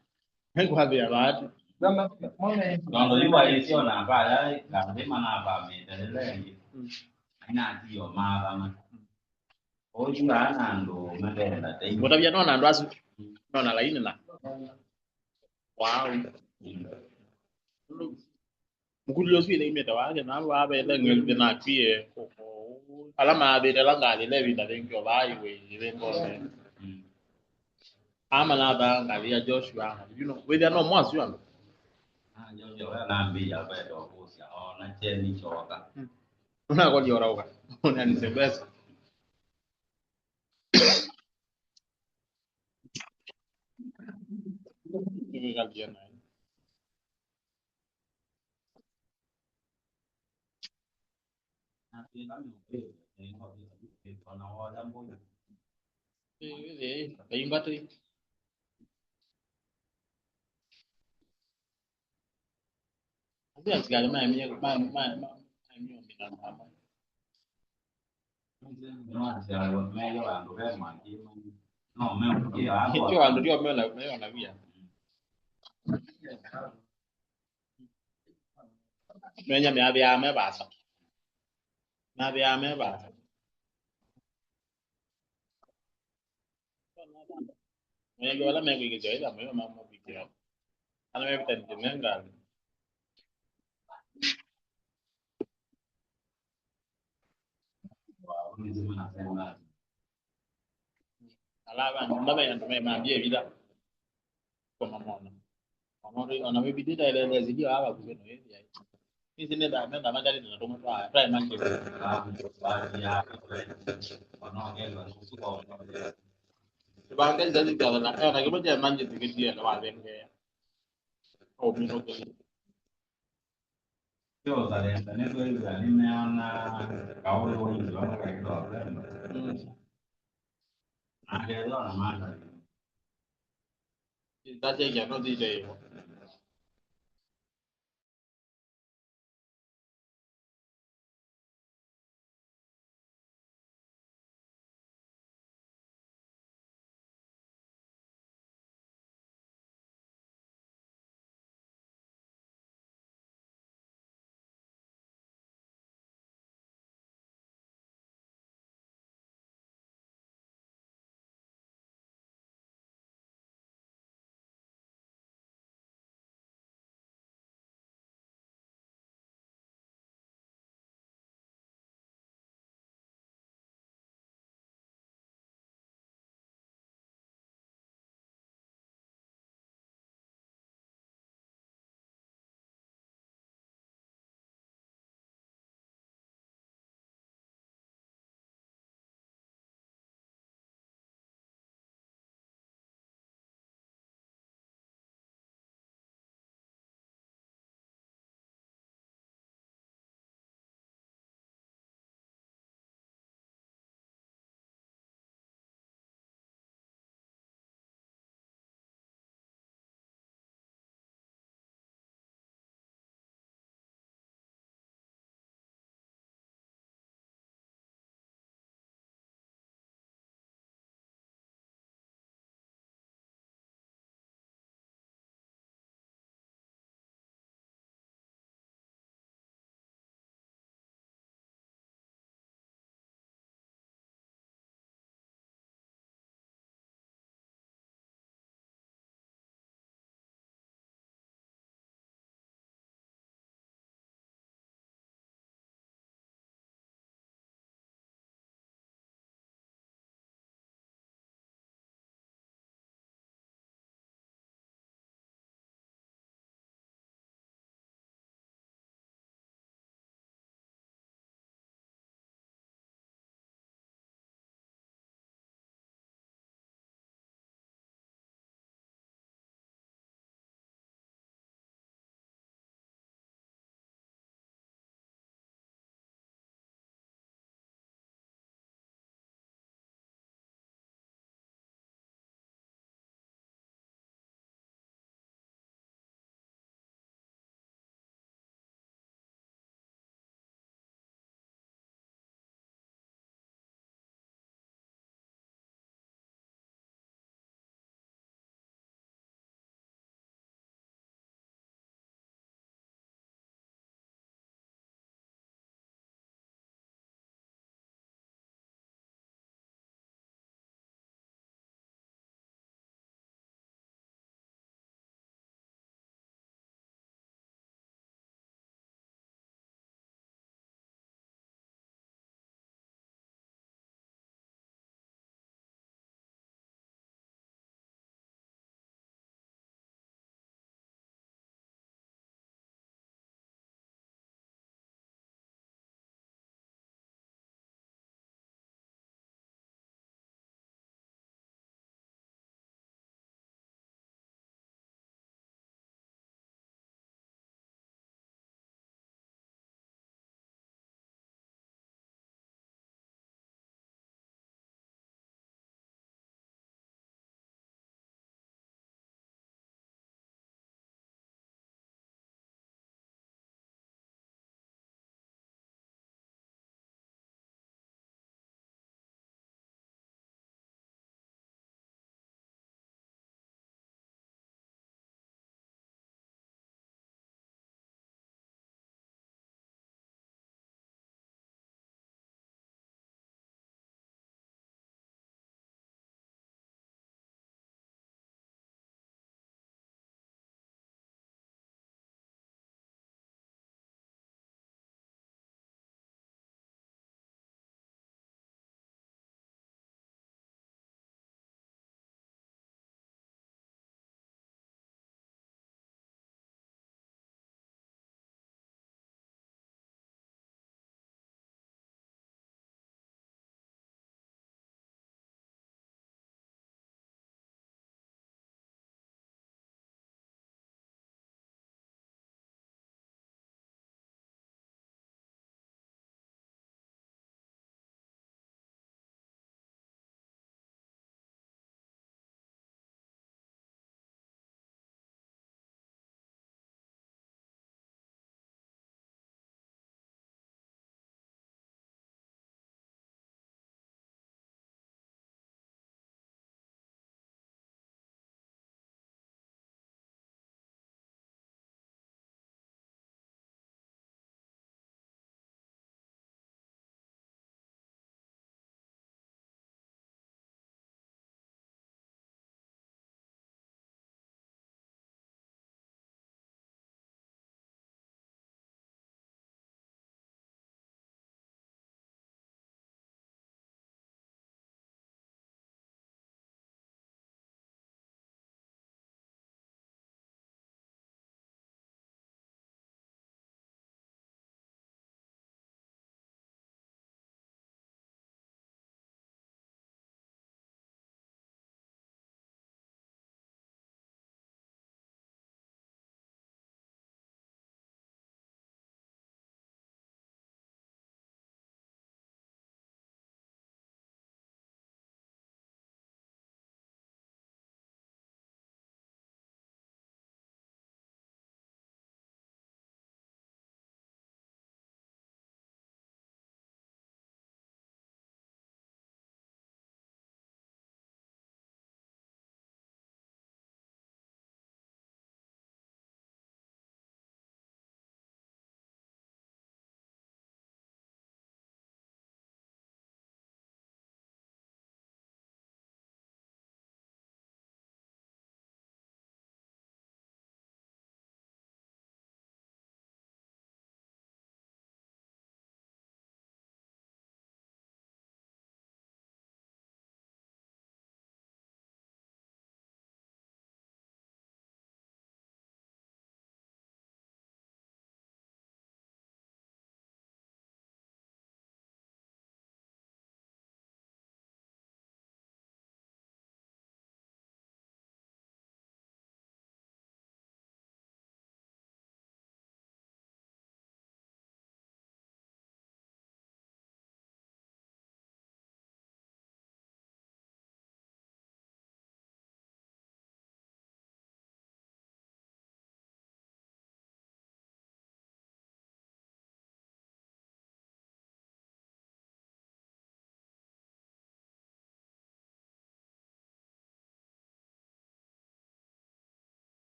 Kwa vya bahati. Kalau iwa isio na ba ya lazima na ba me telele. Ina tio ma ba ma. Oju ana ndo madela dai. Mbona vya nona ndo asu. Nona laini na. Wow. Mkulio swi le imeta wake na ba ba ile ngel na pie. Alama be de langa de levi da dengo ba iwe ile ngone. Ama na ba ngalia Joshua. You know, we are no more you. Yo na mbi ya ba do kusia. Na cheni choka. Una kwa jora uka. Una ni sebesa. Hivi kalia na. Cái bắt đi. Không biết là mai mai mai mình làm sao. No, se lo meglio la doveva no, me un dia agua. Io quando io me la via. Noi mi abbiamo e basta. Mi abbiamo e basta. Noi io la me che già da me ma mo picchio. Alla me tente nenga. Allora non me non me ma via vita. Come mamma. Mamma ona me bidita ile zidio hapa kwa nini hivi. Hizi ndio da magari ndio ndo mtu haya. Prime man. Sebagai jadi jalan, lagi macam mana jadi dia lewat yang oh minum tu. Io sarei ne due anni me una cavolo in giorno che do. Anche allora ma Kita je jangan di je.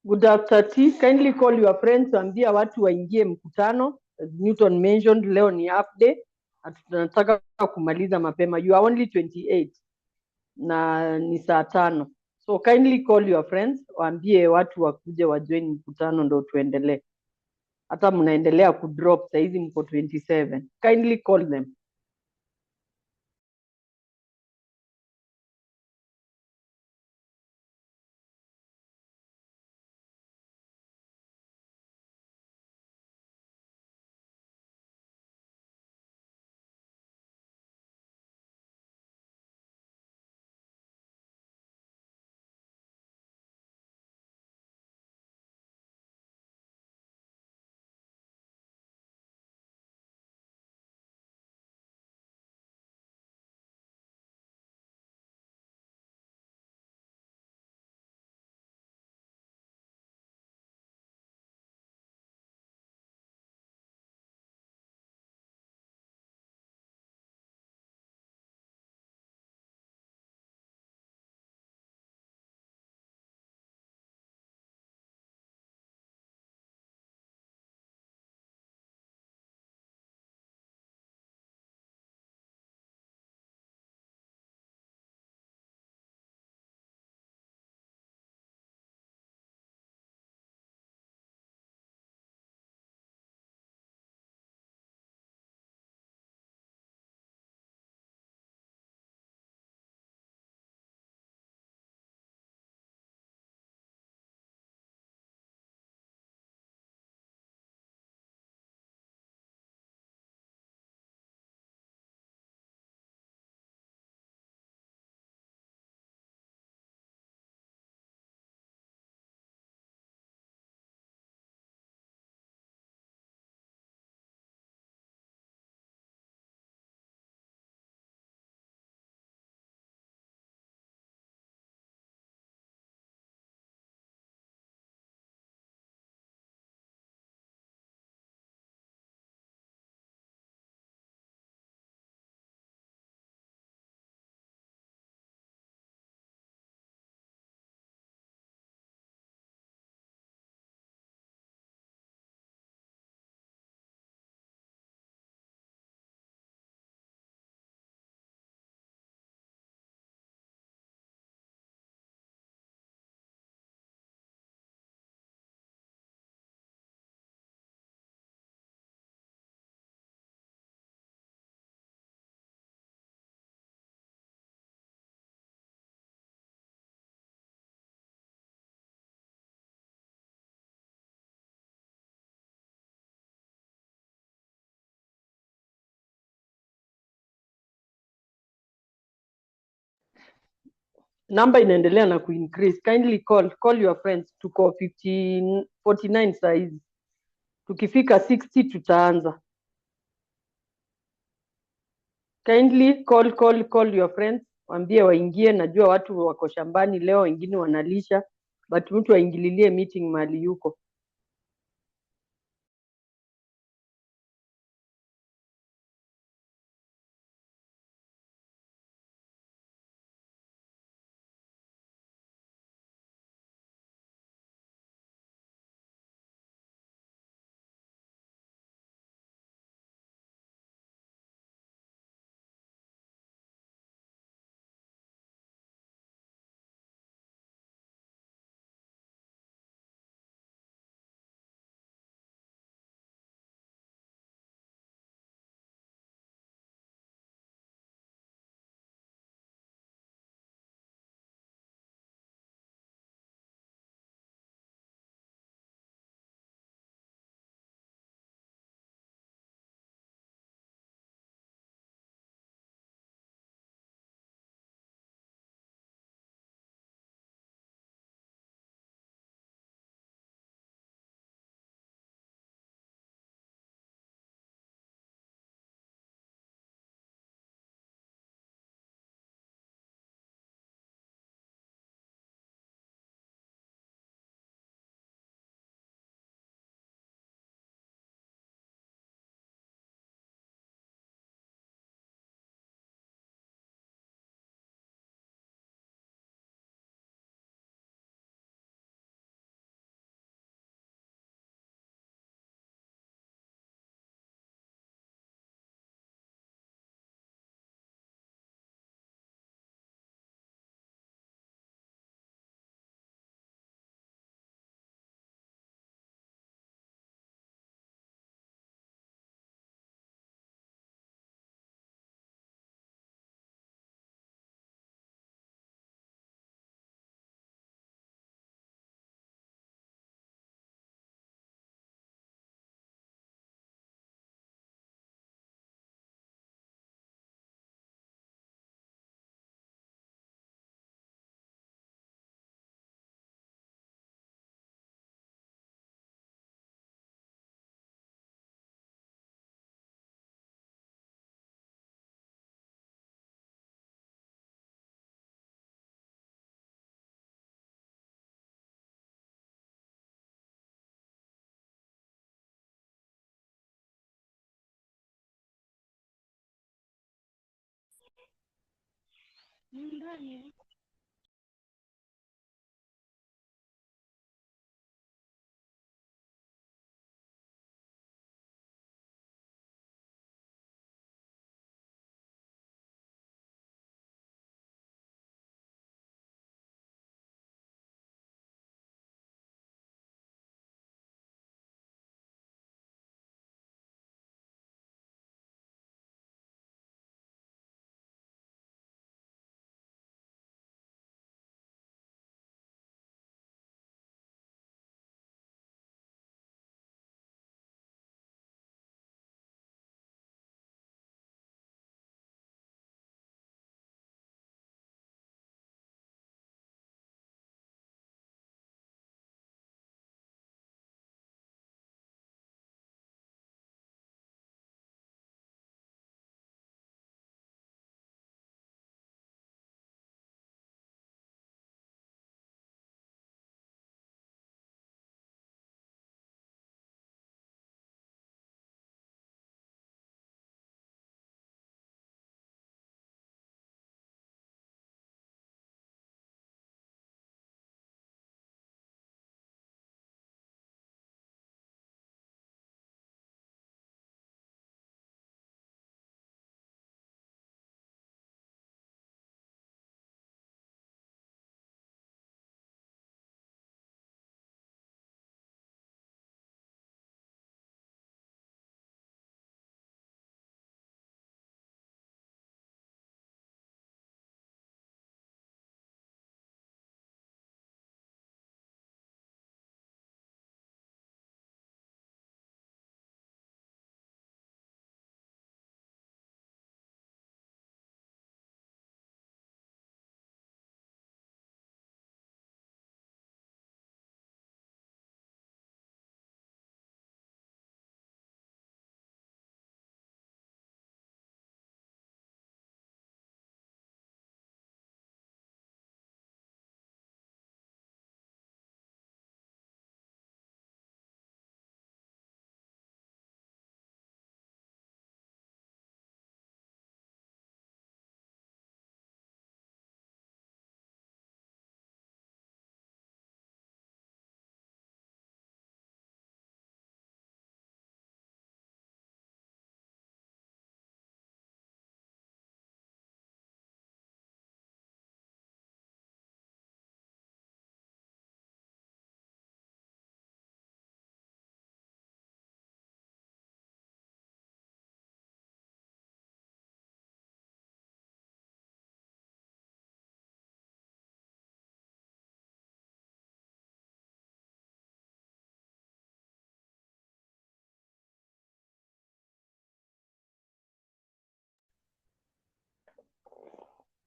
Good after tea. Kindly call your friends, ambia watu waingie mkutano. As Newton mentioned, leo ni half day. Tunataka kumaliza mapema. You are only 28 na ni saa 5. So kindly call your friends, waambie watu wakuje wajoin mkutano ndo tuendelee. Hata mnaendelea kudrop, saizi mko 27. Kindly call them. Namba inaendelea na kuincrease. Kindly call your friends. Tuko 49 saizi. Tukifika 60 tutaanza. Kindly call your friends, waambie waingie. Najua watu wako shambani leo, wengine wanalisha, but mtu aingililie meeting mahali yuko.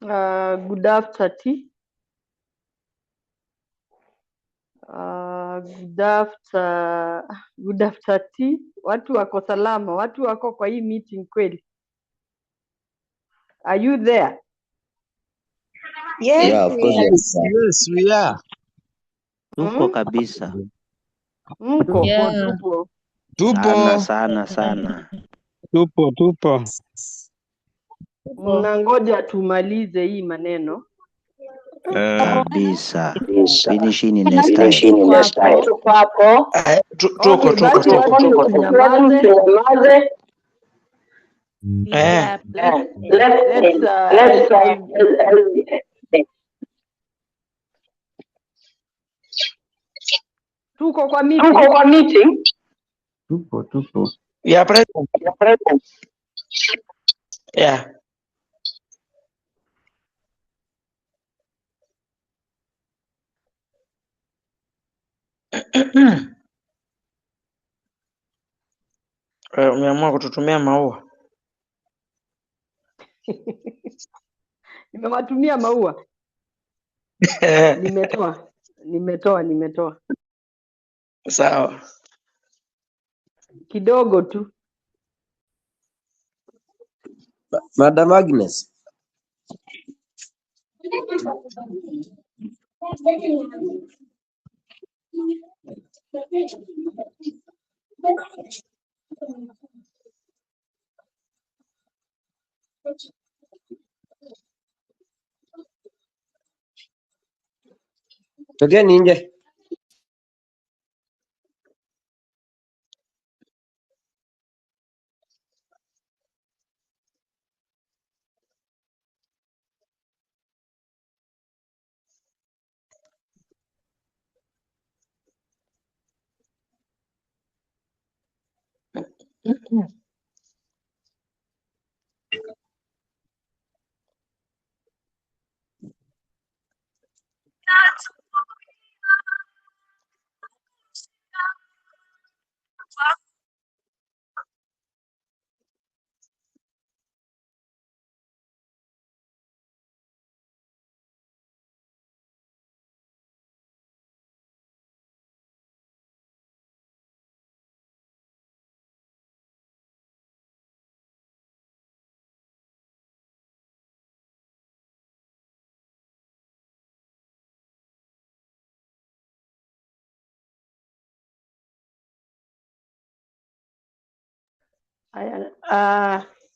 Good after tea. Good after tea. Watu wako salama, watu wako kwa hii meeting kweli. Are you there? Yes, Yeah, of course yes. yes, we are. Tuko kabisa. Mko? Yeah. Tupo. Sana sana sana. Tupo. Mnangoja tumalize hii maneno. Kabisa. Finishing in style. Tuko hapo. Okay, basi watu tunyamaze. Tuko kwa meeting. Tupo. Yeah, present. Yeah. Umeamua kututumia maua. Nimewatumia maua. Nimetoa. Sawa. Kidogo tu. Madam Agnes. Tokeni nje.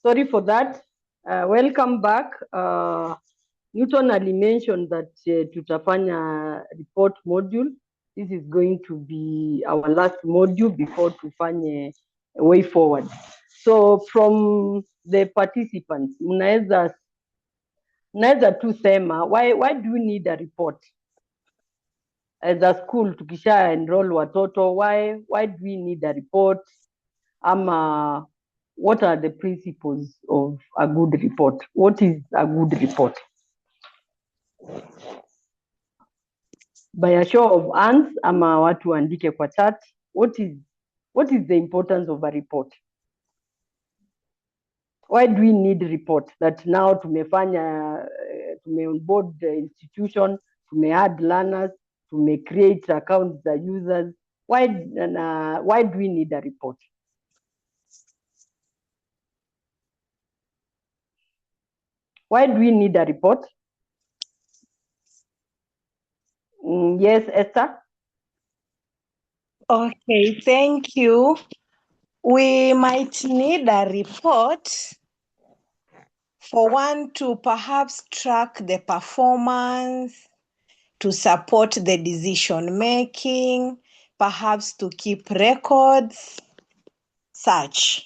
Sorry for that. Welcome back. Newton ali mentioned that tutafanya report module. This is going to be our last module before tufanye way forward. So from the participants, mnaweza tu sema, why do we need a report? As a school, tukisha enroll watoto, why do we need a report? What are the principles of a good report? What is a good report? By a show of hands, ama watu andike kwa chat. What is the importance of a report? Why do we need report? That now tumefanya, onboard the institution, add learners, create accounts the users. Why do we need a report? Why do we need a report? Yes, Esther? Okay, thank you. We might need a report for one to perhaps track the performance, to support the decision making, perhaps to keep records, such.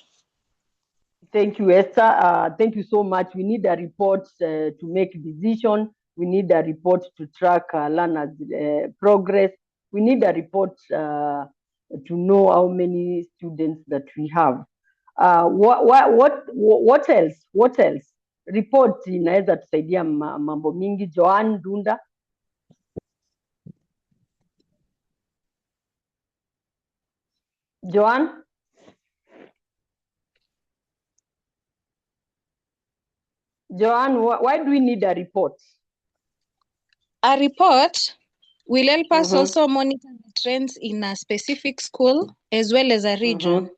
Thank you, Esther. Thank you so much. We need a report to make decision. We need a report to track learners' progress. We need a report to know how many students that we have. What else? What else? Report inaweza tusaidia mambo mingi. Joan Dunda. Joan? Joan, why do we need a report? A report will help us also monitor the trends in a specific school as well as a region.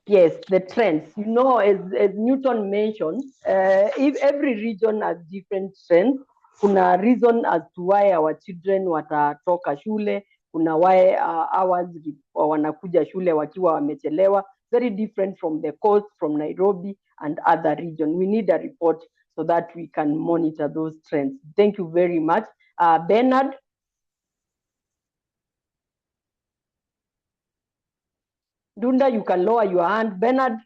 Yes, the trends. You know, as Newton mentioned, if every region has different trends, kuna reason as to why our children watatoka shule, kuna why ours wanakuja shule wakiwa wamechelewa, very different from the coast, from Nairobi and other region. We need a report so that we can monitor those trends. Thank you very much. Bernard? Dunda, you can lower your hand. Bernard,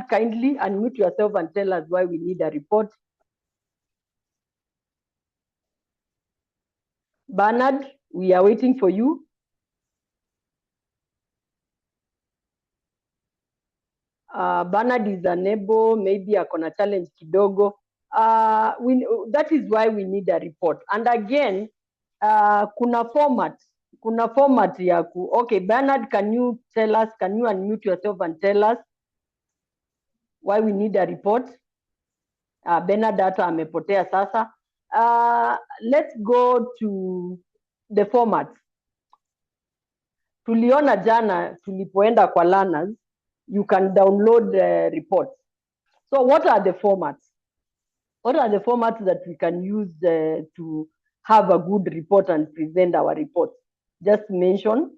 kindly unmute yourself and tell us why we need a report. Bernard, we are waiting for you. Bernard is unable, maybe akona challenge kidogo. That is why we need a report. And again, kuna format ya okay, Bernard, can you unmute yourself and tell us why we need a report? Bernard hata amepotea sasa. Let's go to the format. Tuliona jana tulipoenda kwa learners, you can download the reports. So what are the formats? What are the formats that we can use to have a good report and present our report? Just mention.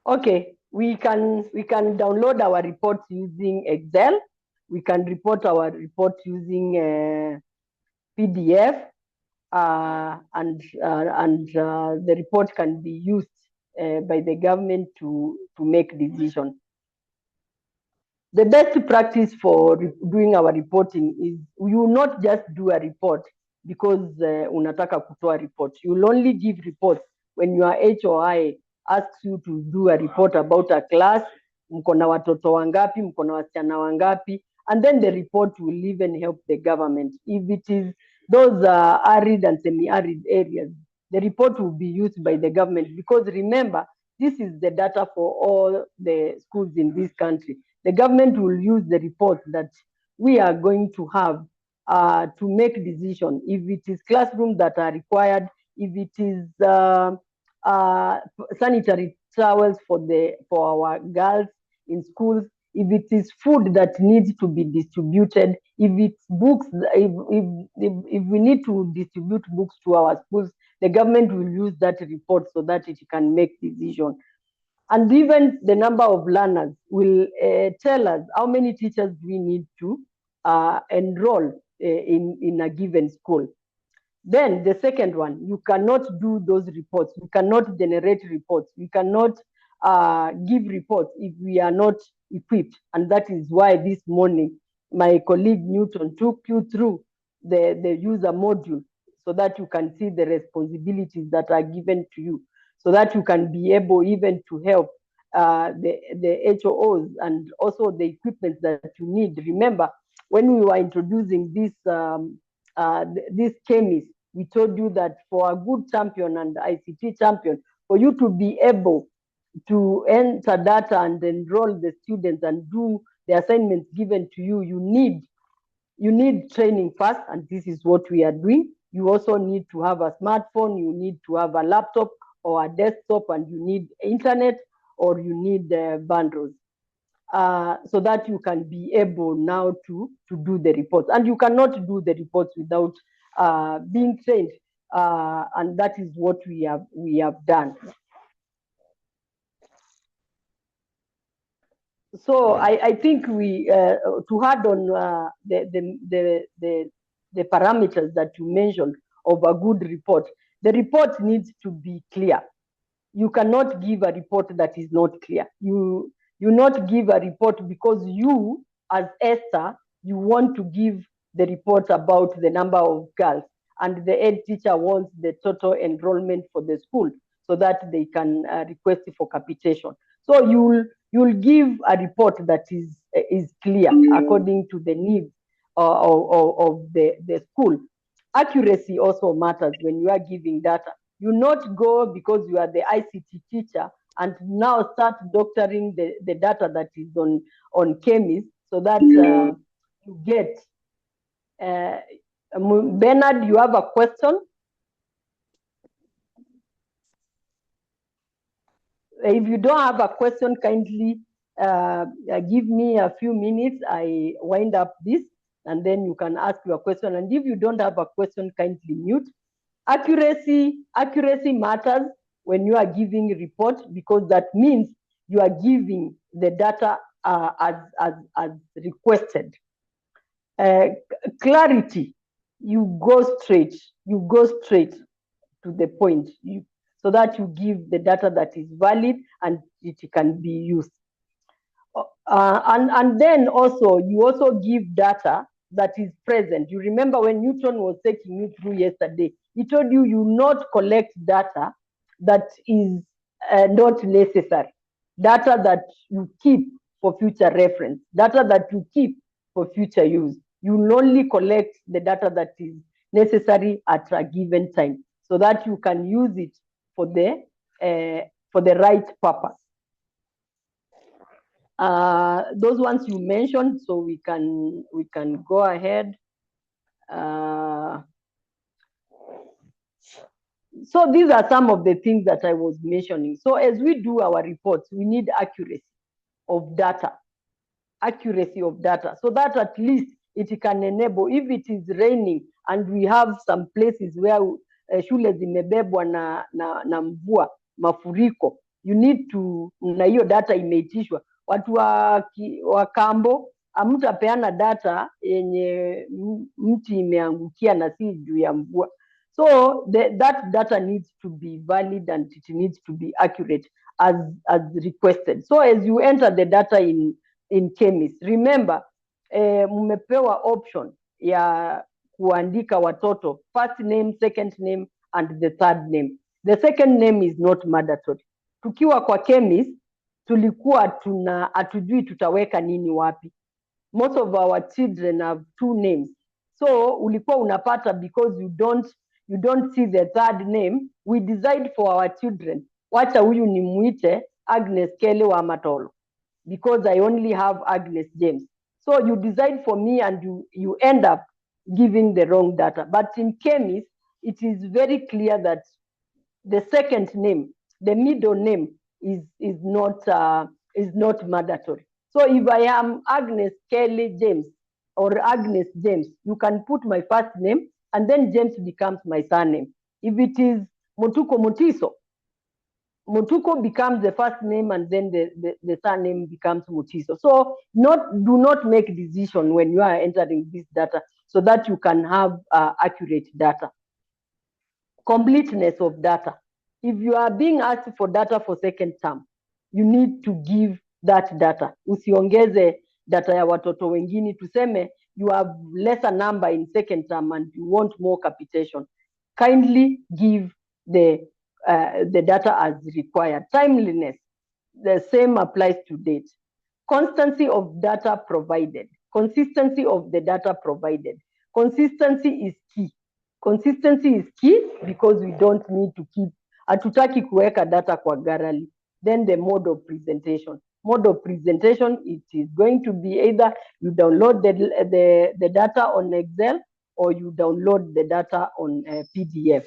Okay, We can download our reports using Excel. We can report our report using PDF, and the report can be used by the government to make decisions. The best practice for doing our reporting is you will not just do a report because unataka kutoa report. You will only give reports when your HOI asks you to do a report about a class, mko na watoto wangapi, mko na wasichana wangapi, and then the report will even help the government. If it is those arid and semi-arid areas, the report will be used by the government, because remember, this is the data for all the schools in this country. The government will use the report that we are going to have to make decision. If it is classrooms that are required, if it is sanitary towels for our girls in schools, if it is food that needs to be distributed, if it's books, if we need to distribute books to our schools, the government will use that report so that it can make decision. And even the number of learners will tell us how many teachers we need to enroll in a given school. Then the second one, you cannot do those reports. You cannot generate reports. You cannot give reports if we are not equipped. And that is why this morning, my colleague Newton took you through the user module so that you can see the responsibilities that are given to you, so that you can be able even to help the HOOs and also the equipment that you need. Remember, when we were introducing this Kemis, we told you that for a good champion and ICT champion, for you to be able to enter data and enroll the students and do the assignments given to you, you need training first, and this is what we are doing. You also need to have a smartphone, you need to have a laptop or a desktop, and you need internet or you need bundles. So that you can be able now to do the reports. And you cannot do the reports without being trained, and that is what we have done. So I think we to add on the parameters that you mentioned of a good report. The report needs to be clear. You cannot give a report that is not clear. You not give a report because you, as Esther, you want to give the report about the number of girls, and the head teacher wants the total enrollment for the school so that they can request for capitation. So you'll give a report that is clear according to the needs of the school. Accuracy also matters when you are giving data. You not go because you are the ICT teacher and now start doctoring the data that is on Kemis, so that you get. Bernard, you have a question? If you don't have a question, kindly give me a few minutes. I wind up this, and then you can ask your question. And if you don't have a question, kindly mute. Accuracy matters when you are giving a report, because that means you are giving the data as requested. Clarity, you go straight to the point, so that you give the data that is valid and it can be used. And then also, you also give data that is present. You remember when Newton was taking you through yesterday, he told you not collect data that is not necessary, data that you keep for future reference, data that you keep for future use. You will only collect the data that is necessary at a given time, so that you can use it for the right purpose. Those ones you mentioned, so we can go ahead. So these are some of the things that I was mentioning. So as we do our reports, we need accuracy of data, so that at least it can enable, if it is raining and we have some places where shule zimebebwa na mvua, mafuriko, you need to, na hiyo data imeitishwa. Watu wa kambo hamtapeana data yenye mti imeangukia na si juu ya mvua. So that data needs to be valid and it needs to be accurate as requested. So as you enter the data in Kemis, remember mmepewa option ya kuandika watoto first name, second name and the third name. The second name is not mandatory. Tukiwa kwa Kemis tulikuwa hatujui tutaweka nini wapi. Most of our children have 2 names. So ulikuwa unapata because you don't see the third name, we decide for our children, wacha huyu ni muite Agnes Kelly wa Matolo because I only have Agnes James. So you decide for me and you end up giving the wrong data. But in Kemis, it is very clear that the second name, the middle name is not mandatory. So if I am Agnes Kelly James or Agnes James, you can put my first name and then James becomes my surname. If it is Mutuko Mutiso, Mutuko becomes the first name and then the surname becomes Mutiso. So do not make decision when you are entering this data so that you can have accurate data. Completeness of data. If you are being asked for data for second term, you need to give that data. Usiongeze data ya watoto wengine, tuseme you have lesser number in second term and you want more capitation. Kindly give the data as required. Timeliness, the same applies to date. Constancy of data provided. Consistency of the data provided. Consistency is key. Consistency is key because we don't need to keep, hatutaki kuweka data kwa gallery. Then the mode of presentation. Mode of presentation, it is going to be either you download the data on Excel or you download the data on PDF.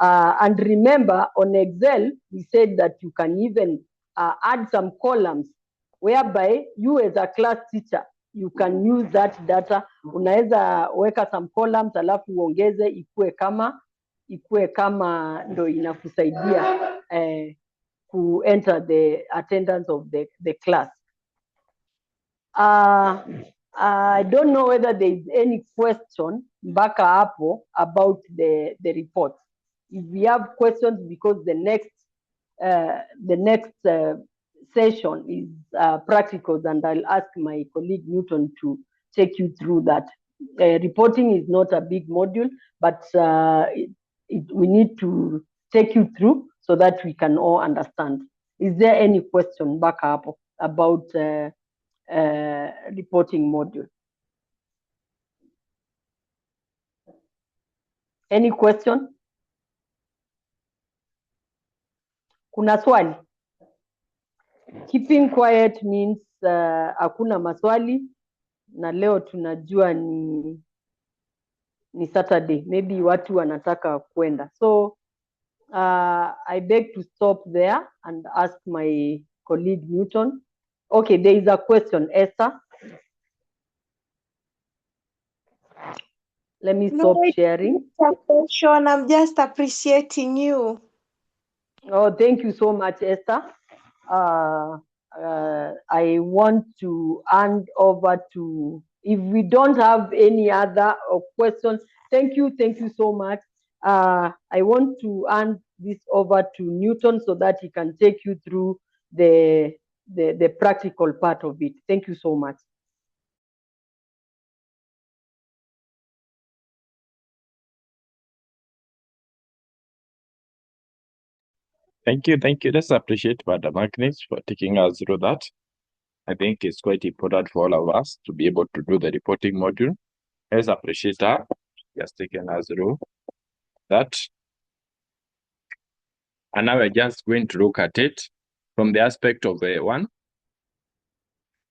And remember, on Excel, we said that you can even add some columns whereby you as a class teacher, you can use that data. Unaweza weka some columns alafu uongeze ikue kama ndo inakusaidia to enter the attendance of the class. I don't know whether there is any question mpaka hapo about the report. If we have questions, because the next session is practicals, and I'll ask my colleague Newton to take you through that. Reporting is not a big module, but we need to take you through so that we can all understand. Is there any question back up about reporting module? Any question? Kuna swali? Keeping quiet means hakuna maswali, na leo tunajua ni Saturday, maybe watu wanataka kwenda. So I beg to stop there and ask my colleague Newton. Okay, there is a question, Esther. Let me stop sharing. Question, I'm just appreciating you. Oh, thank you so much, Esther. I want to hand over to, if we don't have any other questions, thank you so much. I want to hand this over to Newton so that he can take you through the practical part of it. Thank you so much. Thank you. Let's appreciate Madam Agnes for taking us through that. I think it's quite important for all of us to be able to do the reporting module. Let's appreciate her. She has taken us through that. And now we're just going to look at it from the aspect of the one.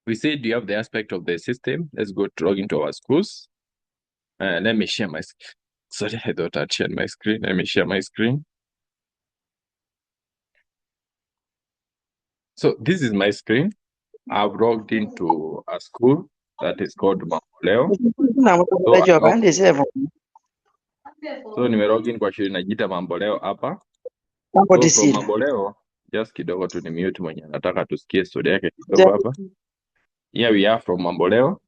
We said you have the aspect of the system. Let's go to log into our schools. Let me share my screen. Sorry, I thought I'd share my screen. Let me share my screen. So this is my screen. I've logged into a school that is called Mamboleo. So nimelog in kwa shule inajiita Mamboleo hapa. So from Mamboleo, Just kidogo tu ni mute mwenye nataka tusikie story yake kidogo hapa. Here we are from Mamboleo.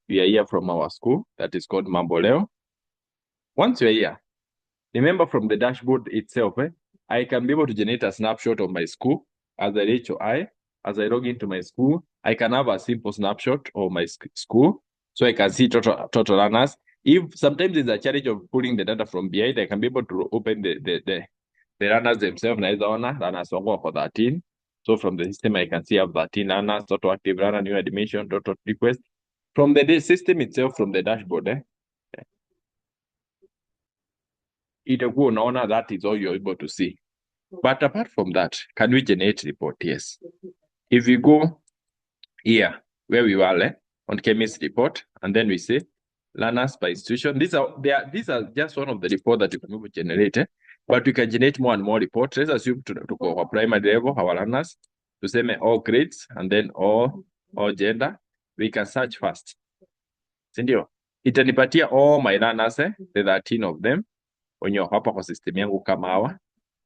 We are here from our school that is called Mamboleo. Once you're here, remember from the dashboard itself, I can be able to generate a snapshot of my school as I reach as I log into my school. I can have a simple snapshot of my school, so I can see total learners. If sometimes there's a challenge of pulling the data from behind, I can be able to open the learners themselves. Naeza ona learners wangu wako 13. So from the system, I can see I have 13 learners, total active learner, new admission, total request. From the system itself, from the dashboard, itakuwa unaona that is all you're able to see. But apart from that, can we generate report? Yes. If we go here, where we were on Kemis report, and then we say learners by institution. These are just one of the reports that you can generate, but we can generate more and more reports. Let's assume to go for primary level, our learners, to say all grades, and then all gender. We can search first. Sindio? Itanipatia all my learners, the 13 of them, when you're hapa kwa system yangu kama hawa.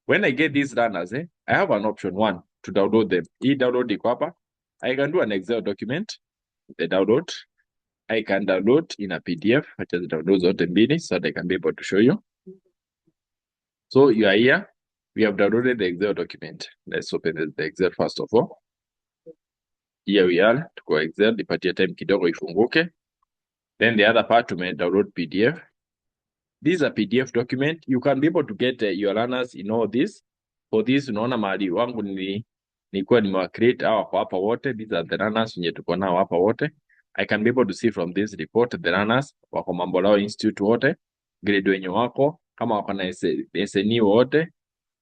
When I get these learners, I have an option one to download them. Download iko hapa. I can do an Excel document, the download. I can download in a PDF, which is download zote mbili, so that I can be able to show you. So you are here. We have downloaded the Excel document. Let's open the Excel first of all. Here we are. Tuko Excel, nipatie time kidogo ifunguke. Then the other part, to download PDF. This is a PDF document. You can be able to get your learners in all this. For this, unaona mahali wangu nilikuwa nimewacreate hawa kwa hapa wote. These are the learners wenye tuko nao hapa wote. I can be able to see from this report the learners wako Mamboleo Institute wote, grade wenye wako, kama wako na SNE wote,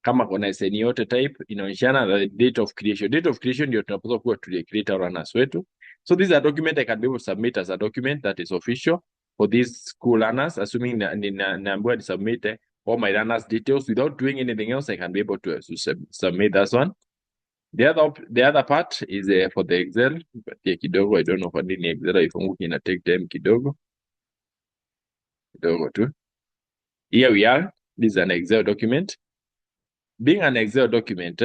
kama kuna SNE wote type, inaonyeshana the date of creation. Date of creation ndio tunapaswa kuwa create our learners wetu. So this is a document I can be able to submit as a document that is official for these school learners, assuming naambiwa ni submit all my learners details without doing anything else. I can be able to submit that one. The other part is for the Excel. Kidogo, I don't know for nini Excel ifunguki ina take time kidogo tu. Here we are. This is an Excel document. Being an Excel document,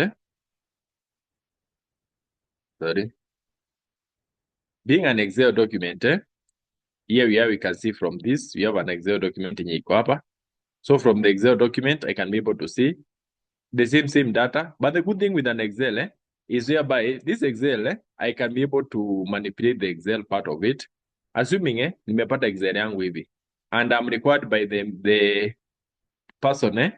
being an Excel document, here we are. We can see from this we have an Excel document yenye iko hapa. So from the Excel document, I can be able to see the same data. But the good thing with an Excel is whereby this Excel, I can be able to manipulate the Excel part of it. Assuming nimepata Excel yangu hivi, and I'm required by the person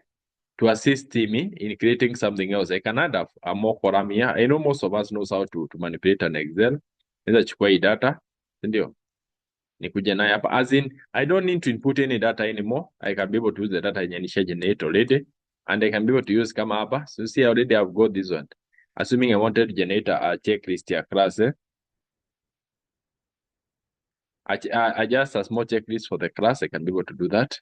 to assist me in creating something else. I can add a more column here. I know most of us knows how to manipulate an Excel. Naweza chukua hii data, ndio nikuja nayo hapa. As in, I don't need to input any data anymore. I can be able to use the data yenye nisha generate already, and I can be able to use kama hapa. So see, already I've got this one. Assuming I wanted to generate a checklist ya class, I just a small checklist for the class. I can be able to do that,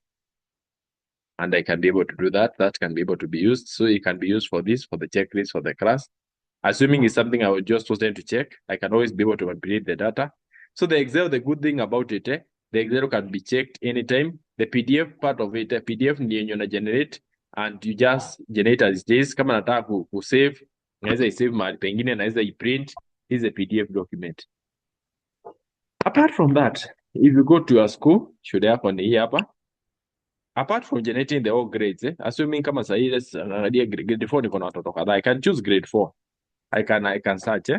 and I can be able to do that. That can be able to be used. So it can be used for this, for the checklist for the class. Assuming it's something I would just was to check, I can always be able to manipulate the data. So the Excel, the good thing about it, the Excel can be checked anytime. The PDF part of it, PDF ndio yenye una generate, and you just generate as it is. Kama nataka ku save, naweza i-save mahali pengine, naweza i-print. This is a PDF document. Apart from that, if you go to your school, shule yako ni hii hapa. Apart from generating the all grades, assuming kama sahi angalia grade 4 niko na watoto kadhaa, I can choose grade 4. I can search.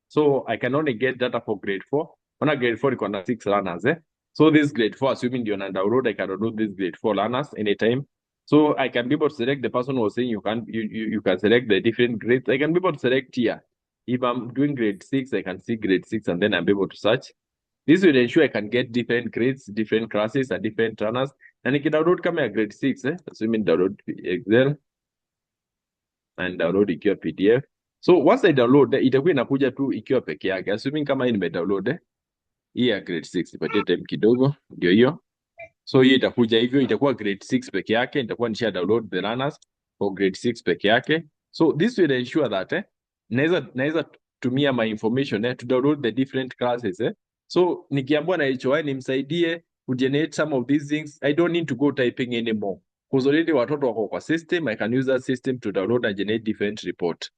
So I can only get data for grade 4. On grade 4 niko na 6 learners. So this grade 4, assuming you're on download, I can download this grade 4 learners anytime. So I can be able to select the person who was saying you can select the different grades. I can be able to select here. If I'm doing grade 6, I can see grade 6 and then I'm able to search. This will ensure I can get different grades, different classes, and different learners. And I can download kama ya grade 6, assuming download Excel and download ikiwa PDF. So once I download, itakuwa inakuja tu ikiwa peke yake. Assuming kama hii nimedownload hii ya grade 6, ipatie time kidogo, ndio hiyo. So hii itakuja hivyo, itakuwa grade 6 peke yake, itakuwa nisha download the learners for grade 6 peke yake. So this will ensure that naweza tumia my information to download the different classes. So nikiambiwa na HOI nimsaidie to generate some of these things, I don't need to go typing anymore. Because already watoto wako kwa system, I can use that system to download and generate different report.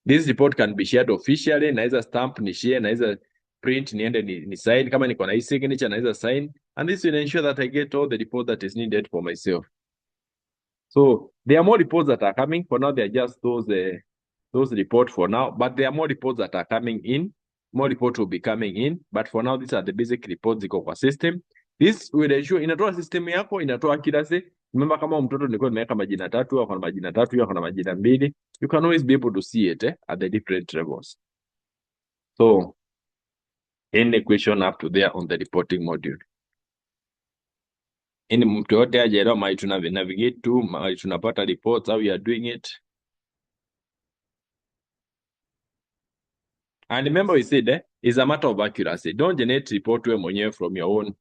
This report can be shared officially, naweza stamp ni share, naweza print niende ni sign, kama niko na hii signature naweza sign, and this will ensure that I get all the report that is needed for myself. So there are more reports that are coming. For now, they are just those reports for now, but there are more reports that are coming in. More reports will be coming in, but for now, these are the basic reports ziko kwa system. This will ensure inatoa system yako, inatoa accuracy. Remember, kama mtoto nilikuwa nimeweka majina 3, au kuna majina 3, au kuna majina 2, you can always be able to see it at the different levels. So any question up to there on the reporting module. Any mtu yote ajaelewa mahali tuna navigate to, mahali tunapata reports, how we are doing it. And remember we said, it's a matter of accuracy. Don't generate report wewe mwenyewe from your own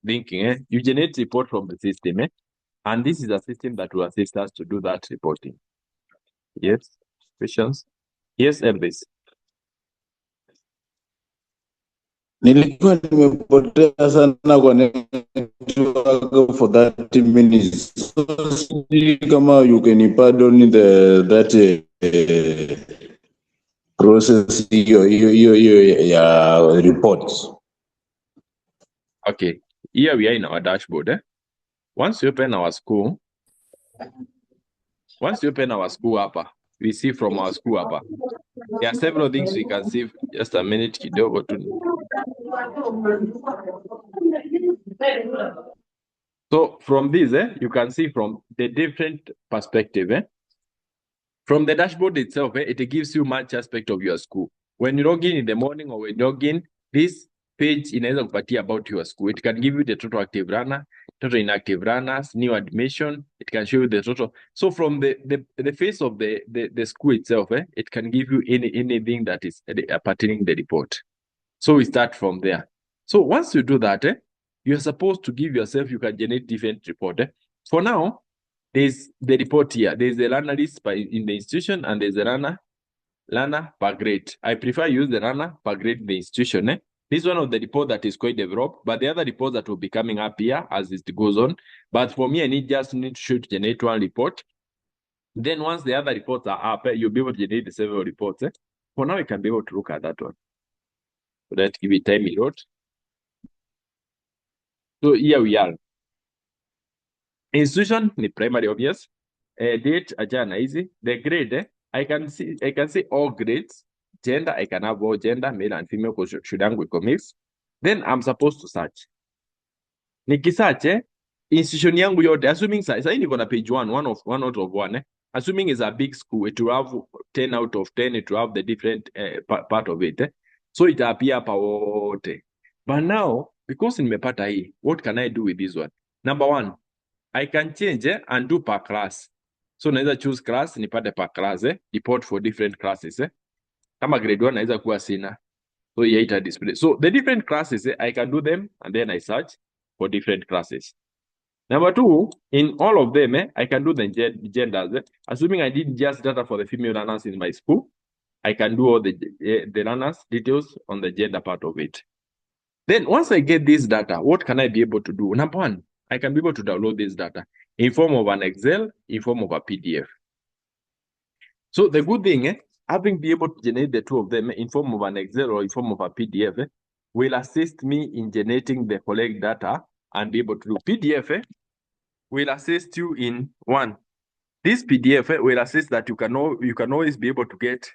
thinking. You generate report from the system. And this is a system that will assist us to do that reporting. Yes? Questions? Yes, Elvis. Nilikuwa nimepotea sana kwa network for 30 minutes. So, sijui kama you can pardon that process hiyo ya reports. Okay. Here we are in our dashboard. Once you open our school hapa, we see from our school hapa. There are several things we can see. Just a minute kidogo tu. So from this, you can see from the different perspective. From the dashboard itself, it gives you much aspect of your school. When you log in the morning or when you log in, this page inaweza kupatia about your school. It can give you the total active runner, total inactive runners, new admission. It can show you the total. So from the face of the school itself, it can give you anything that is pertaining the report. So we start from there. So once you do that, you are supposed to give yourself, you can generate different report. For now, there's the report here. There's the learner list in the institution, and there's the learner per grade. I prefer use the learner per grade in the institution. This is one of the report that is quite developed, but the other reports that will be coming up here as it goes on. But for me, I just need to generate one report. Then once the other reports are up, you'll be able to generate the several reports. For now, you can be able to look at that one. So let's give it time it wrote. So here we are. Institution ni primary obvious. Date ajana easy. The grade, I can see all grades. Gender, I can have all gender, male and female, because should we mix. Then I'm supposed to search. Nikisearch, institution yangu yote, assuming sasa niko na page 1 out of 1. Assuming it's a big school, it will have 10 out of 10, it will have the different part of it. So it appear hapa wote. But now, because nimepata hii, what can I do with this one? Number 1, I can change and do per class. So naweza choose class, nipate per class, report for different classes. Kama grade 1 naweza kuwa sina. So here it display. So the different classes, I can do them and then I search for different classes. Number 2, in all of them, I can do the genders. Assuming I did just data for the female learners in my school, I can do all the learners details on the gender part of it. Then once I get this data, what can I be able to do? Number 1, I can be able to download this data in form of an Excel, in form of a PDF. So the good thing, having been able to generate the two of them in form of an Excel or in form of a PDF, will assist me in generating the correct data and be able to do PDF. Will assist you in 1. This PDF will assist that you can always be able to get.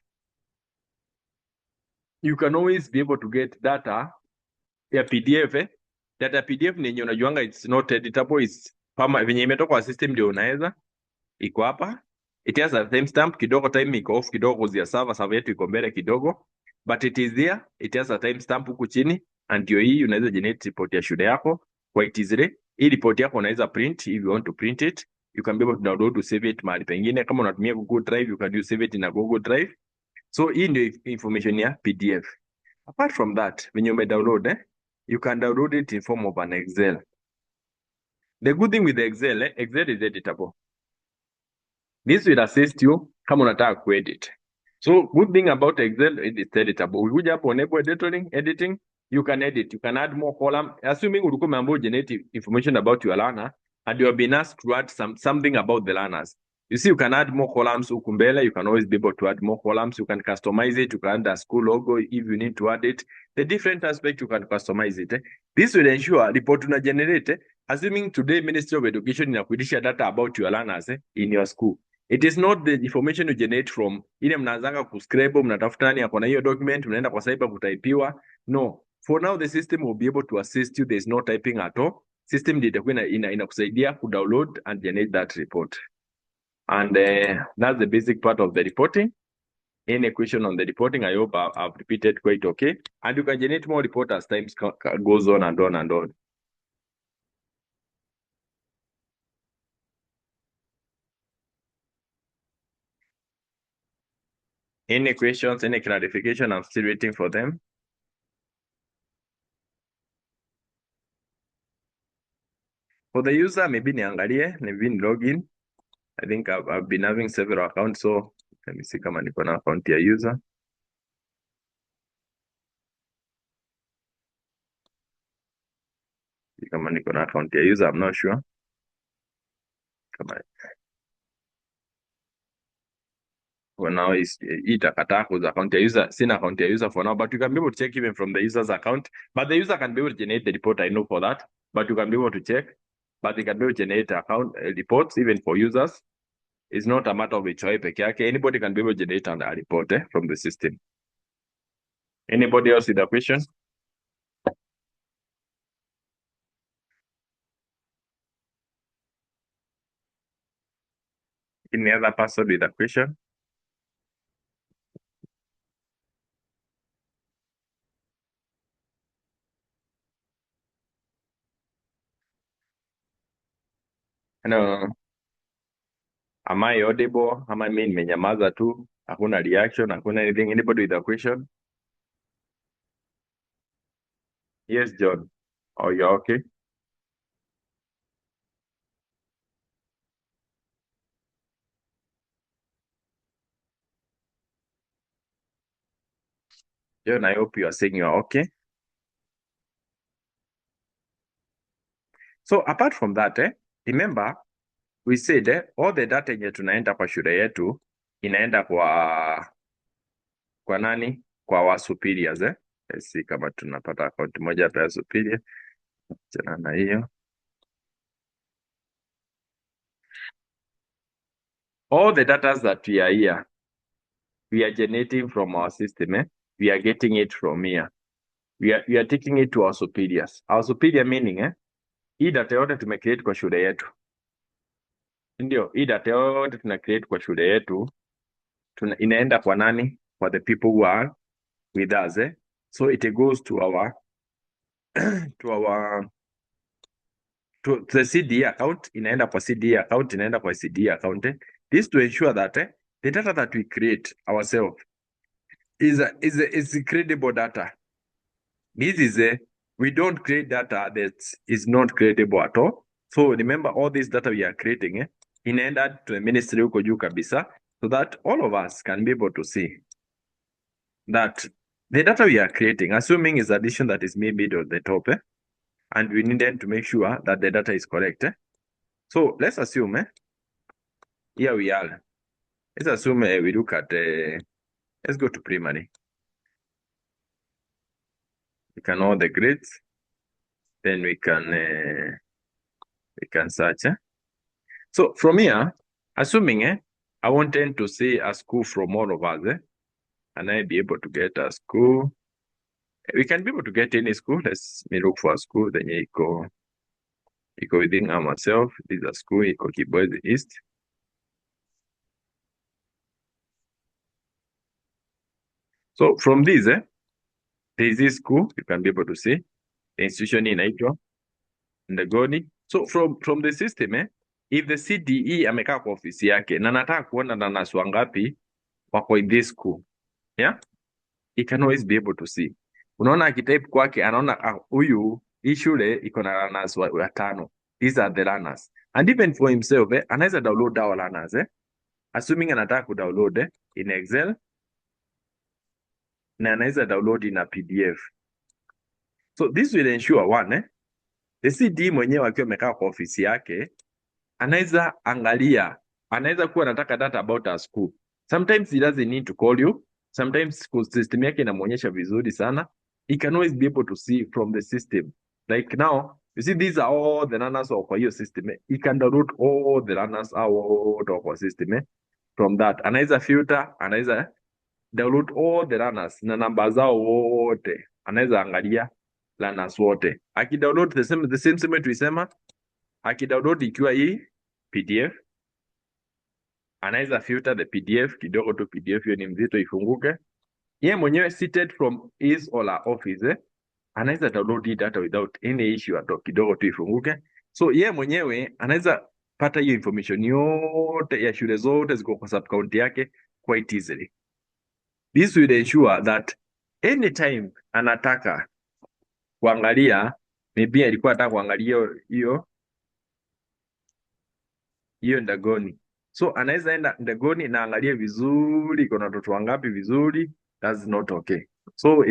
You can always be able to get data. Ya PDF, data PDF ni yenye unajuanga it's not editable, is kama venye imetoka kwa system ndio unaweza iko hapa. It has a timestamp kidogo, time iko off kidogo zia server yetu iko mbele kidogo, but it is there. It has a timestamp huku chini, and ndio hii unaweza generate report ya shule yako kwa it is there. Hii report yako unaweza print if you want to print it. You can be able to download to save it mahali pengine. Kama unatumia Google Drive, you can save it in a Google Drive. So hii ndio information ya PDF. Apart from that, when you may download, you can download it in form of an Excel. The good thing with the Excel, Excel is editable. This will assist you kama unataka kuedit. So good thing about Excel, it is editable. Ukija hapo enable editing, you can edit. You can add more column. Assuming ulikuwa umeambiwa generate information about your learner and you have been asked to add something about the learners. You see, you can add more columns huku mbele. You can always be able to add more columns. You can customize it. You can add a school logo if you need to add it. The different aspects you can customize it. This will ensure report una generate, assuming today Ministry of Education inakuitisha data about your learners in your school. It is not the information you generate from ile mnaanzanga kuscrape, mnatafuta nani akona hiyo document, mnaenda kwa cyber kutaipiwa. No. For now, the system will be able to assist you. There's no typing at all. System itakuwa inakusaidia kudownload and generate that report. And that's the basic part of the reporting. Any question on the reporting, I hope I've repeated quite okay. And you can generate more report as time goes on and on and on. Any questions, any clarification? I'm still waiting for them. For the user, maybe niangalie, maybe login. I think I've been having several accounts, so let me see kama niko na account ya user. Kama niko na account ya user, I'm not sure. Kama for now is itakataa kuza account ya user. Sina account ya user for now, but you can be able to check even from the user's account. But the user can be able to generate the report. I know for that, but you can be able to check. But they can be able to generate account reports even for users. It's not a matter of HOI peke yake. Anybody can be able to generate a report from the system. Anybody else with a question? Any other person with a question? No. Am I audible? Am I nimenyamaza tu? Hakuna reaction, hakuna anything. Anybody with a question? Yes, John. Oh, you're okay? John, I hope you are saying you are okay. So apart from that, remember we said all the data yenye tunaenda kwa shule yetu inaenda kwa nani? Kwa wa superiors Let's see kama tunapata account moja ya superior. Chana na hiyo. All the data that we are here, we are generating from our system. We are getting it from here. We are taking it to our superiors. Our superior meaning hii data yote tumecreate kwa shule yetu. Ndio, hii data yote tuna create kwa shule yetu inaenda kwa nani? For the people who are with us So it goes to our to the CDE account, inaenda kwa CDE account, inaenda kwa CDE account. This to ensure that the data that we create ourselves is credible data. This is we don't create data that is not credible at all. So remember all this data we are creating inaenda to the ministry huko juu kabisa, so that all of us can be able to see that the data we are creating, assuming is addition that is made on the top, and we needed to make sure that the data is correct. So let's assume here we are. Let's assume we look at let's go to primary. We can know the grades, then we can search. So from here, assuming I wanted to see a school from all of us, and I be able to get a school. We can be able to get any school. Let's me look for a school. Then you go within myself. This is a school. You go Kibwezi East. So from this, there is this school. You can be able to see the institution inaitwa Ndagoni. So from the system, if the CDE amekaa kwa ofisi yake na nataka kuona na nasu wangapi wako in this school, yeah, he can always be able to see. Unaona akitype kwake anaona huyu hii shule iko na learners watano. These are the learners. And even for himself, anaweza download our learners. Assuming anataka kudownload in Excel na anaweza download in a PDF. So this will ensure one, The CD mwenyewe akiwa amekaa kwa ofisi yake anaweza angalia, anaweza kuwa anataka data about our school. Sometimes he doesn't need to call you. Sometimes system yake inamuonyesha vizuri sana. He can always be able to see from the system. Like now, you see these are all the learners of your system. He can download all the learners out of our system. From that, anaweza filter, anaweza download all the learners na namba zao wote. Anaweza angalia learners wote. Akidownload the same tulisema, akidownload ikiwa hii PDF, anaweza filter the PDF kidogo tu, PDF hiyo ni mzito ifunguke. Yeye mwenyewe seated from his or her office, anaweza download hii data without any issue ato, kidogo tu ifunguke. So yeye mwenyewe anaweza pata hiyo information yote ya shule zote ziko kwa sub county yake quite easily. This will ensure that anytime anataka kuangalia, maybe alikuwa anataka kuangalia hiyo Ndagoni. So anaweza enda Ndagoni na angalie vizuri kuna watoto wangapi vizuri. That's not okay. So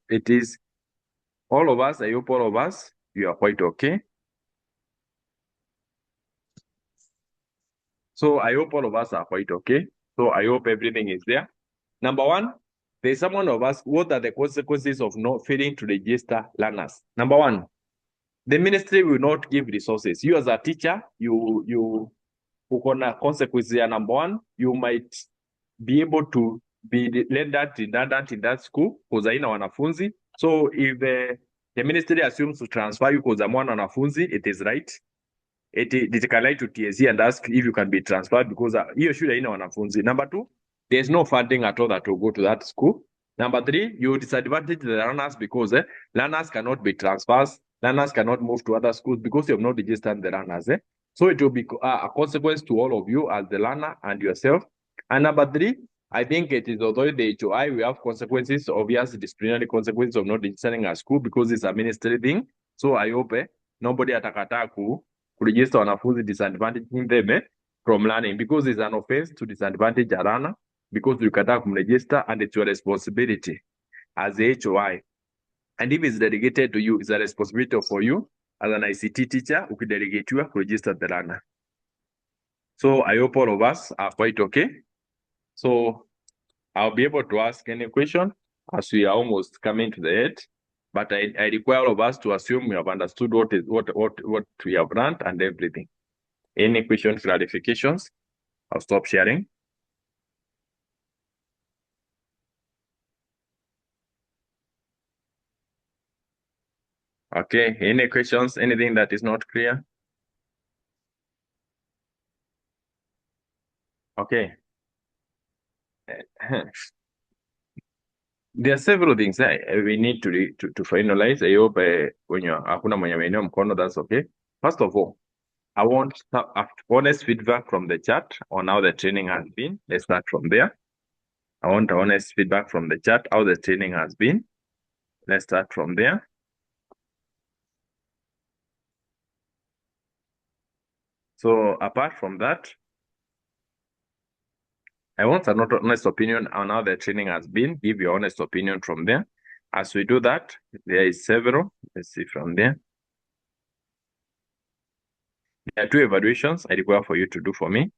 it is all of us, I hope all of us, you are quite okay. So I hope all of us are quite okay. So I hope everything is there. Number one, there's someone of us, what are the consequences of not failing to register learners? Number one, the ministry will not give resources. You as a teacher, you uko na consequences ya number one, you might be able to be redundant in that school because haina wanafunzi. So if the ministry assumes to transfer you because hamna wanafunzi, it is right. It can write to TSC and ask if you can be transferred because hiyo shule haina wanafunzi. Number two, there's no funding at all that will go to that school. Number three, you disadvantage the learners because learners cannot be transferred. Learners cannot move to other schools because you have not registered the learners. So it will be a consequence to all of you as the learner and yourself. And number three, I think it is although the HOI, we have consequences, obvious disciplinary consequences of not registering a school because it's a ministry thing. So I hope nobody atakataa kuregister wanafunzi disadvantaging them from learning because it's an offense to disadvantage a learner because you cannot register and it's your responsibility as a HOI. And if it's delegated to you, it's a responsibility for you as an ICT teacher ukidelegatiwa to register the learner. So I hope all of us are quite okay. So I'll be able to ask any question as we are almost coming to the end. But I require all of us to assume we have understood what we have learned and everything. Any questions, clarifications? I'll stop sharing. Okay, any questions, anything that is not clear? Okay. There are several things we need to finalize. I hope when you hakuna mwenye ameinua mkono, that's okay. First of all, I want honest feedback from the chat on how the training has been. Let's start from there. I want honest feedback from the chat, how the training has been. Let's start from there. So apart from that, I want an honest opinion on how the training has been. Give your honest opinion from there. As we do that, there is several. Let's see from there. There are two evaluations I require for you to do for me.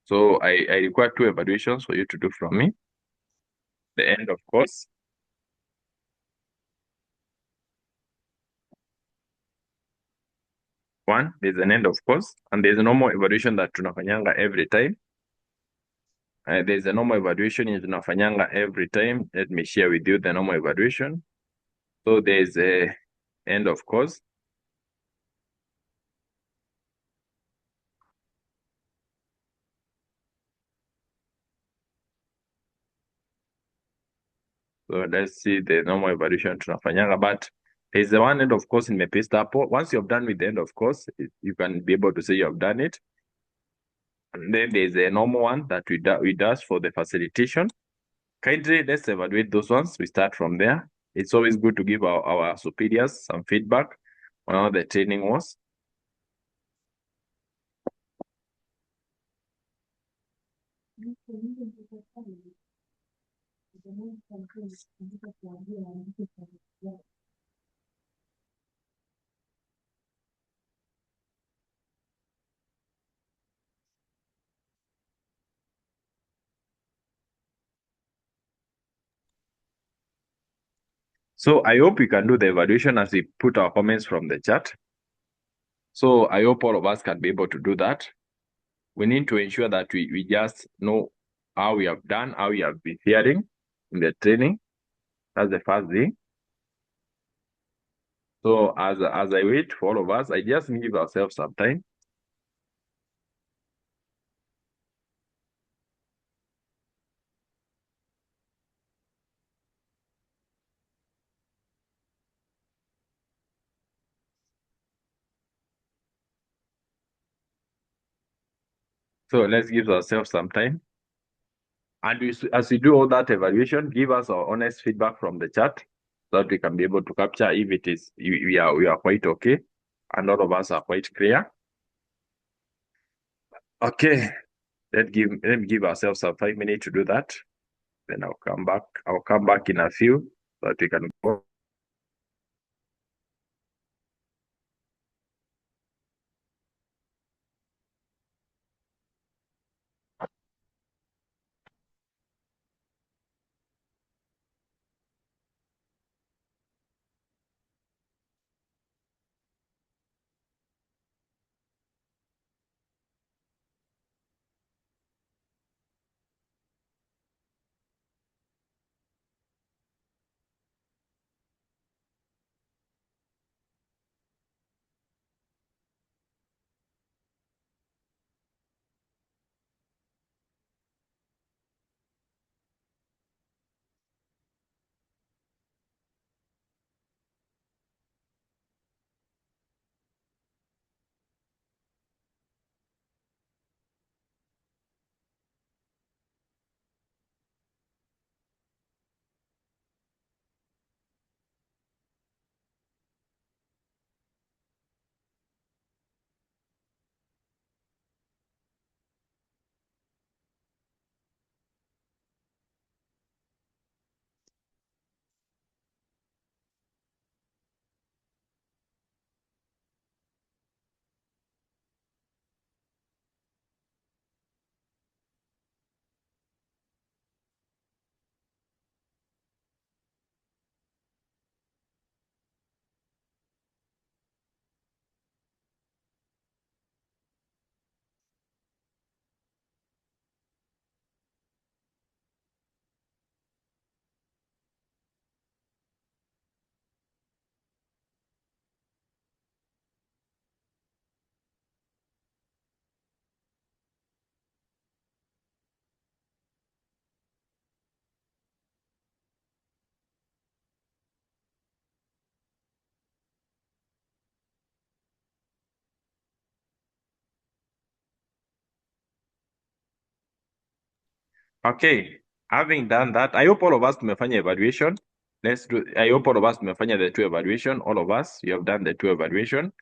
So I require two evaluations for you to do from me. The end of course. One, there's an end of course, and there's a normal evaluation that tunafanyanga every time. There's a normal evaluation tunafanyanga every time. Let me share with you the normal evaluation. So there's a end of course. So let's see the normal evaluation tunafanyanga, but there's the one end of course in paste hapo. Once you have done with the end of course, you can be able to say you have done it. And then there's a normal one that we do for the facilitation. Kindly, let's evaluate those ones. We start from there. It's always good to give our superiors some feedback on how the training was. So I hope we can do the evaluation as we put our comments from the chat. So I hope all of us can be able to do that. We need to ensure that we just know how we have done, how we have been faring in the training. That's the first thing. So as I wait for all of us, I just give ourselves some time. So let's give ourselves some time. And as we do all that evaluation, give us our honest feedback from the chat so that we can be able to capture if it is we are quite okay and all of us are quite clear. Okay, let me give ourselves some 5 minutes to do that. Then I'll come back. I'll come back in a few so that we can go. Okay, having done that, I hope all of us tumefanya evaluation. I hope all of us tumefanya the two evaluation. All of us, you have done the two evaluation.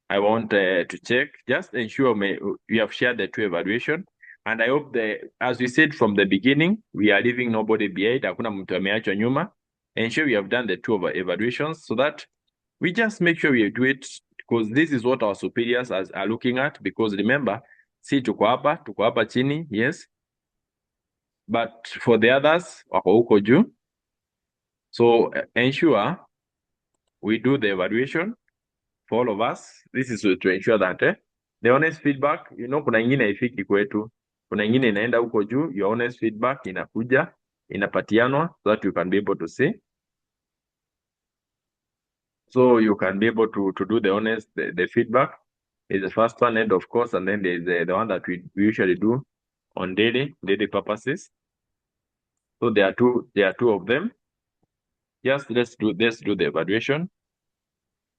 I want to check, just ensure we have shared the two evaluation. And I hope as we said from the beginning, we are leaving nobody behind. Hakuna mtu ameachwa nyuma. Ensure we have done the two evaluations so that we just make sure we do it because this is what our superiors are looking at. Because remember, si tuko hapa chini, yes. But for the others, wako huko juu. So ensure we do the evaluation for all of us. This is to ensure that the honest feedback, kuna ingine haifiki kwetu. Kuna ingine inaenda huko juu, your honest feedback inakuja, inapatianwa so that you can be able to see. So you can be able to do the honest, the feedback is the first one, and of course, and then there's the one that we usually do on daily purposes. So there are two of them. Just let's do the evaluation.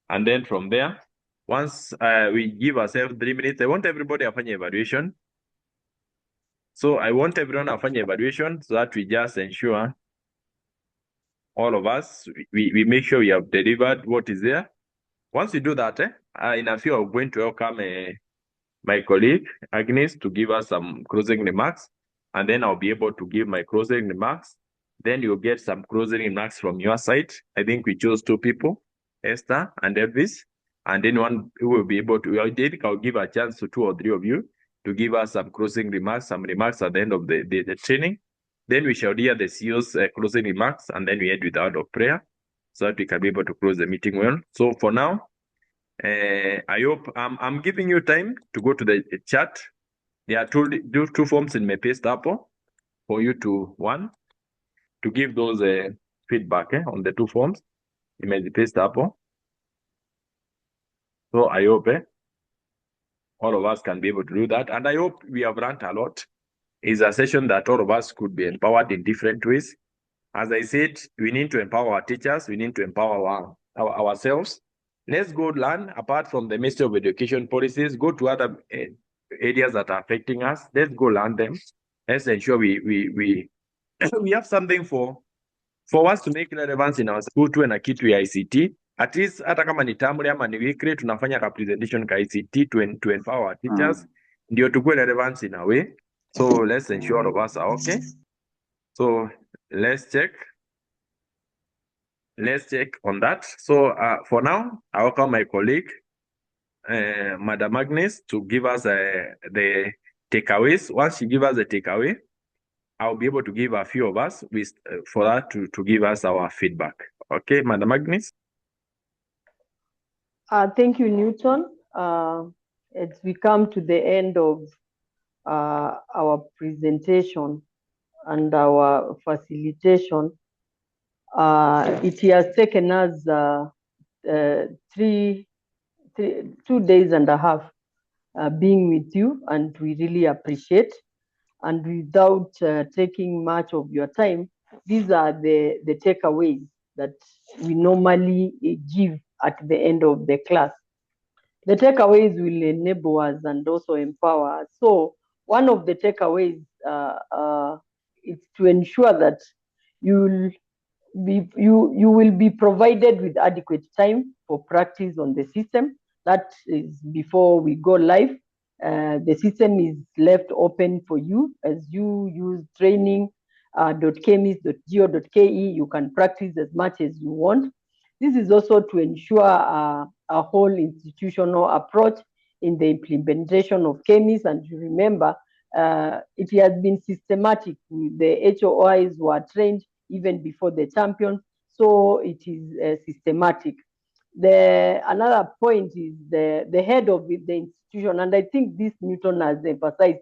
And then from there, once we give ourselves 3 minutes, I want everybody afanye evaluation. So I want everyone afanye evaluation so that we just ensure all of us, we make sure we have delivered what is there. Once we do that, in a few, I'm going to welcome my colleague, Agnes, to give us some closing remarks. And then I'll be able to give my closing remarks. Then you'll get some closing remarks from your side. I think we chose 2 people, Esther and Elvis. And then one who will be able to, I think I'll give a chance to 2 or 3 of you to give us some closing remarks, some remarks at the end of the training. Then we shall hear the CEO's closing remarks, and then we end with the word of prayer so that we can be able to close the meeting well. So for now, I hope I'm giving you time to go to the chat. There are two forms in my paste up for you to give those feedback on the 2 forms. You may paste up. So I hope all of us can be able to do that. And I hope we have learned a lot. It's a session that all of us could be empowered in different ways. As I said, we need to empower our teachers. We need to empower ourselves. Let's go learn, apart from the Ministry of Education policies, go to other areas that are affecting us. Let's go learn them. Let's ensure we have something for us to make relevance in our school, tuwe na kitu ya ICT. At least hata kama ni tamri ama ni weekly, tunafanya ka presentation ka ICT to empower our teachers. Ndio tukue relevance in a way. So let's ensure all of us are okay. So let's check on that. So for now, I welcome my colleague, Madam Agnes, to give us the takeaways. Once she gives us the takeaway, I'll be able to give a few of us for her to give us our feedback. Okay, Madam Agnes? Thank you, Newton. As we come to the end of our presentation and our facilitation, it has taken us 2 days and a half being with you, and we really appreciate. And without taking much of your time, these are the takeaways that we normally give at the end of the class. The takeaways will enable us and also empower us. So one of the takeaways is to ensure that you will be provided with adequate time for practice on the system. That is before we go live. The system is left open for you as you use training.kemis.go.ke. You can practice as much as you want. This is also to ensure a whole institutional approach in the implementation of Kemis. And you remember, it has been systematic. The HOIs were trained even before the champions, so it is systematic. Another point is the head of the institution, and I think this Newton has emphasized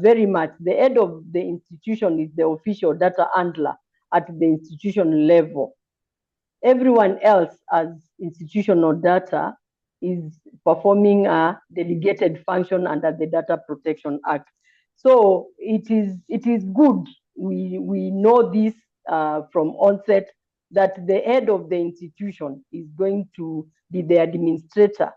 very much. The head of the institution is the official data handler at the institution level. Everyone else as institutional data is performing a delegated function under the Data Protection Act. So it is good. We know this from onset, that the head of the institution is going to be the administrator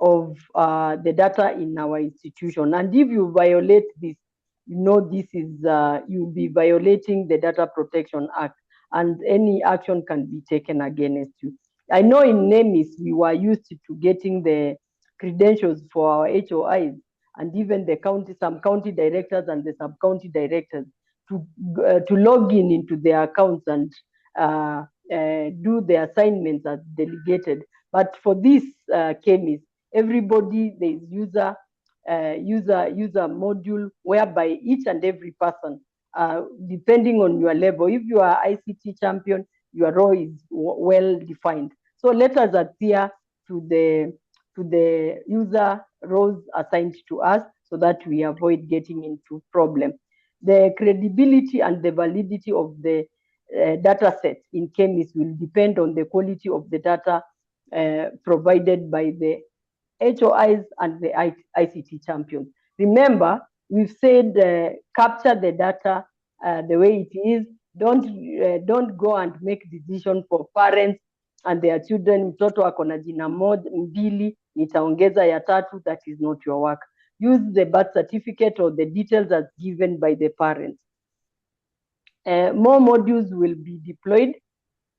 of the data in our institution. And if you violate this, you know this is, you'll be violating the Data Protection Act, and any action can be taken against you. I know in NEMIS, we were used to getting the credentials for our HOIs, and even some county directors and the sub-county directors to log into their accounts and do the assignments as delegated. But for this Kemis, everybody, there is user module whereby each and every person, depending on your level, if you are ICT champion, your role is well defined. So let us adhere to the user roles assigned to us so that we avoid getting into problem. The credibility and the validity of the data set in Kemis will depend on the quality of the data provided by the HOIs and the ICT champions. Remember, we've said capture the data the way it is. Don't go and make decisions for parents and their children. Mtoto ako na jina mbili, nitaongeza ya tatu. That is not your work. Use the birth certificate or the details as given by the parents. More modules will be deployed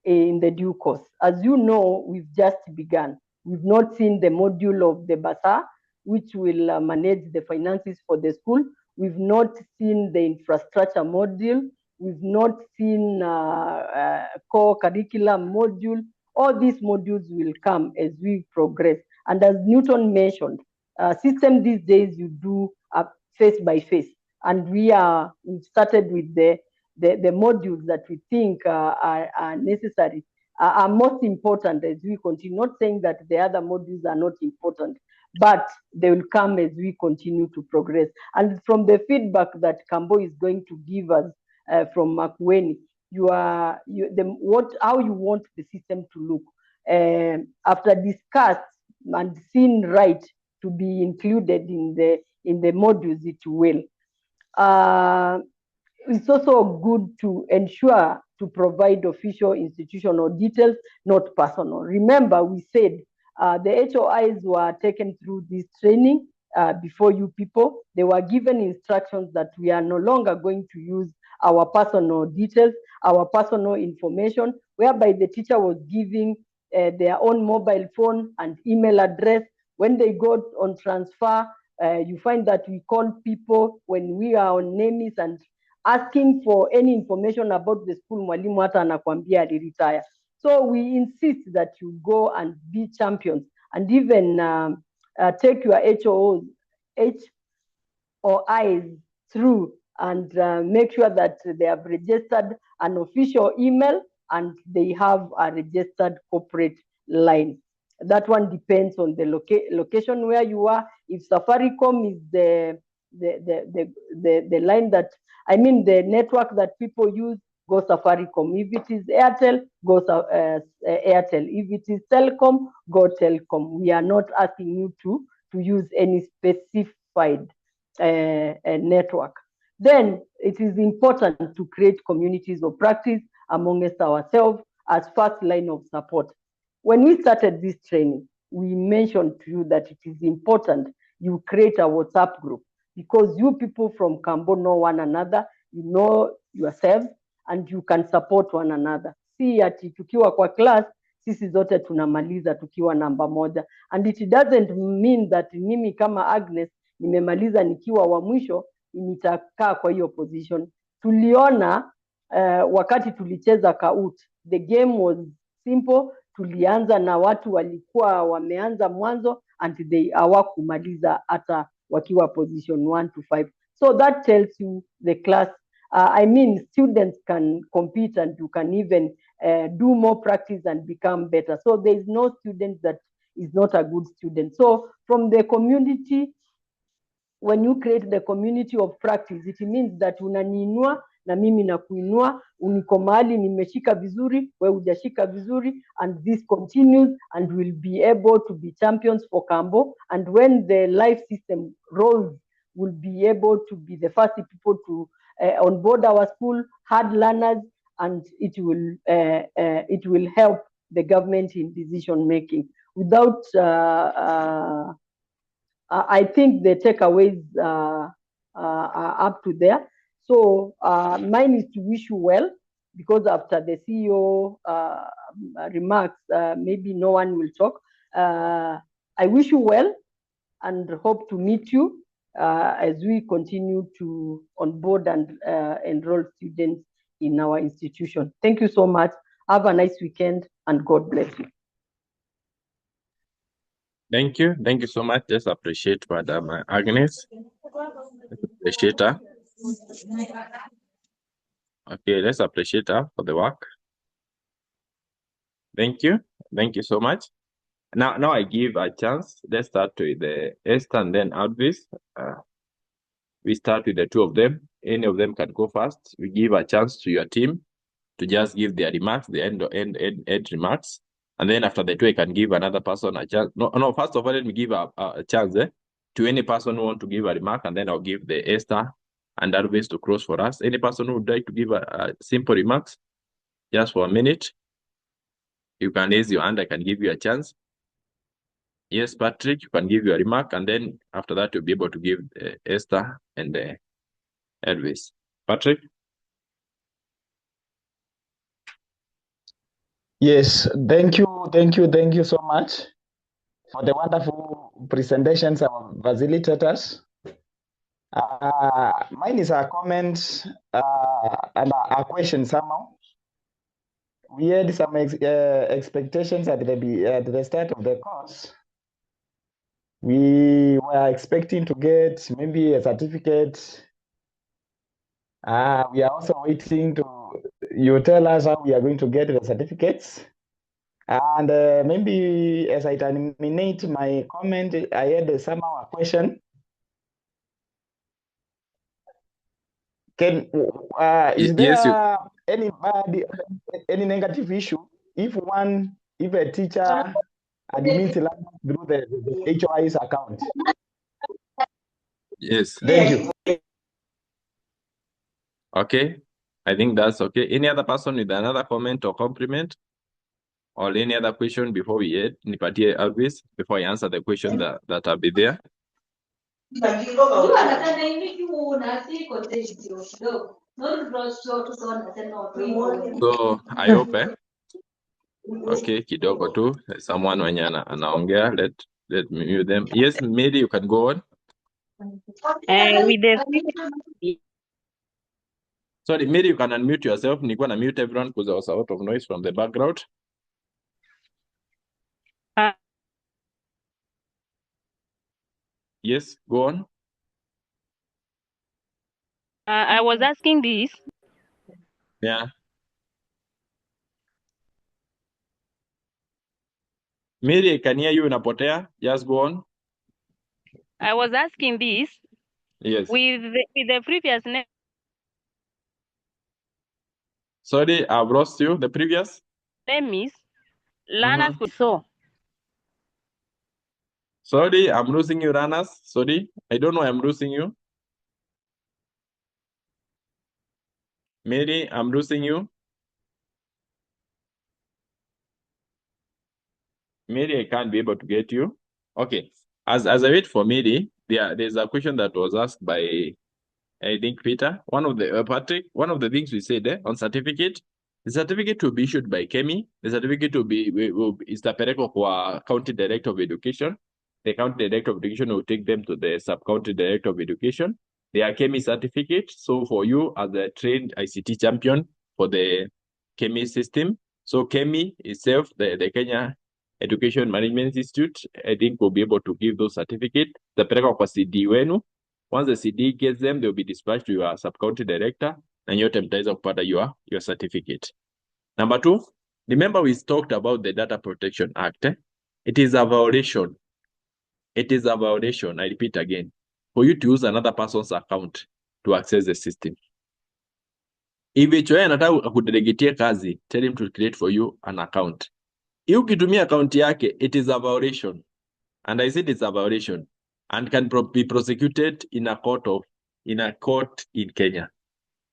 in the due course. As you know, we've just begun. We've not seen the module of the BASA, which will manage the finances for the school. We've not seen the infrastructure module, We've not seen core curriculum module. All these modules will come as we progress. And as Newton mentioned, system these days you do face by face. And we've started with the modules that we think are necessary, are most important as we continue. Not saying that the other modules are not important, but they will come as we continue to progress. And from the feedback that Kambo is going to give us from Makueni, how you want the system to look. After discussed and seen right to be included in the modules, it will. It's also good to ensure to provide official institutional details, not personal. Remember, we said the HOIs were taken through this training before you people. They were given instructions that we are no longer going to use our personal details, our personal information, whereby the teacher was giving their own mobile phone and email address. When they got on transfer, you find that we call people when we are on NEMIS and asking for any information about the school, mwalimu hata anakuambia aliretire. So we insist that you go and be champions and even take your HOIs through and make sure that they have registered an official email and they have a registered corporate line. That one depends on the location where you are. If Safaricom is the line that, I mean the network that people use, go Safaricom. If it is Airtel, go Airtel. If it is Telcom, go Telcom. We are not asking you to use any specified network. Then it is important to create communities of practice amongst ourselves as first line of support. When we started this training, we mentioned to you that it is important you create a WhatsApp group because you people from Kambo know one another, you know yourselves, and you can support one another. Si ati tukiwa kwa class, sisi zote tunamaliza tukiwa namba moja. And it doesn't mean that mimi kama Agnes nimemaliza nikiwa wa mwisho, nitakaa kwa hiyo position. Tuliona wakati tulicheza COHORT, the game was simple. Tulianza na watu walikuwa wameanza mwanzo and they hawakumaliza hata wakiwa position 1 to 5. So that tells you the class, I mean students can compete and you can even do more practice and become better. So there is no student that is not a good student. So from the community, when you create the community of practice, it means that unaniinua na mimi na kuinua, uniko mahali nimeshika vizuri, wewe hujashika vizuri, and this continues and will be able to be champions for Kambo. And when the life system rolls, will be able to be the first people to onboard our school, hard learners, and it will help the government in decision making. Without I think the takeaways are up to there. So mine is to wish you well, because after the CEO remarks, maybe no one will talk. I wish you well and hope to meet you as we continue to onboard and enroll students in our institution. Thank you so much. Have a nice weekend and God bless you. Thank you. Thank you so much. Just appreciate Madam Agnes. Appreciate her. Okay, let's appreciate her for the work. Thank you. Thank you so much. Now I give a chance. Let's start with the Esther and then Alvis. We start with the two of them. Any of them can go first. We give a chance to your team to just give their remarks, the end remarks. And then after the two, I can give another person a chance. No, first of all, let me give a chance to any person who want to give a remark, and then I'll give the Esther and Alvis to close for us. Any person who would like to give a simple remarks, just for a minute, you can raise your hand. I can give you a chance. Yes, Patrick, you can give your remark, and then after that, you'll be able to give Esther and Elvis. Patrick? Yes, thank you so much for the wonderful presentations of our facilitators. Mine is a comment and a question somehow. We had some expectations at the start of the course. We were expecting to get maybe a certificate. We are also waiting you tell us how we are going to get the certificates. And maybe as I terminate my comment, I had somehow a question. Is Yes, you. there any negative issue if a teacher admits learners through the HOI's account? Yes. Thank you. Okay. I think that's okay. Any other person with another comment or compliment? Or any other question before we end? Nipatie Alvis, before I answer the question that will be there. So I hope okay, kidogo tu. Someone wenye anaongea, let me mute them. Yes, maybe you can go on. With the Sorry, maybe you can unmute yourself. Nilikuwa na mute everyone because there was a lot of noise from the background. Yes, go on. I was asking this. Yeah. Mary, I can hear you unapotea. Just go on. I was asking this. Yes. With the previous name. Sorry, I've lost you. The previous? Name is learners could so. Sorry, I'm losing you, Ranas. Sorry. I don't know I'm losing you. Mary, I'm losing you. Mary, I can't be able to get you. Okay. As I wait for Mary, there's a question that was asked by, I think, Peter. One of the Patrick. One of the things we said on certificate. The certificate will be issued by Kemi. The certificate is itapelekwa kwa County Director of Education. The County Director of Education will take them to the Sub-County Director of Education. They are Kemi certificate. So for you as a trained ICT champion for the Kemi system, so Kemi itself, the Kenya Education Management Institute, I think will be able to give those certificates. Itapelekwa kwa CD wenu. Once the CD gets them, they'll be dispatched to your sub-county director and nyote mtaweza kupata your certificate. Number 2, remember we talked about the Data Protection Act. It is a violation. It is a violation, I repeat again, for you to use another person's account to access the system. If HOA anataka kudelegatia kazi, tell him to create for you an account. If ukitumia account yake, it is a violation. And I said it's a violation and can be prosecuted in a court in Kenya.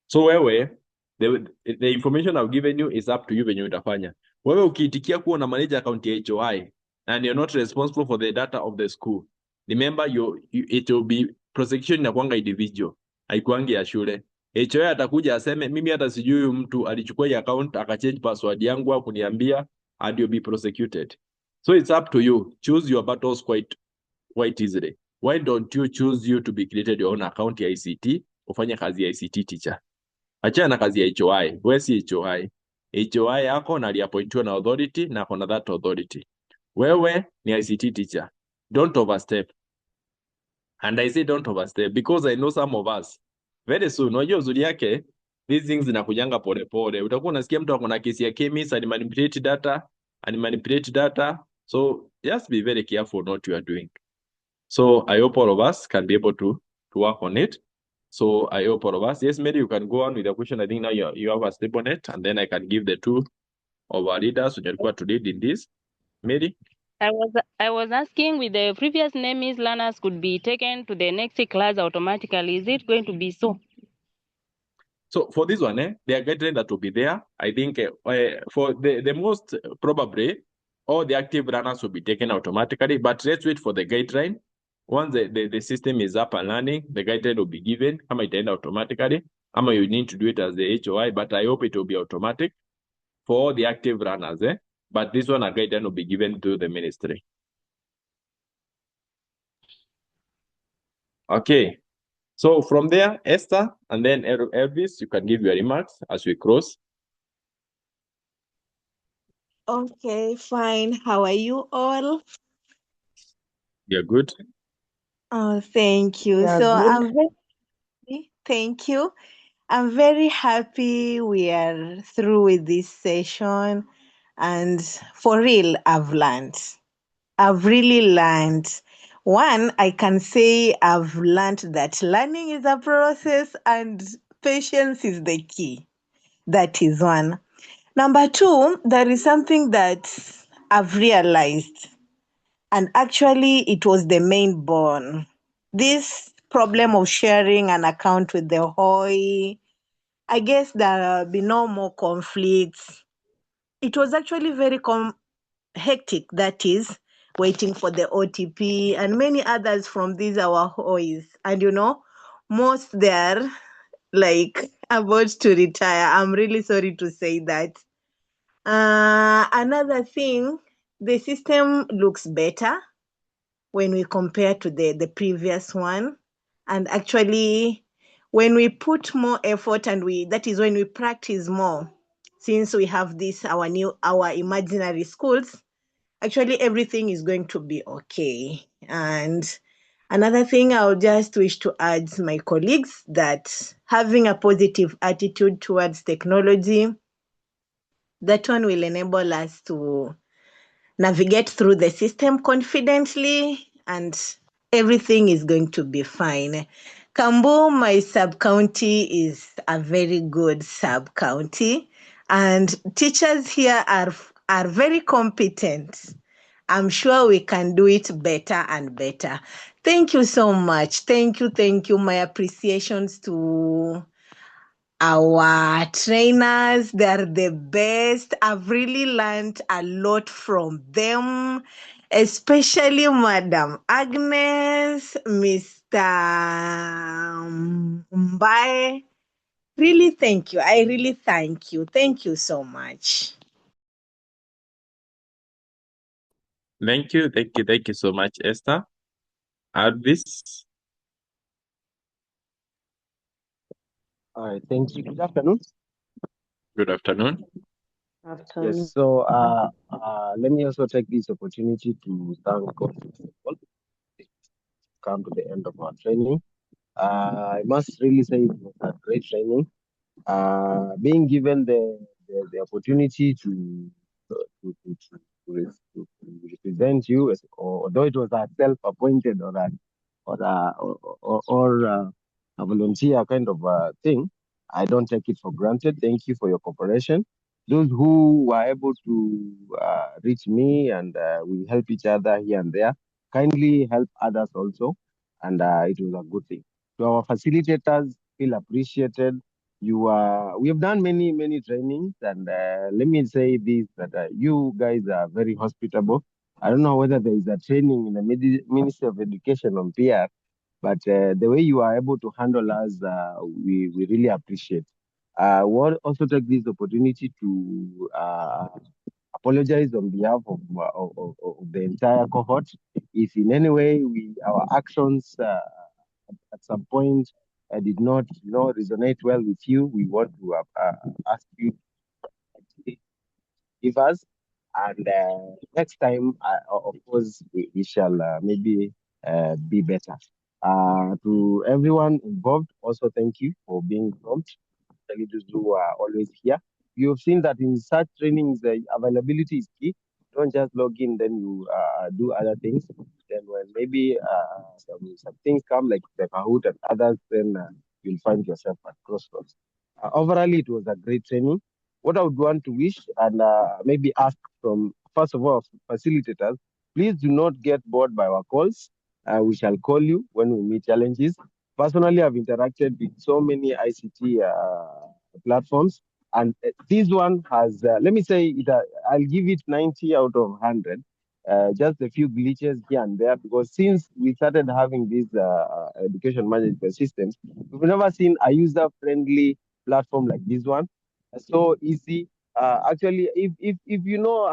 So wewe, the information I've given you is up to you venye utafanya. Wewe ukiitikia kuwa na manage account ya HOI and you're not responsible for the data of the school, remember it will be prosecution inakuanga individual, haikuangi ya shule. HOI atakuja aseme mimi hata sijui mtu alichukua hii account akachange password yangu au kuniambia, and you'll be prosecuted. So it's up to you. Choose your battles quite easily. Why don't you choose you to be created your own account ya ICT, ufanye kazi ya ICT teacher. Achana na kazi ya HOI. Wewe si HOI. HOI yako na aliappointiwa na authority na kona that authority. Wewe ni ICT teacher. Don't overstep. And I say don't overstep because I know some of us. Very soon, unajua uzuri yake, these things zinakujanga pole pole. Utakuwa unasikia mtu akona kesi ya Kemis and manipulate data. So just be very careful what you are doing. So I hope all of us can be able to work on it. So I hope all of us. Yes, Mary, you can go on with the question. I think now you have a step on it, and then I can give the two of our leaders who are to lead in this. Mary? I was asking with the previous name is learners could be taken to the next class automatically. Is it going to be so? So for this one, there are guidelines that will be there. I think for the most probably, all the active runners will be taken automatically, but let's wait for the guideline. Once the system is up and running, the guideline will be given. Ama it end automatically. Ama you need to do it as the HOI, but I hope it will be automatic for all the active runners. But this one, a guideline will be given to the ministry. Okay. So from there, Esther, and then Elvis, you can give your remarks as we cross. Okay, fine. How are you all? You're good. Oh, thank you. Yeah, So good. I'm very, thank you. I'm very happy we are through with this session. And for real, I've learned. I've really learned. One, I can say I've learned that learning is a process and patience is the key. That is one. Number two, there is something that I've realized, and actually, it was the main bone. This problem of sharing an account with the HOI, I guess there'll be no more conflicts. It was actually very hectic, that is, waiting for the OTP and many others from these our HOIs. And most they're like about to retire. I'm really sorry to say that. Another thing, the system looks better when we compare to the previous one. And actually, when we put more effort and that is when we practice more, since we have this, our imaginary schools, actually everything is going to be okay. And another thing I'll just wish to urge my colleagues that having a positive attitude towards technology, that one will enable us to navigate through the system confidently, and everything is going to be fine. Kambu, my sub-county, is a very good sub-county, and teachers here are very competent. I'm sure we can do it better and better. Thank you so much. Thank you. My appreciations to our trainers. They're the best. I've really learned a lot from them, especially Madam Agnes, Mr. Mbaye. Really, thank you. I really thank you. Thank you so much. Thank you so much, Esther. Elvis. All right, thank you. Good afternoon. Good afternoon. Afternoon. Yes, so let me also take this opportunity to thank God for all. Come to the end of our training. I must really say it was a great training. Being given the opportunity to represent you, although it was a self-appointed or a volunteer kind of thing, I don't take it for granted. Thank you for your cooperation. Those who were able to reach me and we help each other here and there, kindly help others also, and it was a good thing. To our facilitators, feel appreciated. We have done many trainings, and let me say this, that you guys are very hospitable. I don't know whether there is a training in the Ministry of Education on PR, but the way you are able to handle us, we really appreciate. I want also take this opportunity to apologize on behalf of the entire cohort. If in any way our actions at some point did not resonate well with you, we want to ask you to give us. And next time, of course, we shall maybe be better. To everyone involved, also thank you for being prompt. The leaders who are always here. You've seen that in such trainings, availability is key. Don't just log in, then you do other things. Then when maybe some things come like the Kahoot and others, then you'll find yourself at crossroads. Overall, it was a great training. What I would want to wish and maybe ask from, first of all, facilitators, please do not get bored by our calls. We shall call you when we meet challenges. Personally, I've interacted with so many ICT platforms, and this one has, let me say, I'll give it 90 out of 100. Just a few glitches here and there, because since we started having these education management systems, we've never seen a user-friendly platform like this one. So easy. Actually, if you know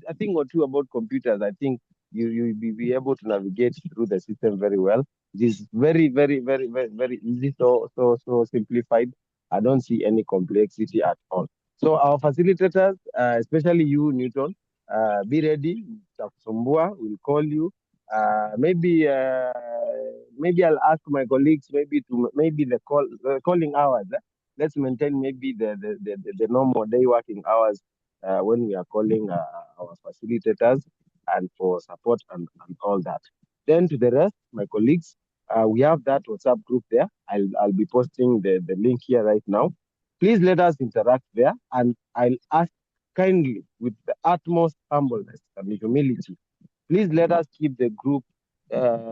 a thing or two about computers, I think you'll be able to navigate through the system very well. It is very, very, very, very, very easy, so simplified. I don't see any complexity at all. So our facilitators, especially you, Newton, be ready. Takusumbua will call you. Maybe I'll ask my colleagues maybe the calling hours. Let's maintain maybe the normal day working hours when we are calling our facilitators and for support and all that. Then to the rest, my colleagues, we have that WhatsApp group there. I'll be posting the link here right now. Please let us interact there, and I'll ask kindly with the utmost humbleness and humility. Please let us keep the group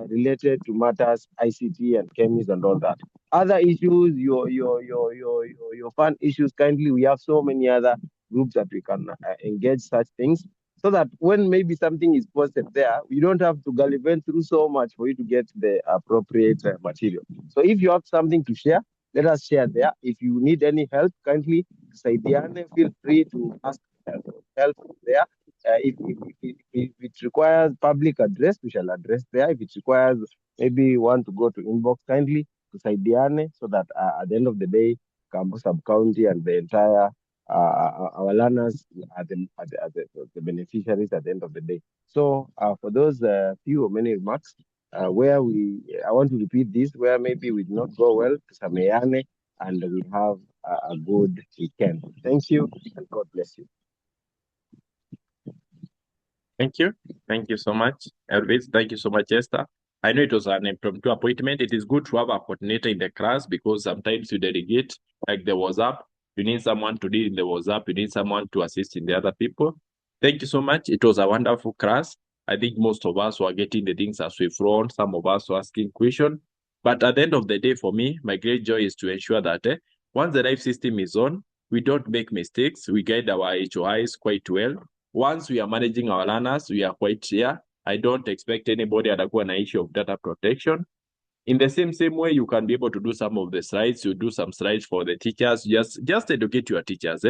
related to matters ICT and Kemis and all that. Other issues, your fun issues, kindly, we have so many other groups that we can engage such things, so that when maybe something is posted there, you don't have to gallivant through so much for you to get the appropriate material. So if you have something to share, let us share there. If you need any help, kindly, Saidiane, feel free to ask help there. If it requires public address, we shall address there. If it requires maybe you want to go to inbox, kindly to Saidiane, so that at the end of the day, Campo Sub-County and the entire our learners are the beneficiaries at the end of the day. So for those few or many remarks, I want to repeat this, where maybe we did not go well, to Sameyane, and we have a good weekend. Thank you, and God bless you. Thank you. Thank you so much, Elvis. Thank you so much, Esther. I know it was an impromptu appointment. It is good to have a coordinator in the class, because sometimes you delegate, like the WhatsApp. You need someone to lead in the WhatsApp. You need someone to assist in the other people. Thank you so much. It was a wonderful class. I think most of us were getting the things as we front. Some of us were asking questions. But at the end of the day, for me, my great joy is to ensure that once the life system is on, we don't make mistakes. We guide our HOIs quite well. Once we are managing our learners, we are quite clear. I don't expect anybody atakuwa na issue of data protection. In the same way, you can be able to do some of the slides. You do some slides for the teachers. Just educate your teachers.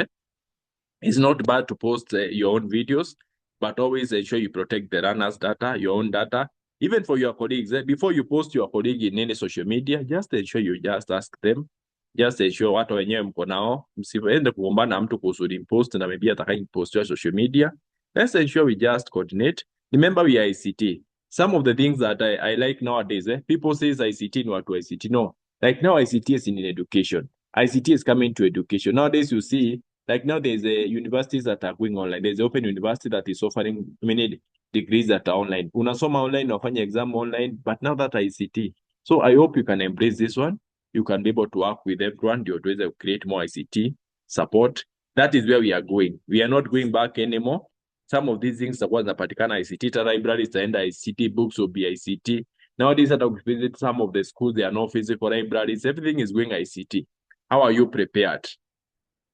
It's not bad to post your own videos, but always ensure you protect the learners' data, your own data. Even for your colleagues, before you post your colleague in any social media, just ensure you just ask them. Just ensure watu wenyewe mko nao, msiende kugombana mtu kuhusu post na maybe atakayepostiwa social media. Let's ensure we just coordinate. Remember, we are ICT. Some of the things that I like nowadays, people say ICT ni watu ICT. No, like now ICT is in education. ICT is coming to education. Nowadays you see, like now there's universities that are going online. There's Open University that is offering many degrees that are online. Unasoma online, unafanya exam online, but now that ICT. So I hope you can embrace this one. You can be able to work with everyone. You're able to create more ICT support. That is where we are going. We are not going back anymore. Some of these things that was napatikana ICT libraries and ICT books will be ICT. Nowadays, that we visit some of the schools, there are no physical libraries. Everything is going ICT. How are you prepared?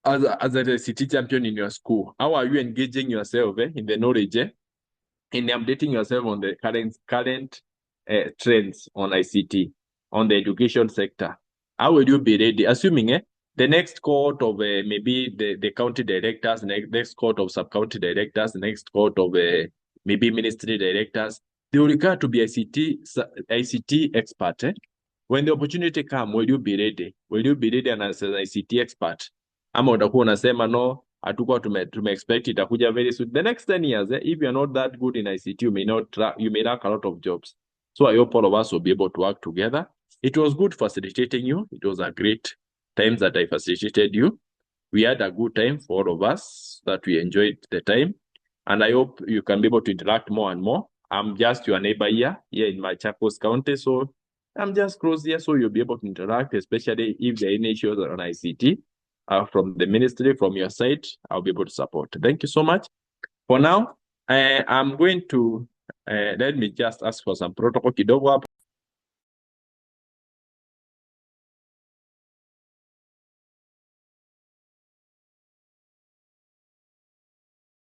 As a ICT champion in your school, how are you engaging yourself in the knowledge, in updating yourself on the current trends on ICT, on the education sector? How will you be ready? Assuming the next cohort of maybe the county directors, the next cohort of sub-county directors, the next cohort of maybe ministry directors, they will require to be ICT expert. When the opportunity comes, will you be ready? Will you be ready as an ICT expert? Ama utakuwa unasema no, hatukuwa tume-expect itakuja very soon. The next 10 years, if you're not that good in ICT, you may lack a lot of jobs. So I hope all of us will be able to work together. It was good facilitating you. It was a great time that I facilitated you. We had a good time for all of us, that we enjoyed the time. And I hope you can be able to interact more and more. I'm just your neighbor here in Machakos County. So I'm just close here, so you'll be able to interact, especially if there are any issues on ICT from the ministry, from your side. I'll be able to support. Thank you so much. For now, I'm going to, let me just ask for some protocol kidogo.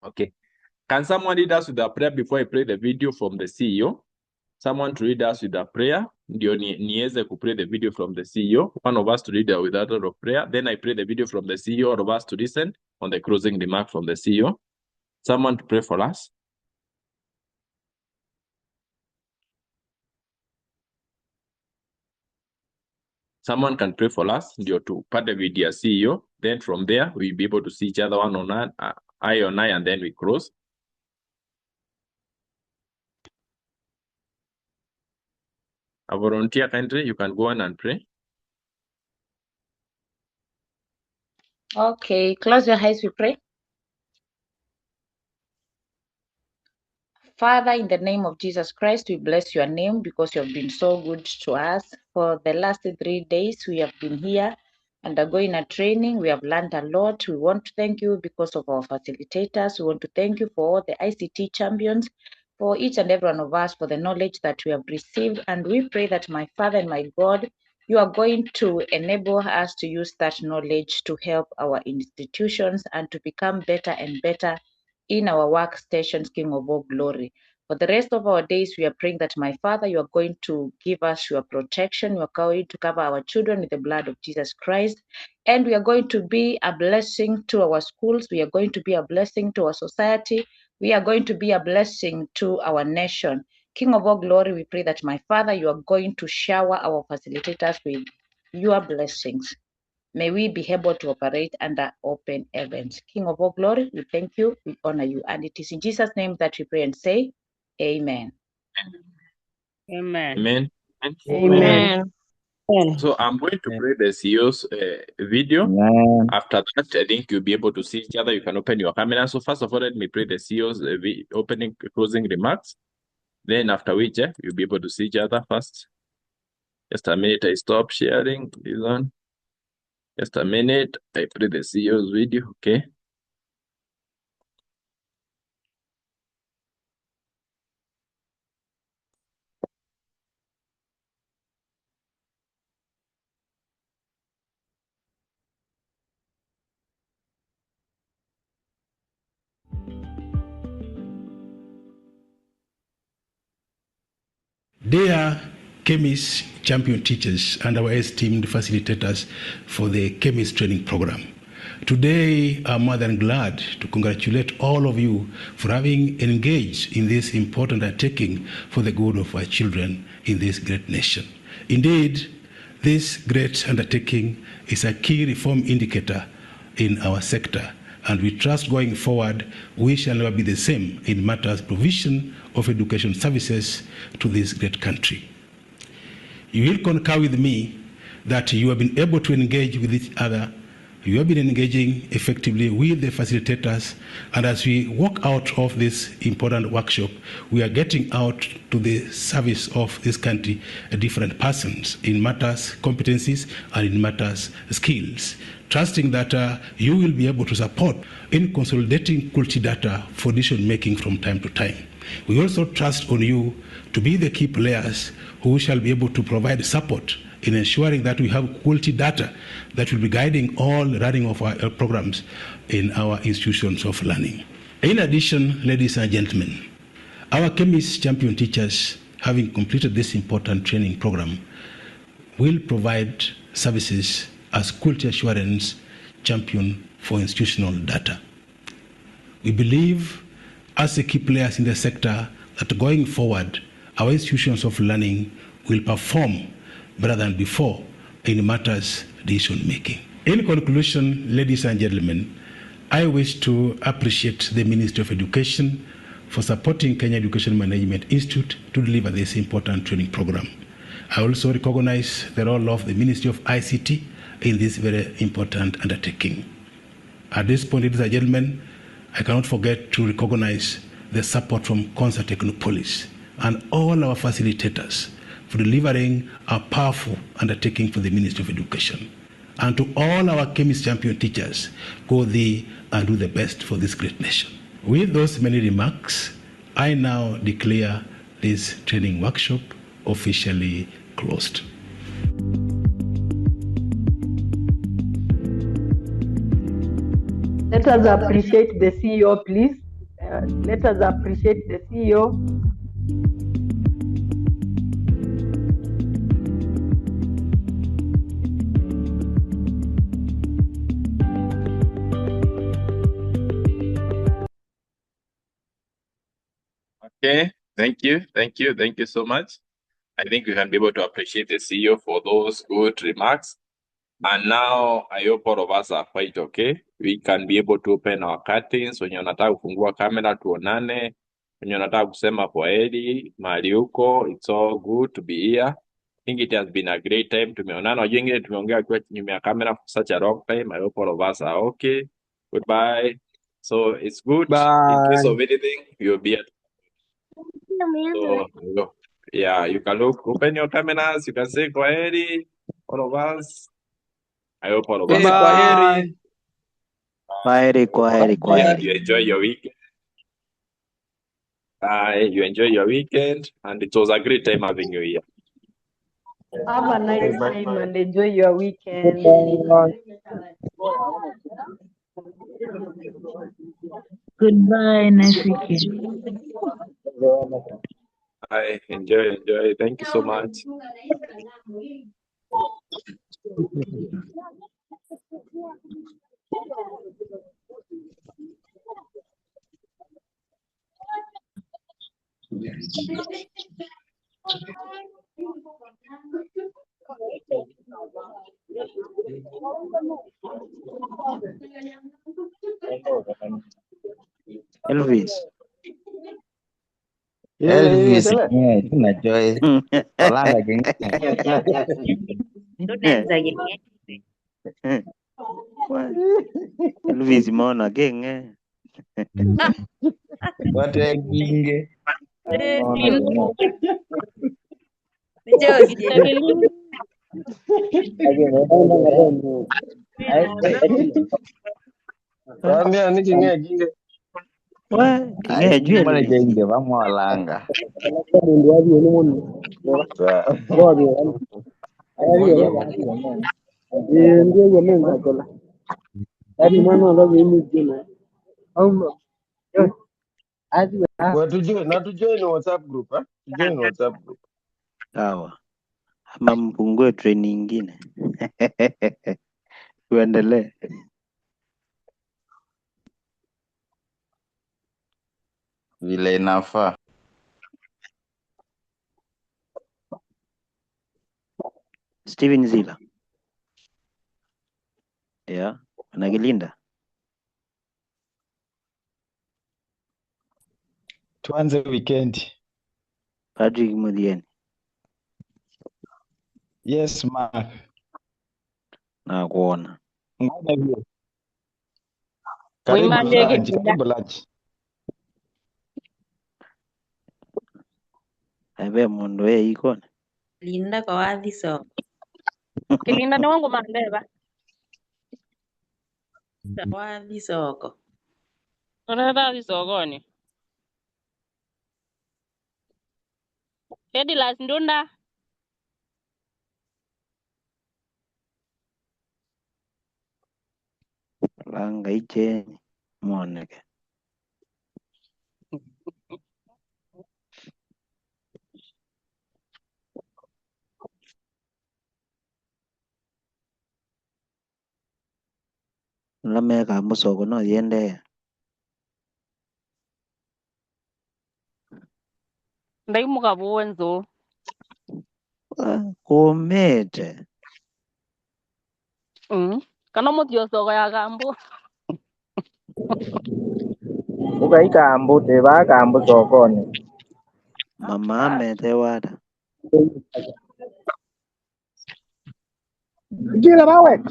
Okay. Can someone lead us with a prayer before I play the video from the CEO? Someone to lead us with a prayer. Ndio niweze to play the video from the CEO. One of us to lead with a lot of prayer. Then I play the video from the CEO. All of us to listen on the closing remark from the CEO. Someone to pray for us. Someone can pray for us, ndio tupate video ya CEO. Then from there, we'll be able to see each other one on one, eye on eye, and then we cross. A volunteer country, you can go on and pray. Okay, close your eyes, we pray. Father, in the name of Jesus Christ, we bless your name because you have been so good to us. For the last 3 days, we have been here undergoing a training. We have learned a lot. We want to thank you because of our facilitators. We want to thank you for all the ICT champions, for each and every one of us, for the knowledge that we have received. And we pray that, my Father and my God, you are going to enable us to use that knowledge to help our institutions and to become better and better in our workstations, King of all glory. For the rest of our days, we are praying that, my Father, you are going to give us your protection. You are going to cover our children with the blood of Jesus Christ. And we are going to be a blessing to our schools. We are going to be a blessing to our society. We are going to be a blessing to our nation. King of all glory, we pray that, my Father, you are going to shower our facilitators with your blessings. May we be able to operate under open heavens. King of all glory, we thank you, we honor you. And it is in Jesus' name that we pray and say, Amen. Amen. Amen. Amen. So I'm going to play the CEO's video. Amen. After that, I think you'll be able to see each other. You can open your camera. So first of all, let me play the CEO's opening, closing remarks. Then after which, you'll be able to see each other first. Just a minute, I stop sharing. This one. Just a minute, I play the CEO's video, okay? Dear Kemis champion teachers and our esteemed facilitators for the Kemis training program, today I'm more than glad to congratulate all of you for having engaged in this important undertaking for the good of our children in this great nation. Indeed, this great undertaking is a key reform indicator in our sector, and we trust going forward we shall never be the same in matters provision of education services to this great country. You will concur with me that you have been able to engage with each other. You have been engaging effectively with the facilitators, and as we walk out of this important workshop, we are getting out to the service of this country different persons in matters competencies and in matters skills, trusting that you will be able to support in consolidating quality data for decision making from time to time. We also trust on you to be the key players who shall be able to provide support in ensuring that we have quality data that will be guiding all running of our programs in our institutions of learning. In addition, ladies and gentlemen, our Kemis champion teachers, having completed this important training program, will provide services as quality assurance champion for institutional data. We believe, as the key players in the sector, that going forward, our institutions of learning will perform better than before in matters decision making. In conclusion, ladies and gentlemen, I wish to appreciate the Ministry of Education for supporting Kenya Education Management Institute to deliver this important training program. I also recognize the role of the Ministry of ICT in this very important undertaking. At this point, ladies and gentlemen, I cannot forget to recognize the support from Concert Technopolis and all our facilitators for delivering a powerful undertaking for the Ministry of Education. And to all our Kemis champion teachers, go thee and do the best for this great nation. With those many remarks, I now declare this training workshop officially closed. Let us appreciate the CEO, please. Let us appreciate the CEO. Okay, thank you so much. I think we can be able to appreciate the CEO for those good remarks. And now I hope all of us are quite okay. We can be able to open our curtains. Wenye wanataka kufungua kamera tuonane. Wenye wanataka kusema kwaheri mahali huko. It's all good to be here. I think it has been a great time. Tumeonana. Wajua wengine tumeongea kwa nyuma ya kamera for such a long time. I hope all of us are okay. Goodbye. So it's good. In case Bye. of anything, you'll be at. So yeah, you can open your cameras. You can say kwaheri, all of us. I hope all of us are Bye. Kwaheri. yeah, you enjoy your weekend. You enjoy your weekend, and it was a great time having you here. Have a nice time and enjoy your weekend. Goodbye, nice weekend. Enjoy. Thank you so much. Elvis. Elvis tuna joy olanga genge Elvis mona genge. watu ginge Kwambia niki ng'e ginge. Kinge jwe mwana genge bamwalanga Tujoin WhatsApp group, tujoin WhatsApp group. Sawa. Ama mpungue training nyingine. Tuendelee. vile inafaa. Steven Zila. Yeah, anakilinda. Tuanze weekend. Patrick Mudieni. Yes, Mark. Na kuona. Ngoja hiyo. Karibu lunch. Ebe mondo iko. Linda kwa wathi soko. Kilinda ni wangu mandeba. Wathi soko. Unataka sokoni. Hedi las ndunda. Langa iche moneke. Lameka musoko no yende. Ndaimuka buwenzo. Komete. Kana mutio soko ya gambo. Ukaika ambute baka ambu sokoni. Mama amete wada. Jira bawe.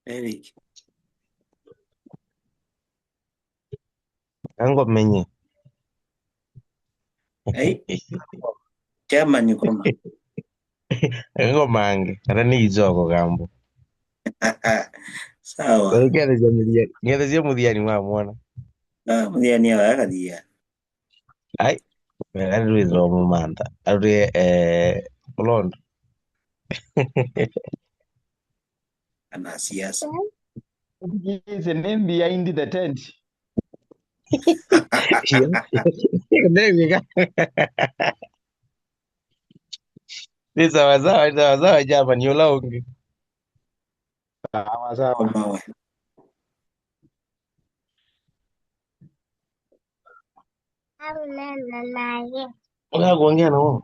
Eric. Ango menye. Hey. Chama ni koma. Ango mange. Ara ni izoko gambo. Sawa. Ngeze mudiani mwa mwana. Mudiani ya akadia. Ai. Ari zo mumanda. Ari Londo. wanasiasa. It's a name behind the tent. There we go. Ni sawasawa jamani, ulaungi. Sawa. Komawe. Unataka kuongea na wao?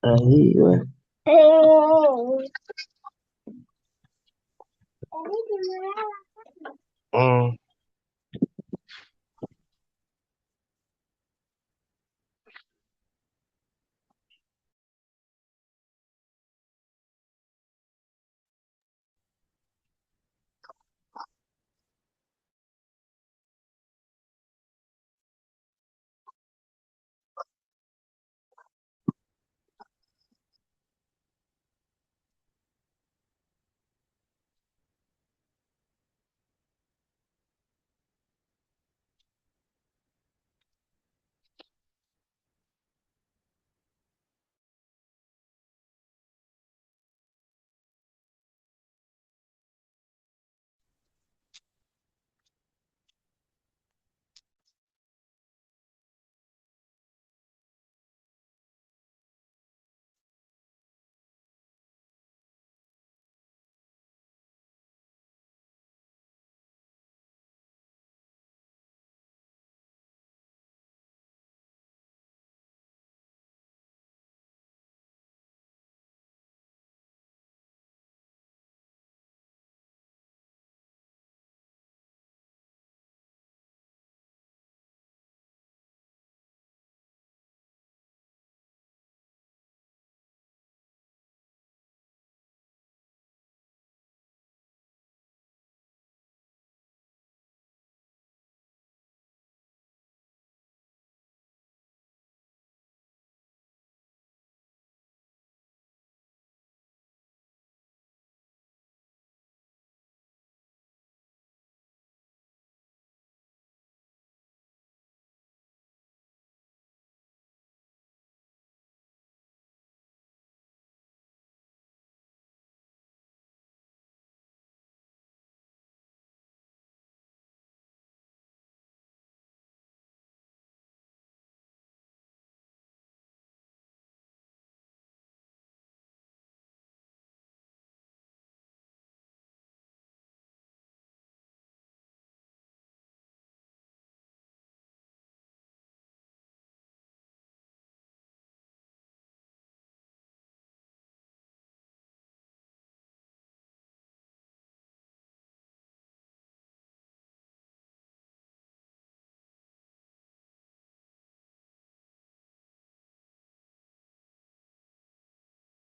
Aiyo.